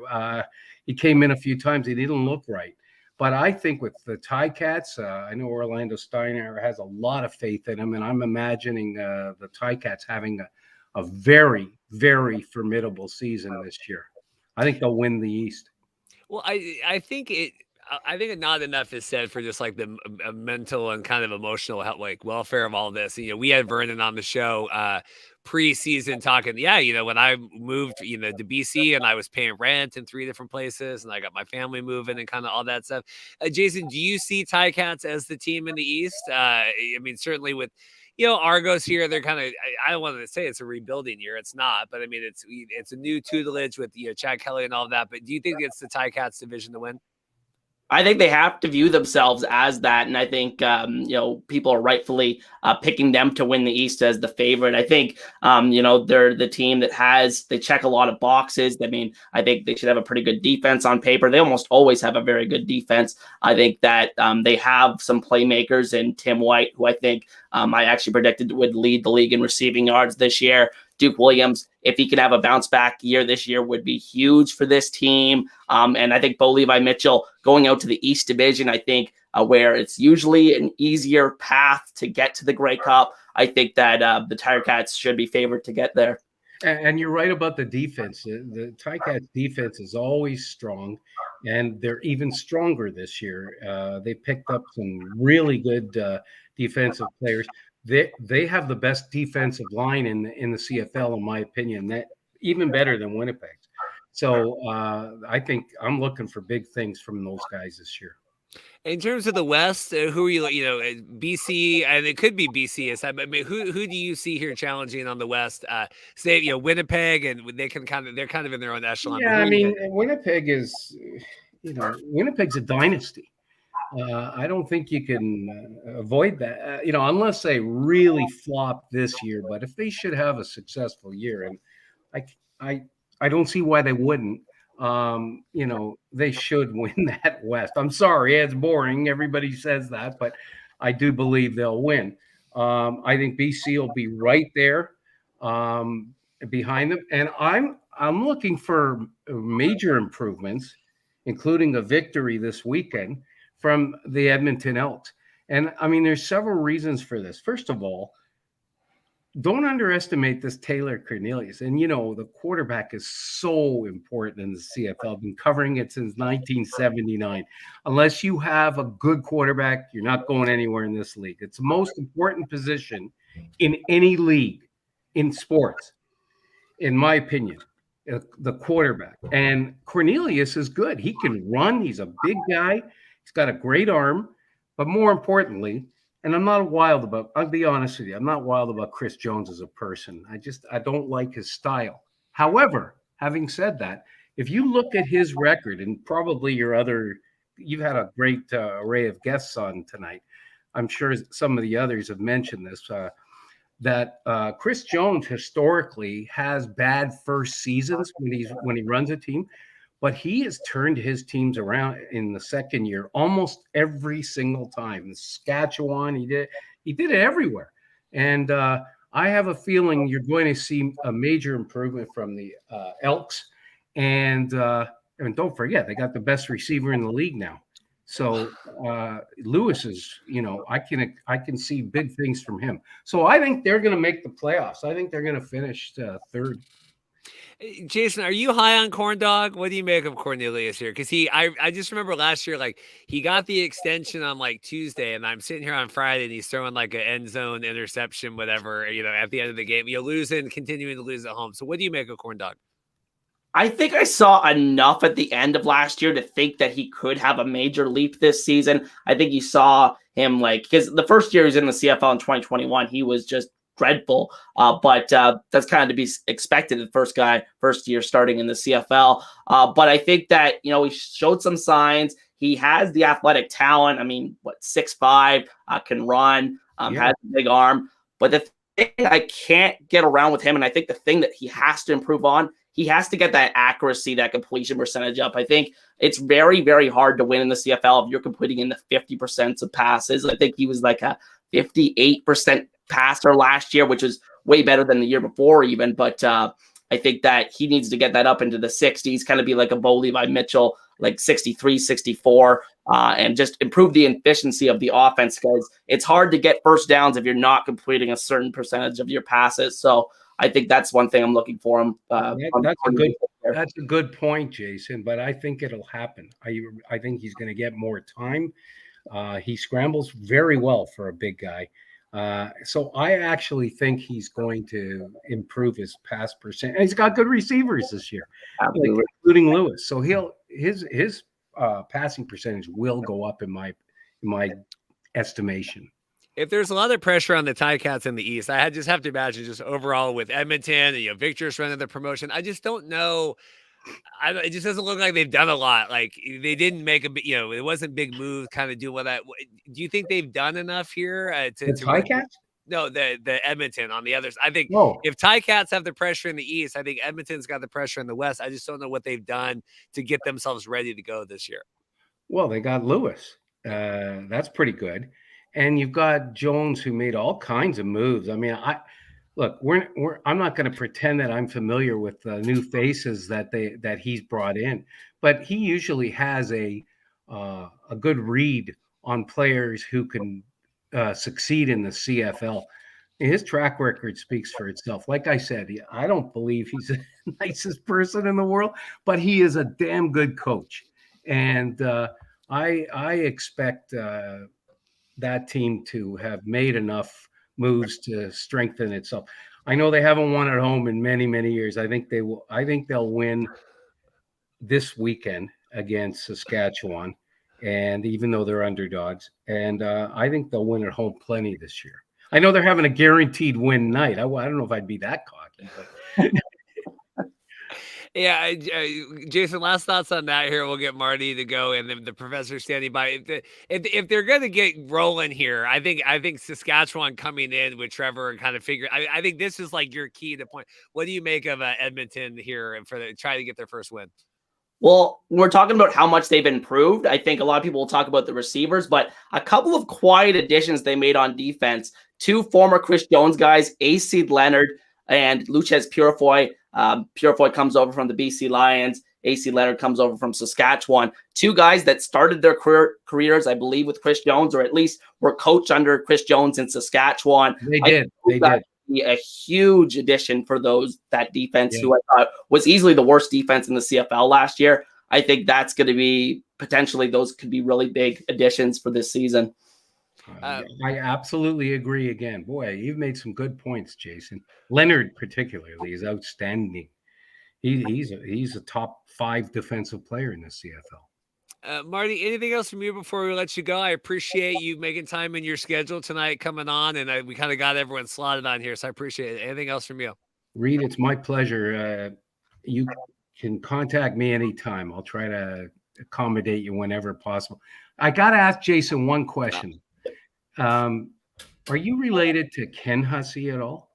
[SPEAKER 8] He came in a few times. He didn't look right. But I think with the Ticats, I know Orlando Steiner has a lot of faith in him, and I'm imagining the Ticats having a very, very formidable season this year. I think they'll win the East.
[SPEAKER 1] Well, I think not enough is said for just like the mental and kind of emotional welfare of all this. We had Vernon on the show pre-season talking. When I moved, to BC and I was paying rent in 3 different places, and I got my family moving and kind of all that stuff. Jason, do you see Ticats as the team in the East? Certainly with. Argos here, they're kind of, I don't want to say it's a rebuilding year. It's not, but it's a new tutelage with, Chad Kelly and all of that. But do you think it's the Ticats division to win?
[SPEAKER 2] I think they have to view themselves as that. And I think, people are rightfully picking them to win the East as the favorite. I think, they're the team that they check a lot of boxes. I think they should have a pretty good defense on paper. They almost always have a very good defense. I think that they have some playmakers in Tim White, who I think I actually predicted would lead the league in receiving yards this year. Duke Williams, if he could have a bounce back year this year, would be huge for this team. And I think Bo Levi Mitchell going out to the East Division, I think where it's usually an easier path to get to the Grey Cup, I think that the Ticats should be favored to get there.
[SPEAKER 8] And you're right about the defense. The Ticats defense is always strong, and they're even stronger this year. They picked up some really good defensive players. they have the best defensive line in the CFL, in my opinion. That even better than Winnipeg's. So I think I'm looking for big things from those guys this year.
[SPEAKER 1] In terms of the West, who are you? BC, and it could be BC. I mean, who do you see here challenging on the West? Say, Winnipeg, and they're kind of in their own echelon.
[SPEAKER 8] Yeah, I mean, Winnipeg is, Winnipeg's a dynasty. I don't think you can avoid that, unless they really flop this year. But if they should have a successful year, and I don't see why they wouldn't. They should win that West. I'm sorry, it's boring. Everybody says that, but I do believe they'll win. I think BC will be right there behind them, and I'm looking for major improvements, including a victory this weekend from the Edmonton Elks. And I mean, there's several reasons for this. First of all, don't underestimate this Taylor Cornelius. And, the quarterback is so important in the CFL. I've been covering it since 1979. Unless you have a good quarterback, you're not going anywhere in this league. It's the most important position in any league in sports, in my opinion, the quarterback. And Cornelius is good. He can run. He's a big guy. He's got a great arm. But more importantly, and I'll be honest with you, I'm not wild about Chris Jones as a person. I don't like his style. However, having said that, if you look at his record, and probably you've had a great array of guests on tonight. I'm sure some of the others have mentioned this, that Chris Jones historically has bad first seasons when he runs a team. But he has turned his teams around in the second year almost every single time. In Saskatchewan, he did it everywhere. And I have a feeling you're going to see a major improvement from the Elks. And don't forget, they got the best receiver in the league now. So Lewis is, I can see big things from him. So I think they're going to make the playoffs. I think they're going to finish third.
[SPEAKER 1] Jason, are you high on Corn Dog? What do you make of Cornelius here? Because I just remember last year, he got the extension on Tuesday, and I'm sitting here on Friday, and he's throwing an end zone interception, whatever, at the end of the game. Continuing to lose at home. So what do you make of Corn Dog?
[SPEAKER 2] I think I saw enough at the end of last year to think that he could have a major leap this season. I think you saw him because the first year he was in the CFL in 2021, he was just dreadful, but that's kind of to be expected. The first year starting in the CFL, but I think that he showed some signs. He has the athletic talent. I mean, 6'5", can run, has a big arm. But the thing I can't get around with him, and I think the thing that he has to improve on, he has to get that accuracy, that completion percentage up. I think it's very, very hard to win in the CFL if you're completing in the 50% of passes. I think he was a 58% passer last year, which is way better than the year before even. But I think that he needs to get that up into the 60s, kind of be like a Bo Levi Mitchell, 63, 64, and just improve the efficiency of the offense, because it's hard to get first downs if you're not completing a certain percentage of your passes. So I think that's one thing I'm looking for him.
[SPEAKER 8] That's a good point, Jason, but I think it'll happen. I think he's going to get more time. He scrambles very well for a big guy. So I actually think he's going to improve his pass percent. And he's got good receivers this year, including Lewis. So his passing percentage will go up in my estimation.
[SPEAKER 1] If there's a lot of pressure on the Ticats in the East, I just have to imagine just overall with Edmonton and Victor's running the promotion. I just don't know. It just doesn't look like they've done a lot. They didn't make it wasn't big moves kind of doing what that. Do you think they've done enough here
[SPEAKER 8] the Ticats?
[SPEAKER 1] No, the Edmonton on the others. I think if Ticats have the pressure in the East, I think Edmonton's got the pressure in the West. I just don't know what they've done to get themselves ready to go this year.
[SPEAKER 8] Well, they got Lewis. That's pretty good. And you've got Jones, who made all kinds of moves. I mean, I'm not going to pretend that I'm familiar with the new faces that he's brought in, but he usually has a good read on players who can succeed in the CFL. His track record speaks for itself. Like I said, I don't believe he's the nicest person in the world, but he is a damn good coach, and I expect that team to have made enough moves to strengthen itself. I know they haven't won at home in many, many years. I think they will. I think they'll win this weekend against Saskatchewan, and even though they're underdogs, and I think they'll win at home plenty this year. I know they're having a guaranteed win night. I don't know if I'd be that cocky, but
[SPEAKER 1] Yeah, Jason. Last thoughts on that here. We'll get Marty to go, and then the professor standing by. If they're going to get rolling here, I think Saskatchewan coming in with Trevor and kind of figure. I think this is like your key to point. What do you make of Edmonton here and try to get their first win?
[SPEAKER 2] Well, we're talking about how much they've improved. I think a lot of people will talk about the receivers, but a couple of quiet additions they made on defense. 2 former Chris Jones guys, AC Leonard and Luchez Purifoy. Purifoy comes over from the BC Lions. AC Leonard comes over from Saskatchewan. 2 guys that started their careers, I believe, with Chris Jones, or at least were coached under Chris Jones in Saskatchewan.
[SPEAKER 8] They did.
[SPEAKER 2] A huge addition for that defense, who I thought was easily the worst defense in the CFL last year. I think that's going to be potentially, those could be really big additions for this season.
[SPEAKER 8] I absolutely agree again. Boy, you've made some good points, Jason. Leonard particularly is outstanding. He's a top 5 defensive player in the CFL.
[SPEAKER 1] Marty, anything else from you before we let you go? I appreciate you making time in your schedule tonight coming on, and we kind of got everyone slotted on here, so I appreciate it. Anything else from you?
[SPEAKER 8] Reed, it's my pleasure. You can contact me anytime. I'll try to accommodate you whenever possible. I got to ask Jason one question. Are you related to Ken Hussey at all?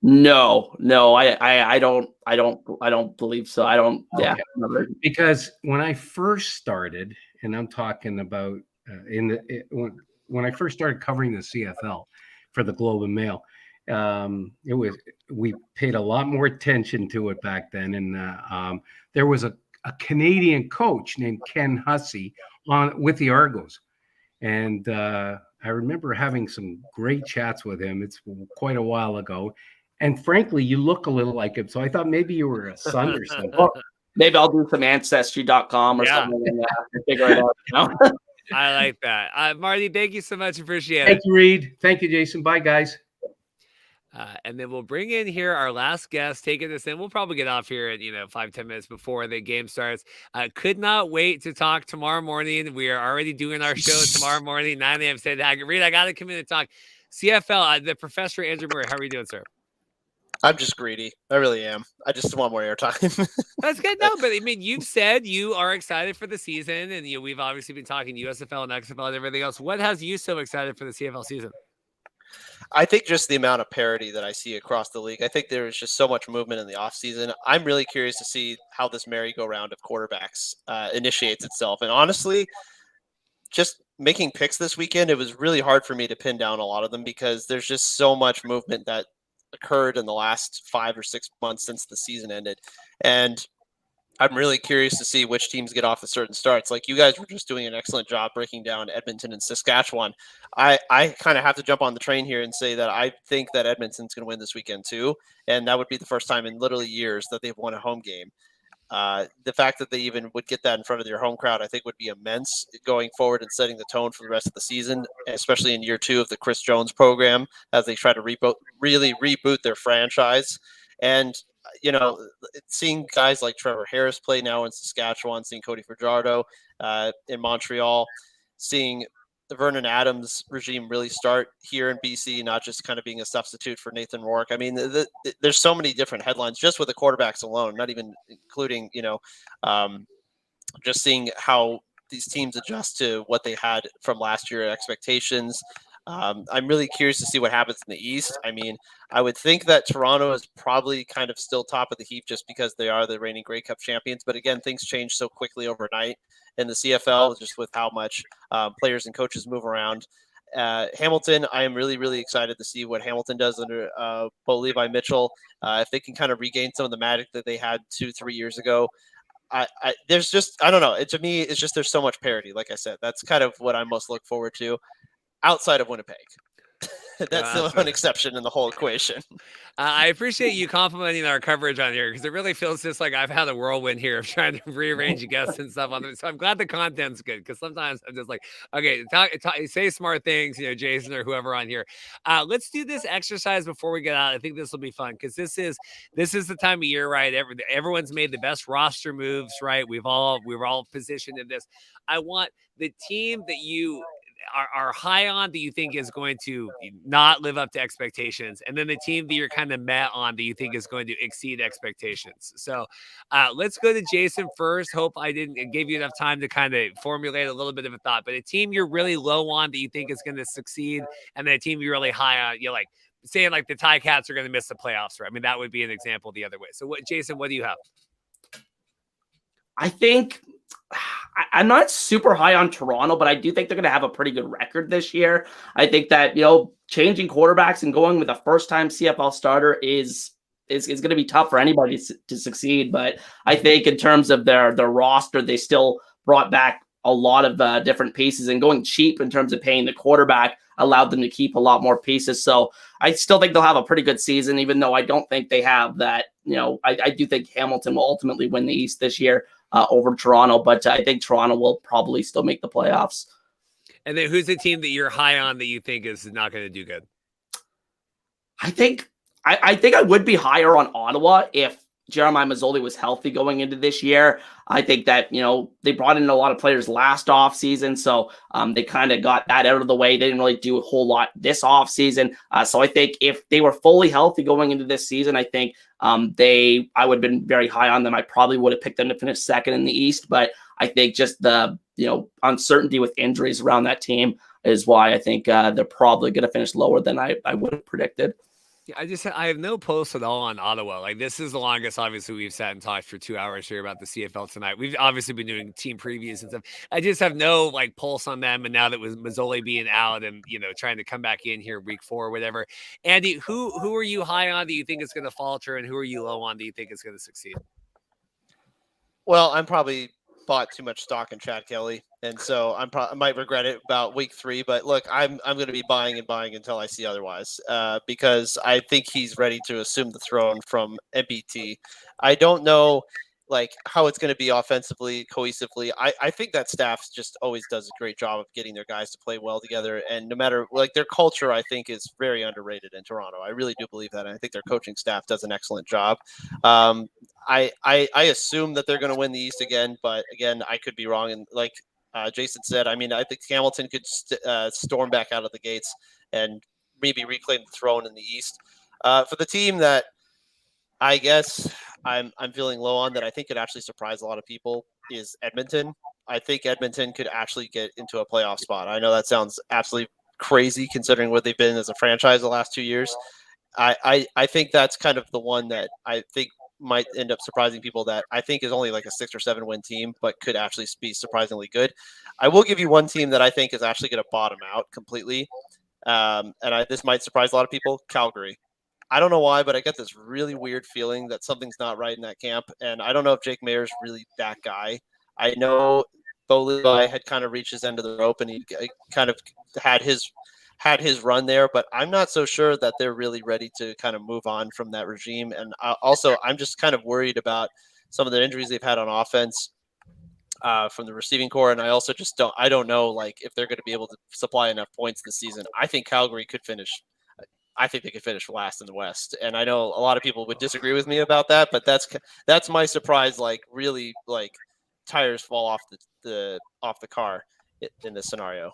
[SPEAKER 2] No, I don't believe so. I don't. Yeah, okay.
[SPEAKER 8] Because when I first started, and I'm talking about when I first started covering the CFL for the Globe and Mail, we paid a lot more attention to it back then, and there was a Canadian coach named Ken Hussey with the Argos, and I remember having some great chats with him. It's quite a while ago. And frankly, you look a little like him. So I thought maybe you were a son or something.
[SPEAKER 2] Well, maybe I'll do some ancestry.com or something and figure it out. You know?
[SPEAKER 1] I like that. Marty, thank you so much. Appreciate it.
[SPEAKER 8] Thank you, Reed. Thank you, Jason. Bye, guys.
[SPEAKER 1] And then we'll bring in here our last guest, taking this in. We'll probably get off here at 5-10 minutes before the game starts. Could not wait to talk tomorrow morning. We are already doing our show tomorrow morning, 9 a.m. Reed, I got to come in and talk CFL. The professor Andrew Murray, how are you doing, sir?
[SPEAKER 9] I'm just greedy. I really am. I just want more airtime.
[SPEAKER 1] That's good. No, but I mean, you've said you are excited for the season, and we've obviously been talking USFL and XFL and everything else. What has you so excited for the CFL season?
[SPEAKER 9] I think just the amount of parity that I see across the league. I think there is just so much movement in the offseason. I'm really curious to see how this merry-go-round of quarterbacks initiates itself. And honestly, just making picks this weekend, it was really hard for me to pin down a lot of them because there's just so much movement that occurred in the last 5 or 6 months since the season ended. And I'm really curious to see which teams get off the certain starts. Like you guys were just doing an excellent job breaking down Edmonton and Saskatchewan. I kind of have to jump on the train here and say that I think that Edmonton's going to win this weekend too. And that would be the first time in literally years that they've won a home game. The fact that they even would get that in front of their home crowd, I think would be immense going forward and setting the tone for the rest of the season, especially in year 2 of the Chris Jones program as they try to really reboot their franchise. And, seeing guys like Trevor Harris play now in Saskatchewan, seeing Cody Fajardo in Montreal, seeing the Vernon Adams regime really start here in BC, not just kind of being a substitute for Nathan Rourke. I mean, there's so many different headlines just with the quarterbacks alone, not even including, just seeing how these teams adjust to what they had from last year expectations. I'm really curious to see what happens in the East. I mean, I would think that Toronto is probably kind of still top of the heap just because they are the reigning Grey Cup champions. But again, things change so quickly overnight in the CFL, just with how much players and coaches move around. Hamilton, I am really, really excited to see what Hamilton does under Bo Levi Mitchell. If they can kind of regain some of the magic that they had 2-3 years ago. There's just, I don't know. To me, it's just there's so much parity. Like I said, that's kind of what I most look forward to outside of Winnipeg. That's the one exception in the whole equation.
[SPEAKER 1] I appreciate you complimenting our coverage on here because it really feels just like I've had a whirlwind here of trying to rearrange guests and stuff on them. So I'm glad the content's good because sometimes I'm just like, okay, say smart things, Jason or whoever on here. Let's do this exercise before we get out. I think this will be fun because this is the time of year, right? Everyone's made the best roster moves, right? We're all positioned in this. I want the team that you are high on that you think is going to not live up to expectations, and then the team that you're kind of met on that you think is going to exceed expectations. So let's go to Jason first. Hope I didn't give you enough time to kind of formulate a little bit of a thought, but a team you're really low on that you think is going to succeed, and then a team you're really high on, you're like saying like the Ticats are going to miss the playoffs, right? I mean, that would be an example the other way. So Jason, what do you have?
[SPEAKER 2] I think I'm not super high on Toronto, but I do think they're going to have a pretty good record this year. I think that, changing quarterbacks and going with a first-time CFL starter is going to be tough for anybody to succeed. But I think in terms of their roster, they still brought back a lot of different pieces, and going cheap in terms of paying the quarterback allowed them to keep a lot more pieces. So I still think they'll have a pretty good season, even though I don't think they have that. I do think Hamilton will ultimately win the East this year over Toronto, but I think Toronto will probably still make the playoffs.
[SPEAKER 1] And then who's the team that you're high on that you think is not going to do good?
[SPEAKER 2] I think I would be higher on Ottawa if Jeremiah Mazzoli was healthy going into this year. I think that, they brought in a lot of players last offseason, so they kind of got that out of the way. They didn't really do a whole lot this offseason. So I think if they were fully healthy going into this season, I think I would have been very high on them. I probably would have picked them to finish second in the East, but I think just the uncertainty with injuries around that team is why I think they're probably going to finish lower than I would have predicted.
[SPEAKER 1] Yeah, I have no posts at all on Ottawa. Like, this is the longest, obviously, we've sat and talked for 2 hours here about the CFL tonight. We've obviously been doing team previews and stuff. I just have no pulse on them. And now that with Mazzoli being out and, trying to come back in here week 4 or whatever, Andy, who are you high on that you think is going to falter, and who are you low on that you think is going to succeed?
[SPEAKER 9] Well, I'm probably bought too much stock in Chad Kelly, and so I might regret it about week 3. But look, I'm going to be buying and buying until I see otherwise, because I think he's ready to assume the throne from MBT. I don't know how it's going to be offensively, cohesively. I think that staff just always does a great job of getting their guys to play well together, and no matter their culture, I think is very underrated in Toronto. I really do believe that, and I think their coaching staff does an excellent job. I assume that they're going to win the East again, but again, I could be wrong. And like Jason said, I think Hamilton could storm back out of the gates and maybe reclaim the throne in the East. For the team that I guess I'm feeling low on, that I think could actually surprise a lot of people, is Edmonton. I think Edmonton could actually get into a playoff spot. I know that sounds absolutely crazy considering what they've been as a franchise the last 2 years. I think that's kind of the one that I think might end up surprising people, that I think is only like a 6 or 7 win team, but could actually be surprisingly good. I will give you one team that I think is actually going to bottom out completely. This might surprise a lot of people, Calgary. I don't know why, but I get this really weird feeling that something's not right in that camp. And I don't know if Jake Mayer's really that guy. I know Bo Levi had kind of reached his end of the rope, and he kind of had his run there, but I'm not so sure that they're really ready to kind of move on from that regime. And I'm just kind of worried about some of the injuries they've had on offense from the receiving core. And I also just don't know if they're going to be able to supply enough points this season. I think Calgary could finish. I think they could finish last in the West. And I know a lot of people would disagree with me about that, but that's my surprise. Really tires fall off the car in this scenario.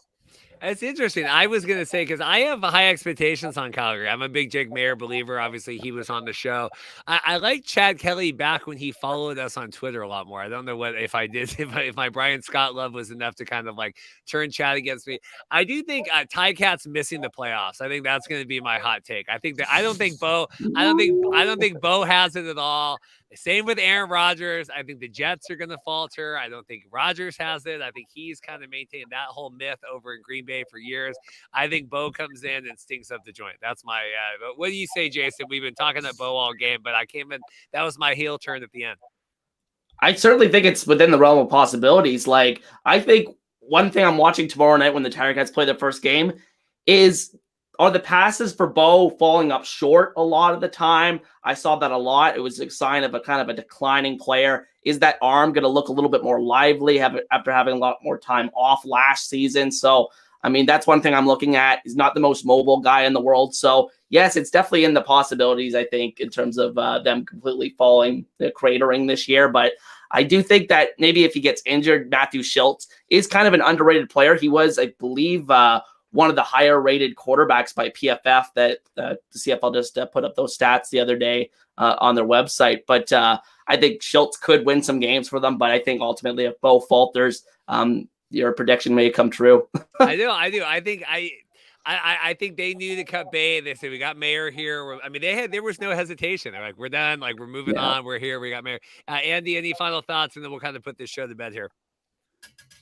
[SPEAKER 1] It's interesting. I was going to say, because I have high expectations on Calgary. I'm a big Jake Mayer believer. Obviously, he was on the show. I like Chad Kelly back when he followed us on Twitter a lot more. I don't know if my Brian Scott love was enough to kind of turn Chad against me. I do think Ticats missing the playoffs. I think that's going to be my hot take. I don't think Bo has it at all. Same with Aaron Rodgers. I think the Jets are going to falter. I don't think Rodgers has it. I think he's kind of maintained that whole myth over in Green Bay for years. I think Bo comes in and stinks up the joint. That's my what do you say, Jason? We've been talking to Bo all game, but I came in. That was my heel turn at the end.
[SPEAKER 2] I certainly think it's within the realm of possibilities. I think one thing I'm watching tomorrow night when the Ticats play their first game is are the passes for Bo falling up short a lot of the time? I saw that a lot. It was a sign of a kind of a declining player. Is that arm going to look a little bit more lively after having a lot more time off last season? So, I mean, that's one thing I'm looking at. He's not the most mobile guy in the world. So, yes, it's definitely in the possibilities, I think, in terms of them completely cratering this year. But I do think that maybe if he gets injured, Matthew Schultz is kind of an underrated player. He was, I believe, one of the higher rated quarterbacks by PFF that the CFL just put up those stats the other day on their website. But I think Schultz could win some games for them. But I think ultimately if Bo falters, your prediction may come true.
[SPEAKER 1] I do. I think they knew to cut bait. They said, we got Mayer here. I mean, there was no hesitation. They're like, we're done. Like, we're moving on. We're here. We got Mayer. Andy, any final thoughts? And then we'll kind of put this show to bed here.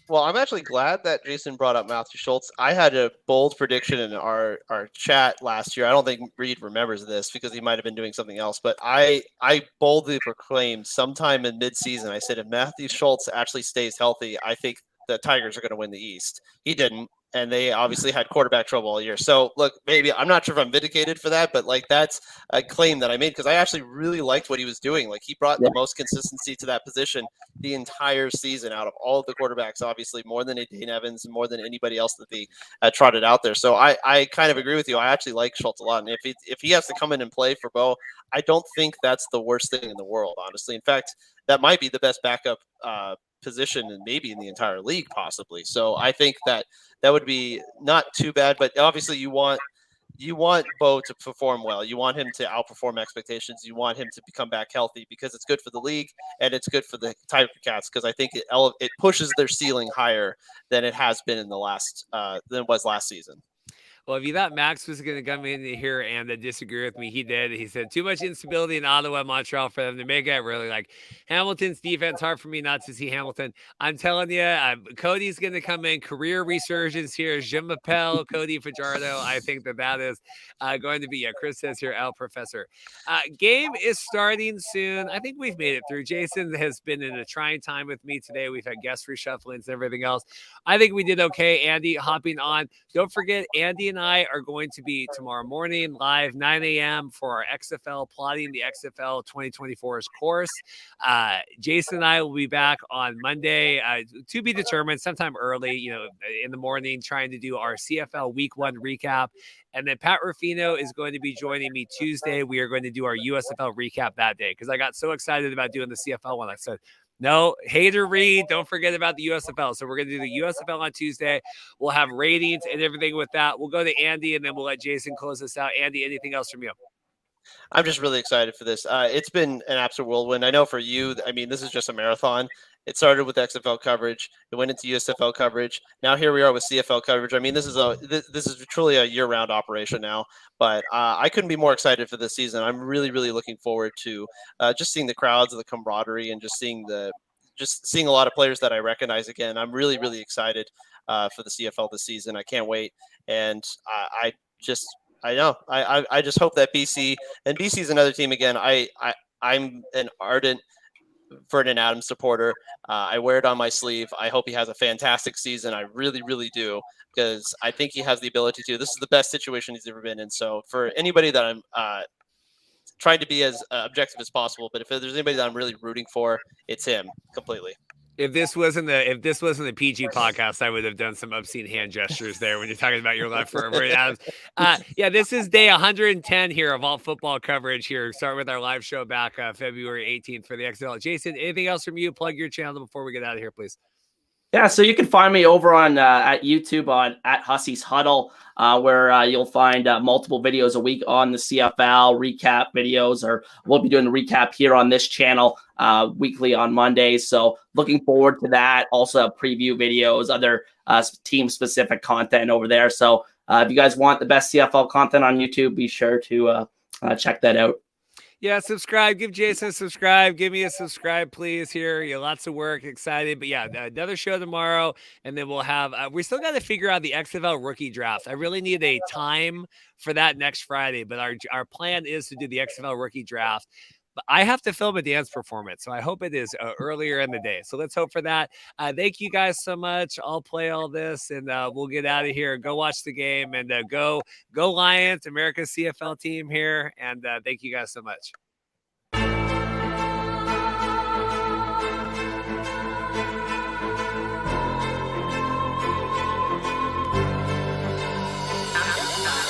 [SPEAKER 9] Well, I'm actually glad that Jason brought up Matthew Schultz. I had a bold prediction in our chat last year. I don't think Reed remembers this because he might have been doing something else, but I boldly proclaimed sometime in midseason, I said, if Matthew Schultz actually stays healthy, I think the Tigers are going to win the East. He didn't. And they obviously had quarterback trouble all year. So, look, maybe I'm not sure if I'm vindicated for that, but, like, that's a claim that I made because I actually really liked what he was doing. Like, he brought the most consistency to that position the entire season out of all of the quarterbacks, obviously, more than Dane Evans and more than anybody else that they trotted out there. So I kind of agree with you. I actually like Schultz a lot. And if he has to come in and play for Bo, I don't think that's the worst thing in the world, honestly. In fact, that might be the best backup position and maybe in the entire league possibly. So I think that would be not too bad, but obviously you want Bo to perform well. You want him to outperform expectations. You want him to become back healthy because it's good for the league and it's good for the Ticats because I think it pushes their ceiling higher than it has been in the last than it was last season.
[SPEAKER 1] Well, if you thought Max was going to come in here and disagree with me, he did. He said too much instability in Ottawa, Montreal for them to make it. Really like Hamilton's defense. Hard for me not to see Hamilton. I'm telling you, Cody's going to come in. Career resurgence here. Jim Appel, Cody Fajardo. I think that is going to be. Chris says here, Al Professor. Game is starting soon. I think we've made it through. Jason has been in a trying time with me today. We've had guest reshufflings and everything else. I think we did okay. Andy hopping on. Don't forget, Andy and I are going to be tomorrow morning live 9 a.m. for our XFL plotting the XFL 2024's course. Jason and I will be back on Monday to be determined sometime early, in the morning, trying to do our CFL week 1 recap. And then Pat Ruffino is going to be joining me Tuesday. We are going to do our USFL recap that day because I got so excited about doing the CFL one. I said, no, Hater Reed, don't forget about the USFL. So we're going to do the USFL on Tuesday. We'll have ratings and everything with that. We'll go to Andy, and then we'll let Jason close this out. Andy, anything else from you?
[SPEAKER 9] I'm just really excited for this. It's been an absolute whirlwind. I know for you, I mean, this is just a marathon. It started with XFL coverage. It went into USFL coverage. Now here we are with CFL coverage. I mean, this is truly a year-round operation now. But I couldn't be more excited for this season. I'm really, really looking forward to just seeing the crowds, the camaraderie, and just seeing a lot of players that I recognize again. I'm really, really excited for the CFL this season. I can't wait. And I just hope that BC is another team again. I'm an ardent Vernon Adams supporter. I wear it on my sleeve. I hope he has a fantastic season. I really, really do, because I think he has the ability to. This is the best situation he's ever been in. So for anybody that I'm trying to be as objective as possible, but if there's anybody that I'm really rooting for, it's him completely.
[SPEAKER 1] If this wasn't a PG podcast, I would have done some obscene hand gestures there when you're talking about your love for Vernon Adams. This is day 110 here of all football coverage here. Start with our live show back February 18th for the XFL. Jason, anything else from you? Plug your channel before we get out of here, please.
[SPEAKER 2] Yeah, so you can find me over on at YouTube on at Hussey's Huddle, where you'll find multiple videos a week on the CFL recap videos, or we'll be doing the recap here on this channel weekly on Mondays. So looking forward to that. Also preview videos, other team-specific content over there. So if you guys want the best CFL content on YouTube, be sure to check that out.
[SPEAKER 1] Yeah, subscribe. Give Jason a subscribe. Give me a subscribe, please. Here, lots of work. Excited, but yeah, another show tomorrow, and then we'll have. We still got to figure out the XFL rookie draft. I really need a time for that next Friday, but our plan is to do the XFL rookie draft. But I have to film a dance performance, so I hope it is earlier in the day. So let's hope for that. Thank you guys so much. I'll play all this, and we'll get out of here. Go watch the game, and go Lions, America's CFL team here. And thank you guys so much.